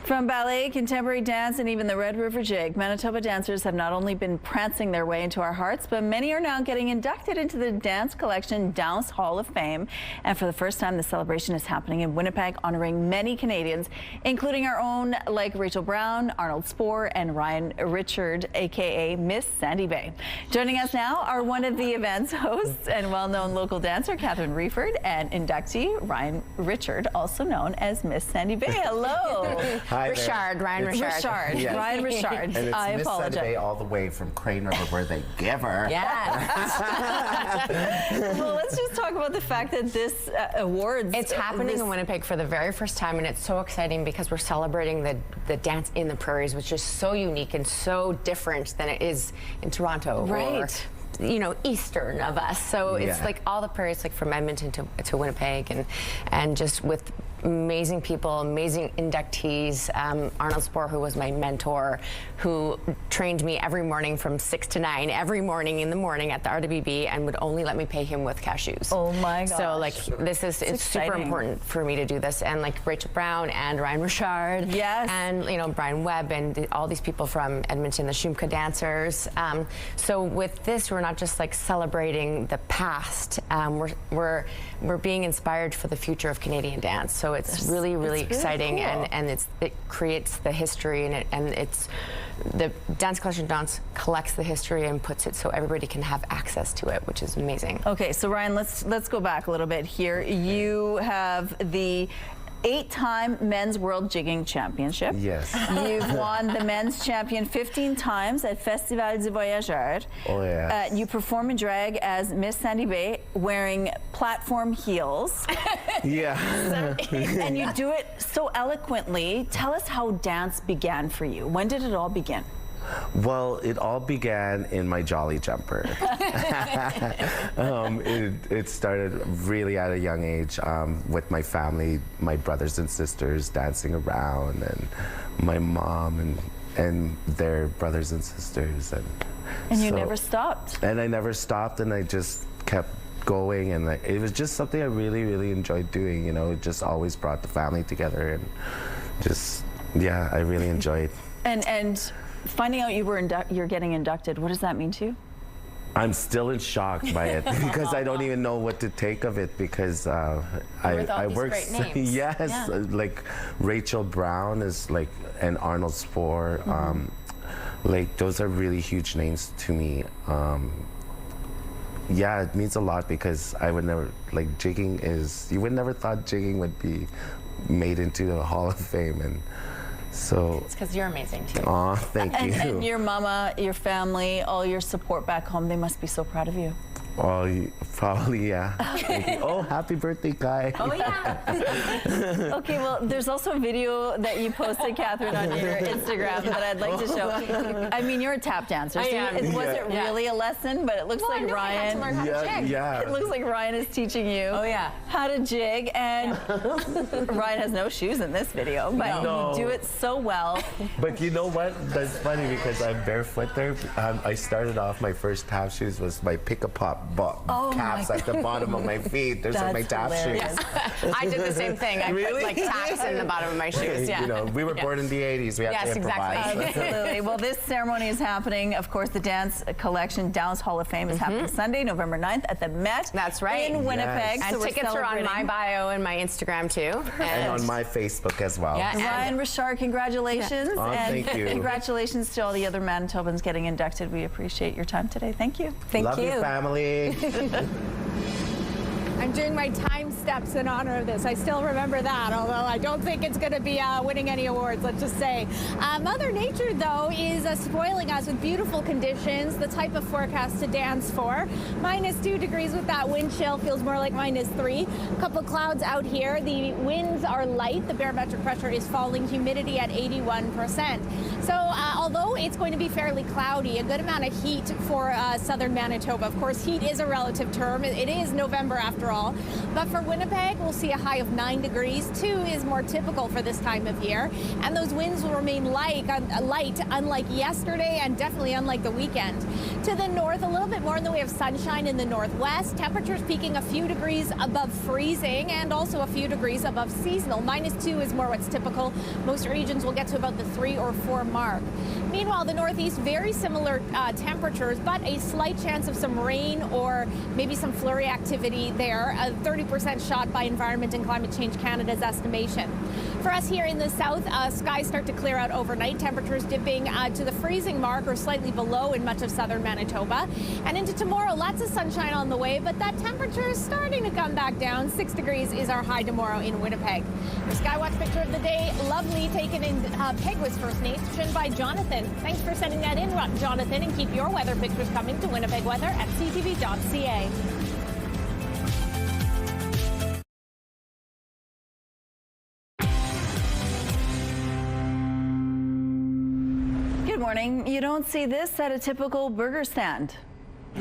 From ballet, contemporary dance, and even the Red River Jig, Manitoba dancers have not only been prancing their way into our hearts, but many are now getting inducted into the Dance Collection Dance Hall of Fame. And for the first time, the celebration is happening in Winnipeg, honoring many Canadians, including our own, like Rachel Brown, Arnold Spohr, and Ryan Richard, a.k.a. Miss Sandy Bay. Joining us now are one of the event's hosts and well-known local dancer, Catherine Reeford, and inductee, Ryan Richard, also known as Miss Sandy Bay. Hello. Hi Richard, Ryan Richard. Richard, yes. Ryan Richard. And it's I Miss apologize. Sandy Bay all the way from Crane River, where they give her. Yes. Well, let's just talk about the fact that this awards. It's happening in Winnipeg for the very first time, and it's so exciting because we're celebrating the dance in the prairies, which is so unique and so different than it is in Toronto. Right. Or, you know, eastern of us. So it's like all the prairies, like from Edmonton to Winnipeg, and just with amazing people, amazing inductees. Arnold Spohr, who was my mentor, who trained me every morning from 6 to 9, every morning in the morning at the RWB, and would only let me pay him with cashews. Oh my gosh. So like it's super important for me to do this. And like Rachel Brown and Ryan Richard. Yes. And you know, Brian Webb and all these people from Edmonton, the Shumka dancers. So with this, we're not just like celebrating the past. We're being inspired for the future of Canadian dance. So it's really exciting, cool. and it creates the history, and it's the Dance Collection Dance collects the history and puts it so everybody can have access to it, which is amazing. Okay, so Ryan, let's go back a little bit here. You have the 8-time Men's World Jigging Championship. Yes. You've won the Men's Champion 15 times at Festival du Voyageur. Oh, yes. You perform in drag as Miss Sandy Bay wearing platform heels. Yeah. And you do it so eloquently. Tell us how dance began for you. When did it all begin? Well, it all began in my Jolly Jumper. It started really at a young age with my family, my brothers and sisters dancing around, and my mom and their brothers and sisters. And you never stopped. And I never stopped, and I just kept going, and it was just something I really enjoyed doing. You know, it just always brought the family together, and just, yeah, I really enjoyed. And finding out you're getting inducted, what does that mean to you? I'm still in shock by it because I don't even know what to take of it because I work. Yes, yeah. Like Rachel Brown is like, and Arnold Spohr. Like those are really huge names to me. Yeah, it means a lot because I would never, like jigging is, you would never thought jigging would be made into the Hall of Fame, and so. It's because you're amazing too. Aw, thank you. And your mama, your family, all your support back home, they must be so proud of you. Oh, probably, yeah. Oh, happy birthday, Kai. Oh, yeah. Okay, well, there's also a video that you posted, Catherine, on your Instagram that I'd like to show. I mean, you're a tap dancer, so it wasn't really a lesson, but it looks like Ryan. It looks like Ryan is teaching you how to jig, and Ryan has no shoes in this video, but you do it so well. But you know what? That's funny because I'm barefoot there. I started off, my first tap shoes was my pick-a-pop caps at the bottom of my feet. Those are my tap shoes. I did the same thing. I put like taps in the bottom of my shoes. You know, we were born in the 80s. We have to improvise. Exactly. Absolutely. Well, this ceremony is happening. Of course, the Dance Collection Dance Hall of Fame is happening Sunday, November 9th at the Met. That's right. In Winnipeg. And So tickets are on my bio and my Instagram too. And on my Facebook as well. Ryan Richard, congratulations. Oh, and thank you. Congratulations to all the other Manitobans getting inducted. We appreciate your time today. Thank you. Love you, family. I'm doing my time steps in honor of this. I still remember that, although I don't think it's going to be winning any awards, let's just say. Mother Nature, though, is spoiling us with beautiful conditions, the type of forecast to dance for. -2 degrees with that wind chill, feels more like -3. A couple clouds out here. The winds are light. The barometric pressure is falling. Humidity at 81%. So although it's going to be fairly cloudy, a good amount of heat for southern Manitoba. Of course, heat is a relative term. It is November after all. But for Winnipeg, we'll see a high of 9 degrees. 2 is more typical for this time of year. And those winds will remain light, unlike yesterday and definitely unlike the weekend. To the north, a little bit more in the way of sunshine in the northwest. Temperatures peaking a few degrees above freezing and also a few degrees above seasonal. -2 is more what's typical. Most regions will get to about the 3 or 4 mark. Meanwhile, the northeast, very similar temperatures, but a slight chance of some rain or maybe some flurry activity there. A 30% shot by Environment and Climate Change Canada's estimation. For us here in the south, skies start to clear out overnight. Temperatures dipping to the freezing mark or slightly below in much of southern Manitoba. And into tomorrow, lots of sunshine on the way, but that temperature is starting to come back down. 6 degrees is our high tomorrow in Winnipeg. The Skywatch picture of the day, lovely, taken in Pegwas First Nation by Jonathan. Thanks for sending that in, Jonathan, and keep your weather pictures coming to Winnipeg Weather at ctv.ca. Good morning. You don't see this at a typical burger stand.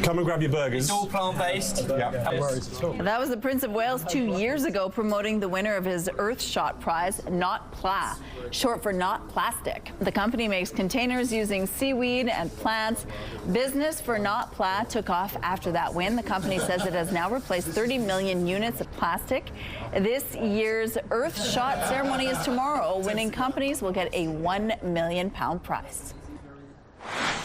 Come and grab your burgers. It's all plant-based. Yeah, no worries at all. That was the Prince of Wales 2 years ago promoting the winner of his Earthshot prize, Not Pla, short for Not Plastic. The company makes containers using seaweed and plants. Business for Not Pla took off after that win. The company says it has now replaced 30 million units of plastic. This year's Earthshot ceremony is tomorrow. Winning companies will get a £1 million prize.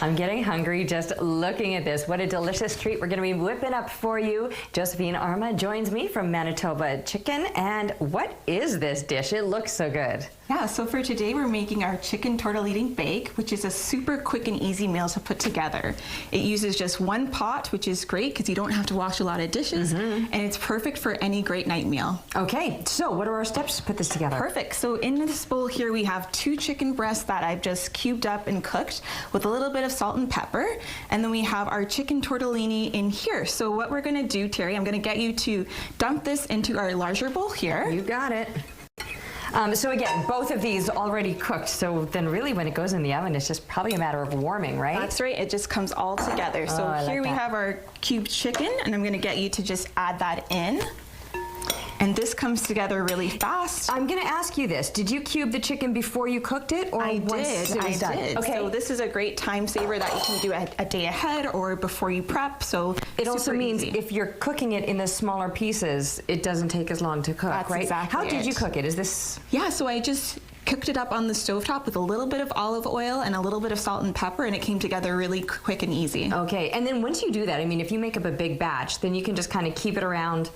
I'm getting hungry just looking at this. What a delicious treat we're going to be whipping up for you. Josephine Arma joins me from Manitoba Chicken. And what is this dish? It looks so good. Yeah, so for today we're making our chicken tortellini bake, which is a super quick and easy meal to put together. It uses just one pot, which is great because you don't have to wash a lot of dishes, and it's perfect for any great night meal. Okay, so what are our steps to put this together? Perfect. So in this bowl here we have 2 chicken breasts that I've just cubed up and cooked with a little bit of salt and pepper, and then we have our chicken tortellini in here. So what we're going to do, Terry, I'm going to get you to dump this into our larger bowl here. You got it. So again, both of these already cooked, so then really when it goes in the oven, it's just probably a matter of warming, right? That's right, it just comes all together. So here we have our cubed chicken, and I'm gonna get you to just add that in. And this comes together really fast. I'm going to ask you this. Did you cube the chicken before you cooked it? Or I once did. it was done? Okay. So this is a great time saver that you can do a day ahead or before you prep. So it also means if you're cooking it in the smaller pieces, it doesn't take as long to cook, That's right? exactly How did you cook it? Is this? Yeah, so I just cooked it up on the stovetop with a little bit of olive oil and a little bit of salt and pepper, and it came together really quick and easy. Okay, and then once you do that, I mean, if you make up a big batch, then you can just kind of keep it around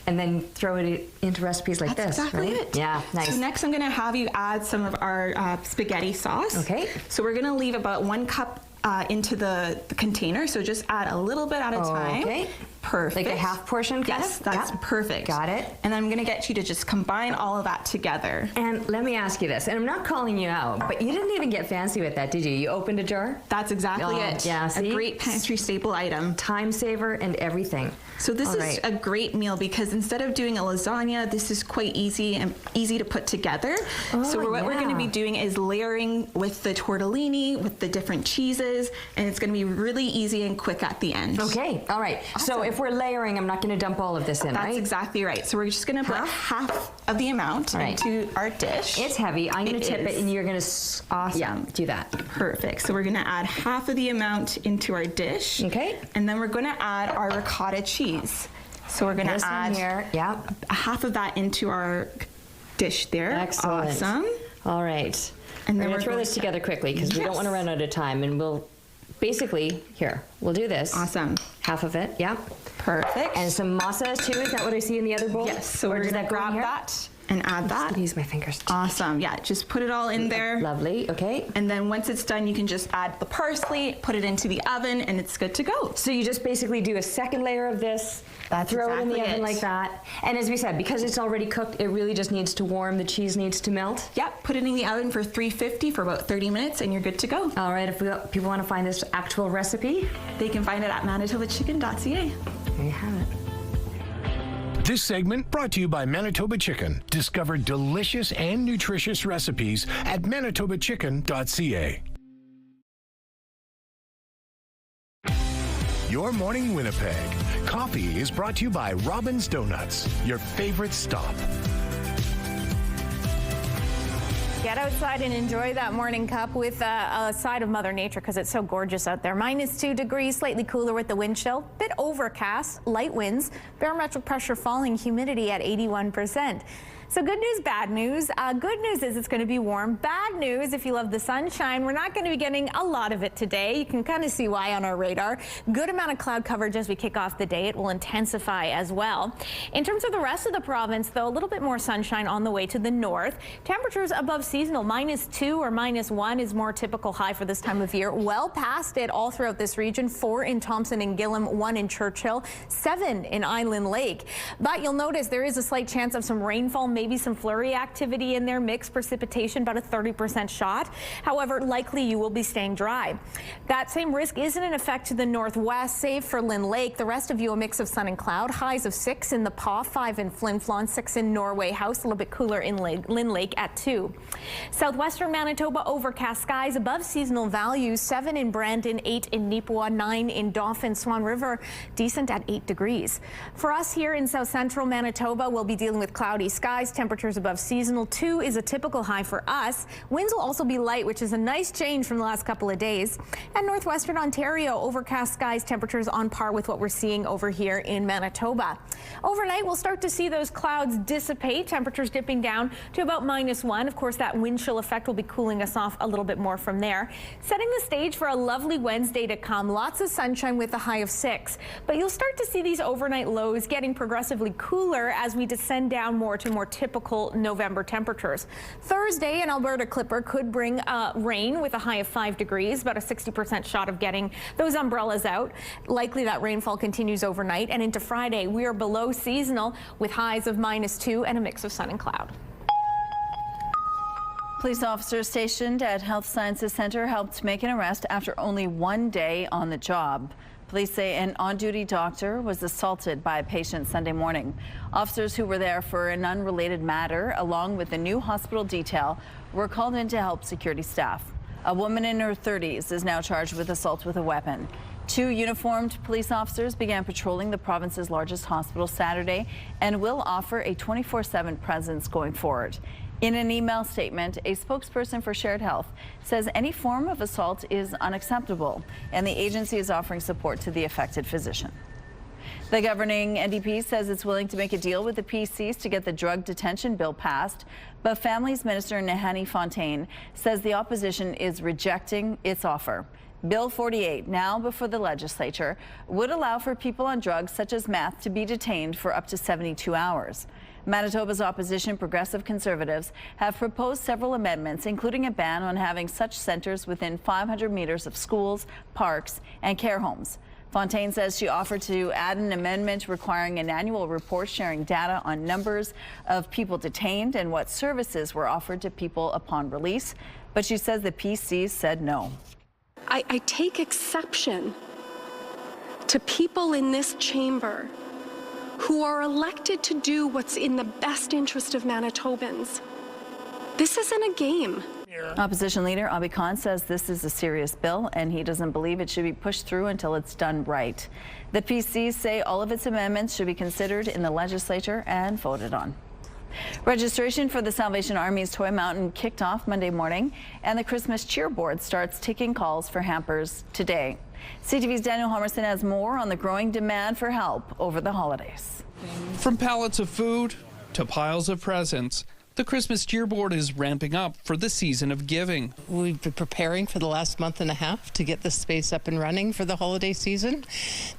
and then throw it into recipes like That's this, exactly right? it. Yeah, nice. So next I'm going to have you add some of our spaghetti sauce. Okay. So we're going to leave about 1 cup into the container, so just add a little bit at a time. Okay. Perfect. Like a half portion kind Yes, of? that's Yep. perfect. Got it. And I'm going to get you to just combine all of that together. And let me ask you this, and I'm not calling you out, but you didn't even get fancy with that, did you? You opened a jar? That's exactly it. Yeah, see? A great pantry staple item. Time saver and everything. So this All is right. a great meal because instead of doing a lasagna, this is quite easy and easy to put together. So what we're going to be doing is layering with the tortellini, with the different cheeses, and it's going to be really easy and quick at the end. Okay, all right. So if we're layering, I'm not going to dump all of this in, right? That's exactly right. So we're just going to put half of the amount into our dish. It's heavy. I'm going to tip it, and you're going to awesome. Do that. Perfect. So we're going to add half of the amount into our dish. Okay. And then we're going to add our ricotta cheese. So we're going to add half of that into our dish there. Excellent. Awesome. All right. And we're then going to throw this together quickly because we don't want to run out of time, and we'll basically, we'll do this. Awesome. Half of it, yeah. Perfect. And some masa too, is that what I see in the other bowl? Yes, so we're going to grab that and add that. Use my fingers. Awesome, yeah, just put it all in there. Lovely, okay. And then once it's done, you can just add the parsley, put it into the oven, and it's good to go. So you just basically do a second layer of this, throw it in the oven like that. And as we said, because it's already cooked, it really just needs to warm, the cheese needs to melt. Yep, put it in the oven for 350 for about 30 minutes, and you're good to go. All right, if people want to find this actual recipe, they can find it at manitobachicken.ca. There you have it. This segment brought to you by Manitoba Chicken. Discover delicious and nutritious recipes at manitobachicken.ca. Your Morning Winnipeg. Coffee is brought to you by Robin's Donuts, your favorite stop. Get outside and enjoy that morning cup with a side of Mother Nature because it's so gorgeous out there. -2 degrees, slightly cooler with the wind chill, bit overcast, light winds, barometric pressure falling, humidity at 81%. So good news, bad news. Good news is it's going to be warm. Bad news, if you love the sunshine, we're not going to be getting a lot of it today. You can kind of see why on our radar. Good amount of cloud coverage as we kick off the day. It will intensify as well. In terms of the rest of the province, though, a little bit more sunshine on the way to the north. Temperatures above seasonal. -2 or -1 is more typical high for this time of year. Well past it all throughout this region. 4 in Thompson and Gillam, 1 in Churchill, 7 in Island Lake. But you'll notice there is a slight chance of some rainfall, maybe some flurry activity in there, mixed precipitation, about a 30% shot. However, likely you will be staying dry. That same risk isn't in effect to the northwest, save for Lynn Lake. The rest of you, a mix of sun and cloud. Highs of 6 in the Paw, 5 in Flin Flon, 6 in Norway House, a little bit cooler in Lynn Lake at 2. Southwestern Manitoba, overcast skies above seasonal values, 7 in Brandon, 8 in Nipawin, 9 in Dauphin, Swan River, decent at 8 degrees. For us here in south central Manitoba, we'll be dealing with cloudy skies, temperatures above seasonal. 2 is a typical high for us. Winds will also be light, which is a nice change from the last couple of days. And northwestern Ontario, overcast skies, temperatures on par with what we're seeing over here in Manitoba. Overnight, we'll start to see those clouds dissipate, temperatures dipping down to about -1. Of course, that wind chill effect will be cooling us off a little bit more from there. Setting the stage for a lovely Wednesday to come. Lots of sunshine with a high of 6. But you'll start to see these overnight lows getting progressively cooler as we descend down more to more typical November temperatures. Thursday, an Alberta Clipper could bring rain with a high of 5 degrees, about a 60% shot of getting those umbrellas out. Likely that rainfall continues overnight, and into Friday we are below seasonal with highs of -2 and a mix of sun and cloud. Police officers stationed at Health Sciences Centre helped make an arrest after only 1 day on the job. Police say an on-duty doctor was assaulted by a patient Sunday morning. Officers who were there for an unrelated matter, along with the new hospital detail, were called in to help security staff. A woman in her 30s is now charged with assault with a weapon. 2 uniformed police officers began patrolling the province's largest hospital Saturday and will offer a 24/7 presence going forward. In an email statement, a spokesperson for Shared Health says any form of assault is unacceptable, and the agency is offering support to the affected physician. The governing NDP says it's willing to make a deal with the PCs to get the drug detention bill passed, but Families Minister Nahanni Fontaine says the opposition is rejecting its offer. Bill 48, now before the legislature, would allow for people on drugs such as meth to be detained for up to 72 hours. Manitoba's opposition, Progressive Conservatives, have proposed several amendments, including a ban on having such centres within 500 meters of schools, parks, and care homes. Fontaine says she offered to add an amendment requiring an annual report sharing data on numbers of people detained and what services were offered to people upon release, but she says the PCs said no. I take exception to people in this chamber who are elected to do what's in the best interest of Manitobans. This isn't a game. Opposition leader Abi Khan says this is a serious bill and he doesn't believe it should be pushed through until it's done right. The PCs say all of its amendments should be considered in the legislature and voted on. Registration for the Salvation Army's Toy Mountain kicked off Monday morning, and the Christmas Cheer Board starts taking calls for hampers today. CTV's Daniel Homerson has more on the growing demand for help over the holidays. From pallets of food to piles of presents, the Christmas Cheer Board is ramping up for the season of giving. We've been preparing for the last month and a half to get this space up and running for the holiday season.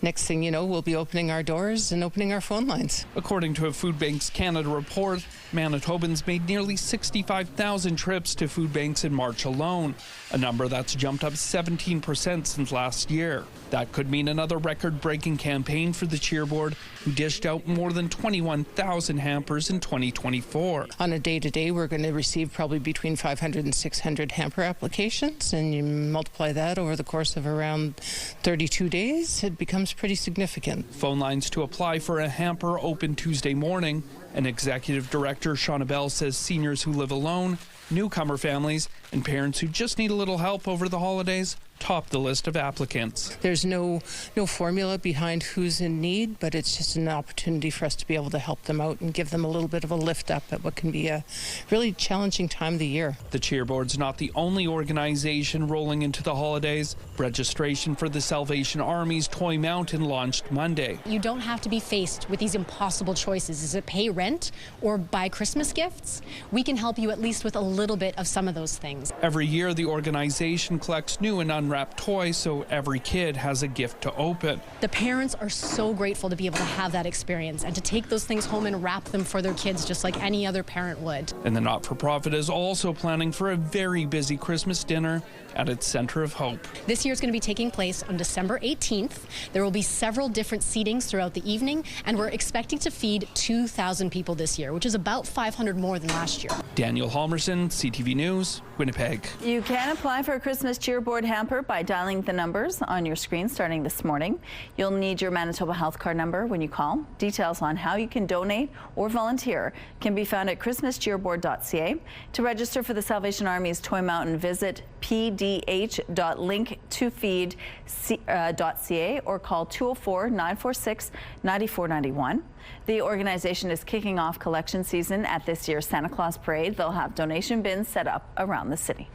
Next thing you know, we'll be opening our doors and opening our phone lines. According to a Food Banks Canada report, Manitobans made nearly 65,000 trips to food banks in March alone, a number that's jumped up 17% since last year. That could mean another record-breaking campaign for the Cheer Board, who dished out more than 21,000 hampers in 2024. On a day-to-day, we're going to receive probably between 500 and 600 hamper applications, and you multiply that over the course of around 32 days, it becomes pretty significant. Phone lines to apply for a hamper open Tuesday morning, and Executive Director Shauna Bell says seniors who live alone, newcomer families, and parents who just need a little help over the holidays top the list of applicants. There's no formula behind who's in need, but it's just an opportunity for us to be able to help them out and give them a little bit of a lift up at what can be a really challenging time of the year. The Cheer Board's not the only organization rolling into the holidays. Registration for the Salvation Army's Toy Mountain launched Monday. You don't have to be faced with these impossible choices. Is it pay rent or buy Christmas gifts? We can help you at least with a little bit of some of those things. Every year, the organization collects new and unwrapped toys, so every kid has a gift to open. The parents are so grateful to be able to have that experience and to take those things home and wrap them for their kids just like any other parent would. And the not-for-profit is also planning for a very busy Christmas dinner at its Center of Hope. This year is going to be taking place on December 18th. There will be several different seatings throughout the evening, and we're expecting to feed 2,000 people this year, which is about 500 more than last year. Daniel Halmerson, CTV News, Winnipeg. You can apply for a Christmas Cheer Board hamper by dialing the numbers on your screen starting this morning. You'll need your Manitoba Health Card number when you call. Details on how you can donate or volunteer can be found at christmascheerboard.ca. To register for the Salvation Army's Toy Mountain, visit pdh.linktofeed.ca or call 204-946-9491. The organization is kicking off collection season at this year's Santa Claus Parade. They'll have donation bins set up around the city.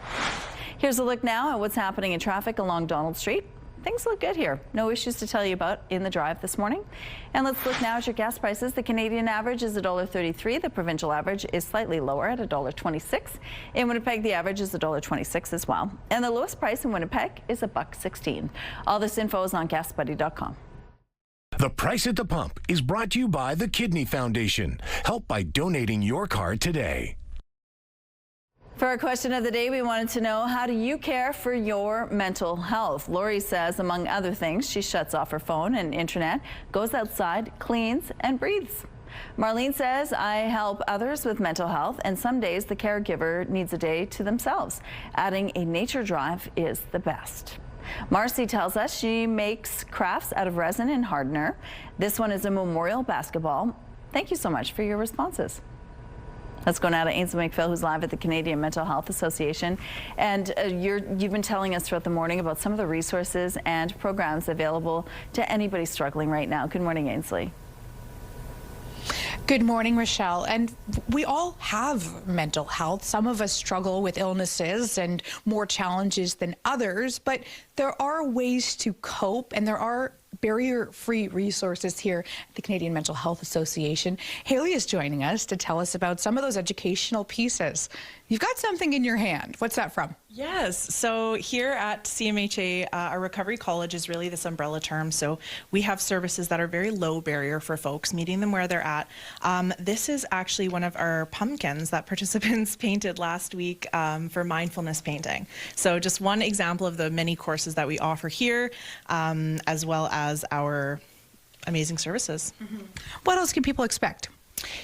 Here's a look now at what's happening in traffic along Donald Street. Things look good here. No issues to tell you about in the drive this morning. And let's look now at your gas prices. The Canadian average is $1.33. The provincial average is slightly lower at $1.26. In Winnipeg, the average is $1.26 as well. And the lowest price in Winnipeg is $1.16. All this info is on GasBuddy.com. The Price at the Pump is brought to you by the Kidney Foundation. Help by donating your card today. For our question of the day, we wanted to know, how do you care for your mental health? Lori says, among other things, she shuts off her phone and internet, goes outside, cleans, and breathes. Marlene says, I help others with mental health, and some days the caregiver needs a day to themselves. Adding a nature drive is the best. Marcy tells us she makes crafts out of resin and hardener. This one is a memorial basketball. Thank you so much for your responses. Let's go now to Ainsley McPhail, who's live at the Canadian Mental Health Association. And you've been telling us throughout the morning about some of the resources and programs available to anybody struggling right now. Good morning, Ainsley. Good morning, Rochelle. And we all have mental health. Some of us struggle with illnesses and more challenges than others, but there are ways to cope, and there are barrier-free resources here at the Canadian Mental Health Association. Haley is joining us to tell us about some of those educational pieces. You've got something in your hand. What's that from? Yes. So here at CMHA, our recovery college is really this umbrella term. So we have services that are very low barrier for folks, meeting them where they're at. This is actually one of our pumpkins that participants painted last week for mindfulness painting. So just one example of the many courses that we offer here, as well as our amazing services. Mm-hmm. What else can people expect?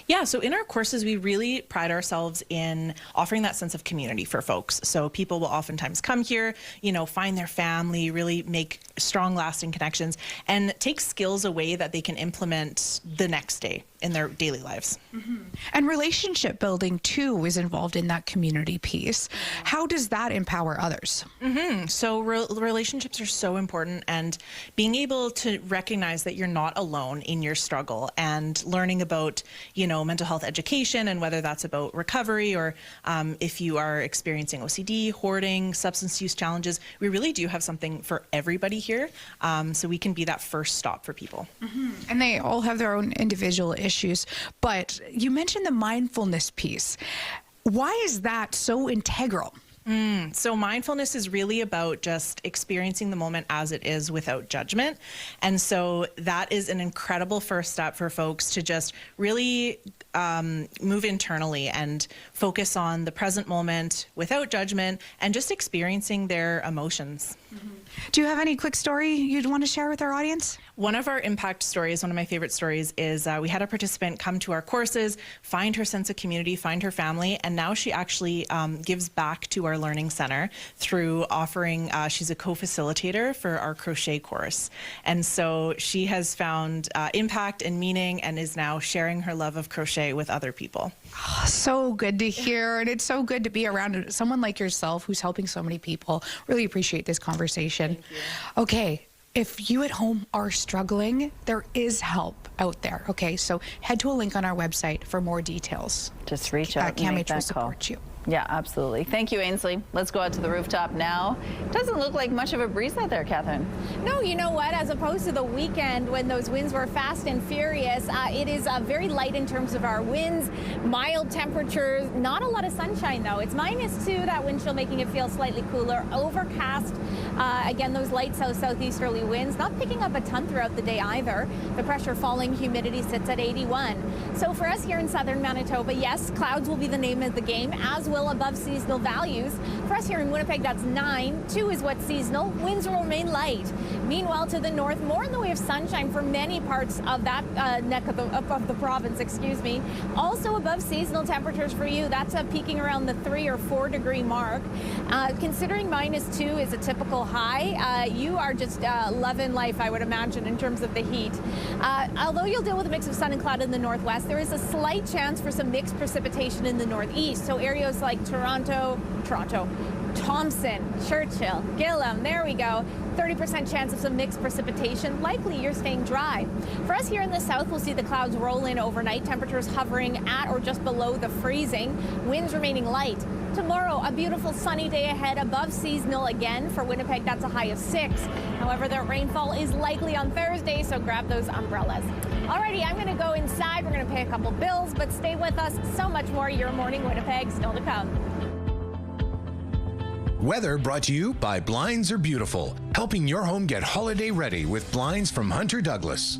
Yeah, so in our courses, we really pride ourselves in offering that sense of community for folks. So people will oftentimes come here, you know, find their family, really make strong, lasting connections, and take skills away that they can implement the next day in their daily lives. Mm-hmm. And relationship building, too, is involved in that community piece. How does that empower others? Mm-hmm. So relationships are so important, and being able to recognize that you're not alone in your struggle, and learning about, you know, mental health education, and whether that's about recovery or if you are experiencing OCD, hoarding, substance use challenges, we really do have something for everybody here. So we can be that first stop for people. Mm-hmm. And they all have their own individual issues. But you mentioned the mindfulness piece. Why is that so integral? So mindfulness is really about just experiencing the moment as it is without judgment. And so that is an incredible first step for folks to just really move internally and focus on the present moment without judgment and just experiencing their emotions. Mm-hmm. Do you have any quick story you'd want to share with our audience? One of our impact stories, one of my favorite stories, is we had a participant come to our courses, find her sense of community, find her family, and now she actually gives back to our learning center through offering, she's a co-facilitator for our crochet course. And so she has found impact and meaning and is now sharing her love of crochet with other people. Oh, so good to hear, and it's so good to be around someone like yourself who's helping so many people. Really appreciate this conversation. Okay, if you at home are struggling, there is help out there. Okay, so head to a link on our website for more details. Just reach out and make that call. Support you. Yeah, absolutely. Thank you, Ainsley. Let's go out to the rooftop now. Doesn't look like much of a breeze out there, Catherine. No, you know what? As opposed to the weekend when those winds were fast and furious, it is very light in terms of our winds, mild temperatures, not a lot of sunshine though. It's -2, that wind chill making it feel slightly cooler, overcast. Again, those light south-southeasterly winds, not picking up a ton throughout the day either. The pressure falling, humidity sits at 81. So for us here in southern Manitoba, yes, clouds will be the name of the game, as will above seasonal values. For us here in Winnipeg, that's 9. 2 is what's seasonal. Winds will remain light. Meanwhile, to the north, more in the way of sunshine for many parts of that neck of the province, excuse me. Also above seasonal temperatures for you, that's peaking around the 3 or 4 degree mark. Considering -2 is a typical high, you are just loving life, I would imagine, in terms of the heat. Although you'll deal with a mix of sun and cloud in the northwest, there is a slight chance for some mixed precipitation in the northeast. So areas like Toronto, Thompson, Churchill, Gillam, there we go. 30% chance of some mixed precipitation. Likely you're staying dry. For us here in the south, we'll see the clouds roll in overnight. Temperatures hovering at or just below the freezing. Winds remaining light. Tomorrow, a beautiful sunny day ahead, above seasonal again. For Winnipeg, that's a high of 6. However, the rainfall is likely on Thursday, so grab those umbrellas. Alrighty, I'm going to go inside. We're going to pay a couple bills, but stay with us. So much more Your Morning Winnipeg still to come. Weather brought to you by Blinds Are Beautiful, helping your home get holiday ready with blinds from Hunter Douglas.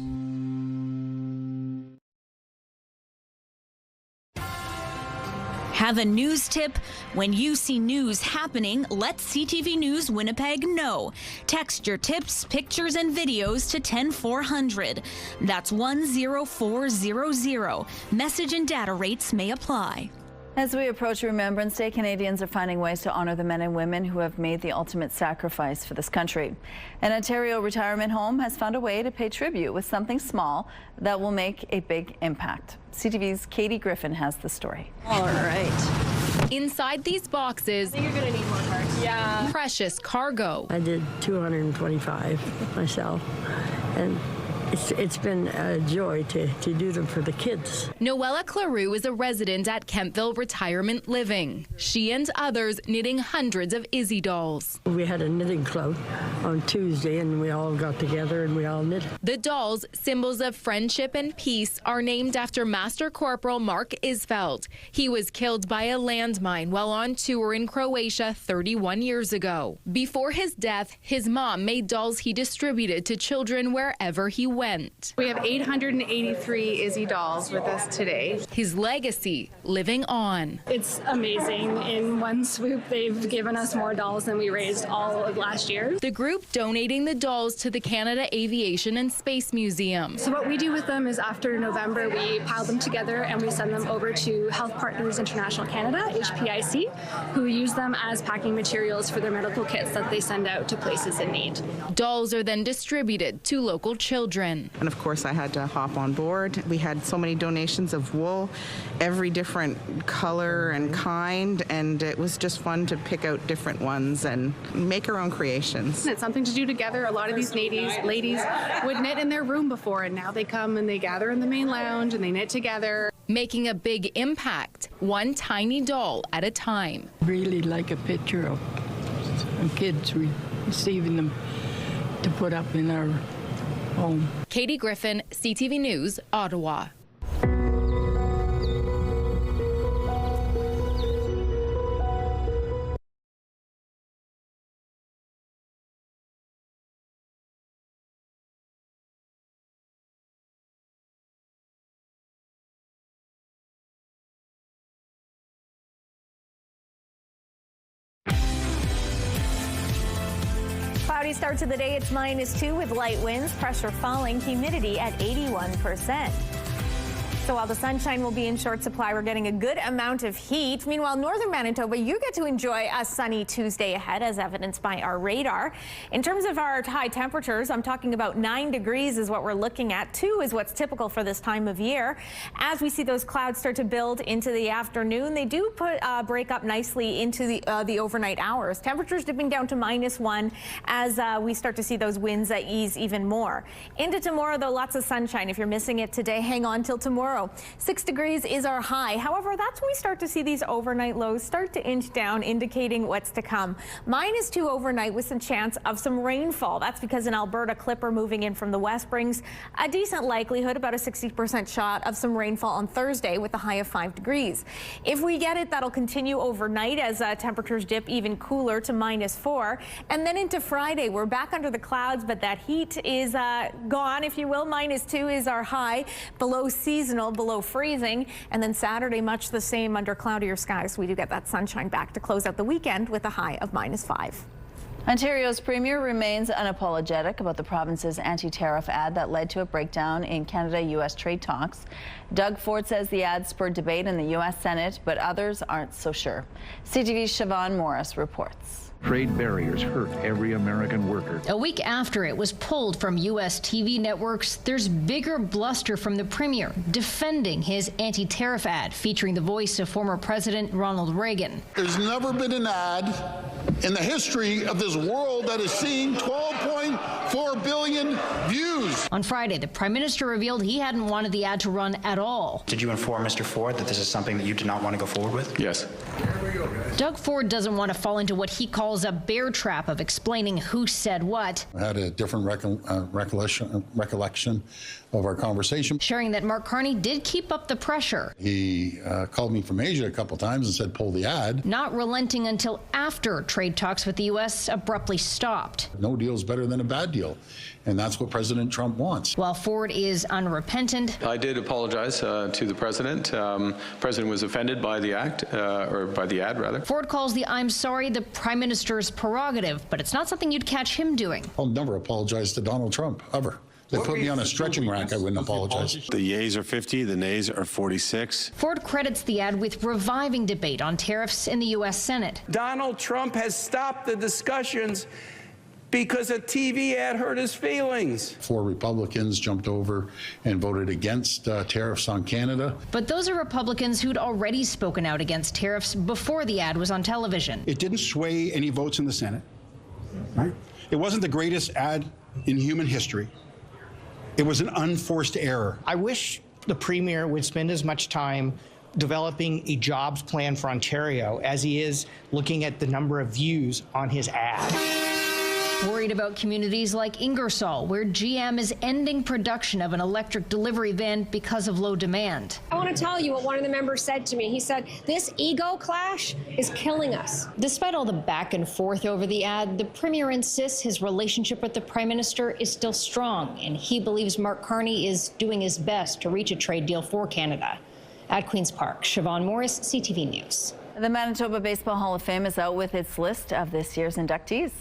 Have a news tip? When you see news happening, let CTV News Winnipeg know. Text your tips, pictures, and videos to 10400. That's 10400. Message and data rates may apply. As we approach Remembrance Day, Canadians are finding ways to honor the men and women who have made the ultimate sacrifice for this country. An Ontario retirement home has found a way to pay tribute with something small that will make a big impact. CTV's Katie Griffin has the story. All right. Inside these boxes, You're gonna need more cards. Yeah. Precious cargo. I did 225 myself, and It's been a joy to do them for the kids. Noella Claroux is a resident at Kentville Retirement Living. She and others knitting hundreds of Izzy dolls. We had a knitting club on Tuesday, and we all got together and we all knit. The dolls, symbols of friendship and peace, are named after Master Corporal Mark Isfeld. He was killed by a landmine while on tour in Croatia 31 years ago. Before his death, his mom made dolls he distributed to children wherever he went. We have 883 Izzy dolls with us today. His legacy living on. It's amazing. In one swoop, they've given us more dolls than we raised all of last year. The group donating the dolls to the Canada Aviation and Space Museum. So what we do with them is after November, we pile them together and we send them over to Health Partners International Canada, HPIC, who use them as packing materials for their medical kits that they send out to places in need. Dolls are then distributed to local children. And of course, I had to hop on board. We had so many donations of wool, every different color and kind, and it was just fun to pick out different ones and make our own creations. It's something to do together. A lot of these ladies would knit in their room before, and now they come and they gather in the main lounge and they knit together. Making a big impact, one tiny doll at a time. Really like a picture of kids receiving them to put up in our home. Katie Griffin, CTV News, Ottawa. Cloudy start to the day. It's -2 with light winds, pressure falling, humidity at 81%. So while the sunshine will be in short supply, we're getting a good amount of heat. Meanwhile, northern Manitoba, you get to enjoy a sunny Tuesday ahead, as evidenced by our radar. In terms of our high temperatures, I'm talking about 9 degrees is what we're looking at. 2 is what's typical for this time of year. As we see those clouds start to build into the afternoon, they do break up nicely into the overnight hours. Temperatures dipping down to -1 as we start to see those winds ease even more. Into tomorrow, though, lots of sunshine. If you're missing it today, hang on till tomorrow. 6 degrees is our high. However, that's when we start to see these overnight lows start to inch down, indicating what's to come. -2 overnight with some chance of some rainfall. That's because an Alberta clipper moving in from the west brings a decent likelihood, about a 60% shot of some rainfall on Thursday with a high of 5 degrees. If we get it, that'll continue overnight as temperatures dip even cooler to -4. And then into Friday, we're back under the clouds, but that heat is gone, if you will. -2 is our high, below seasonal, below freezing, and then Saturday much the same under cloudier skies. We do get that sunshine back to close out the weekend with a high of -5. Ontario's premier remains unapologetic about the province's anti-tariff ad that led to a breakdown in Canada-U.S. trade talks. Doug Ford says the ad spurred debate in the U.S. Senate, but others aren't so sure. CTV's Siobhan Morris reports. Trade barriers hurt every American worker. A week after it was pulled from U.S. TV networks, there's bigger bluster from the premier defending his anti-tariff ad featuring the voice of former President Ronald Reagan. There's never been an ad in the history of this world that has seen 12.4 billion views. On Friday, the Prime Minister revealed he hadn't wanted the ad to run at all. Did you inform Mr. Ford that this is something that you did not want to go forward with? Yes. Doug Ford doesn't want to fall into what he calls a bear trap of explaining who said what. I had a different recollection of our conversation. Sharing that Mark Carney did keep up the pressure. He called me from Asia a couple times and said, pull the ad. Not relenting until after trade talks with the U.S. abruptly stopped. No deal is better than a bad deal. And that's what President Trump wants. While Ford is unrepentant. I did apologize to the president. President was offended by the act, or by the ad, rather. Ford calls the I'm sorry the Prime Minister's prerogative, but it's not something you'd catch him doing. I'll never apologize to Donald Trump, ever. They put me on a stretching rack, I wouldn't apologize. The yeas are 50, the nays are 46. Ford credits the ad with reviving debate on tariffs in the U.S. Senate. Donald Trump has stopped the discussions because a TV ad hurt his feelings. 4 Republicans jumped over and voted against tariffs on Canada. But those are Republicans who'd already spoken out against tariffs before the ad was on television. It didn't sway any votes in the Senate. Right? It wasn't the greatest ad in human history. It was an unforced error. I wish the Premier would spend as much time developing a jobs plan for Ontario as he is looking at the number of views on his ad. Worried about communities like Ingersoll, where GM is ending production of an electric delivery van because of low demand. I want to tell you what one of the members said to me. He said, this ego clash is killing us. Despite all the back and forth over the ad, the Premier insists his relationship with the Prime Minister is still strong, and he believes Mark Carney is doing his best to reach a trade deal for Canada. At Queen's Park, Siobhan Morris, CTV News. The Manitoba Baseball Hall of Fame is out with its list of this year's inductees.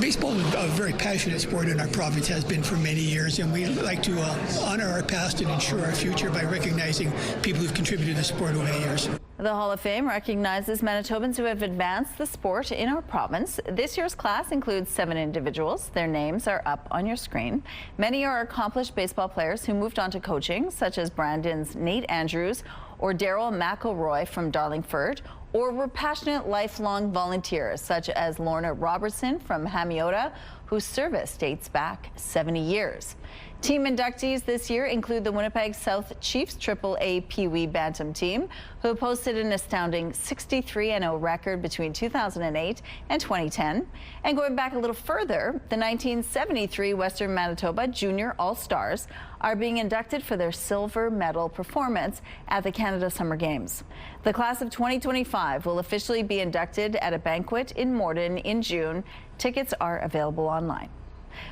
Baseball is a very passionate sport in our province, has been for many years, and we like to honor our past and ensure our future by recognizing people who've contributed to the sport over the years. The Hall of Fame recognizes Manitobans who have advanced the sport in our province. This year's class includes 7 individuals. Their names are up on your screen. Many are accomplished baseball players who moved on to coaching, such as Brandon's Nate Andrews or Daryl McElroy from Darlingford, or were passionate lifelong volunteers such as Lorna Robertson from Hamiota, whose service dates back 70 years. Team inductees this year include the Winnipeg South Chiefs AAA Pee Wee Bantam team, who posted an astounding 63-0 record between 2008 and 2010. And going back a little further, the 1973 Western Manitoba Junior All-Stars are being inducted for their silver medal performance at the Canada Summer Games. The class of 2025 will officially be inducted at a banquet in Morden in June. Tickets are available online.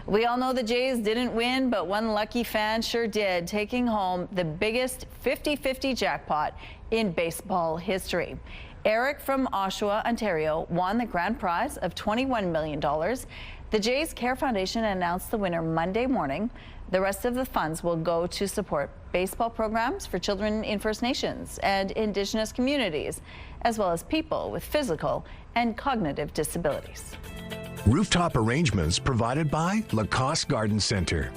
We all know the Jays didn't win, but one lucky fan sure did, taking home the biggest 50-50 jackpot in baseball history. Eric from Oshawa, Ontario, won the grand prize of $21 million. The Jays Care Foundation announced the winner Monday morning. The rest of the funds will go to support baseball programs for children in First Nations and Indigenous communities, as well as people with physical and cognitive disabilities. Rooftop arrangements provided by Lacoste Garden Center.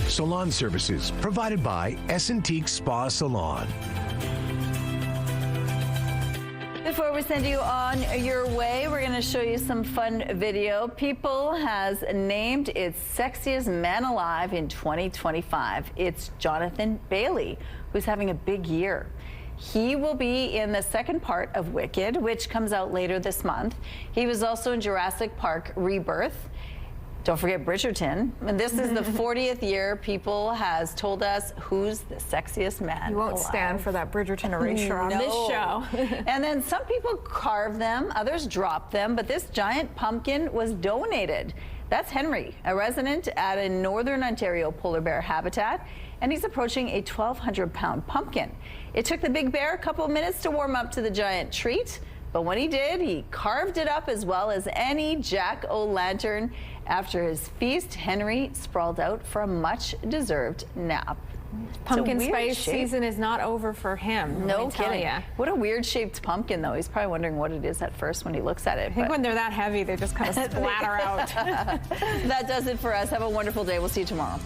Salon services provided by Essentique Spa Salon. Before we send you on your way, we're going to show you some fun video. People has named its sexiest man alive in 2025. It's Jonathan Bailey, who's having a big year. He will be in the second part of Wicked, which comes out later this month. He was also in Jurassic Park Rebirth. Don't forget Bridgerton. And this is the 40th year People has told us who's the sexiest man You won't alive. Stand for that Bridgerton erasure on this show. And then some people carve them, others drop them, but this giant pumpkin was donated. That's Henry, a resident at a Northern Ontario polar bear habitat, and he's approaching a 1,200-pound pumpkin. It took the big bear a couple of minutes to warm up to the giant treat, but when he did, he carved it up as well as any jack-o'-lantern. After his feast, Henry sprawled out for a much-deserved nap. Pumpkin spice season is not over for him. No kidding. What a weird-shaped pumpkin, though. He's probably wondering what it is at first when he looks at it. I think when they're that heavy, they just kind of splatter out. That does it for us. Have a wonderful day. We'll see you tomorrow.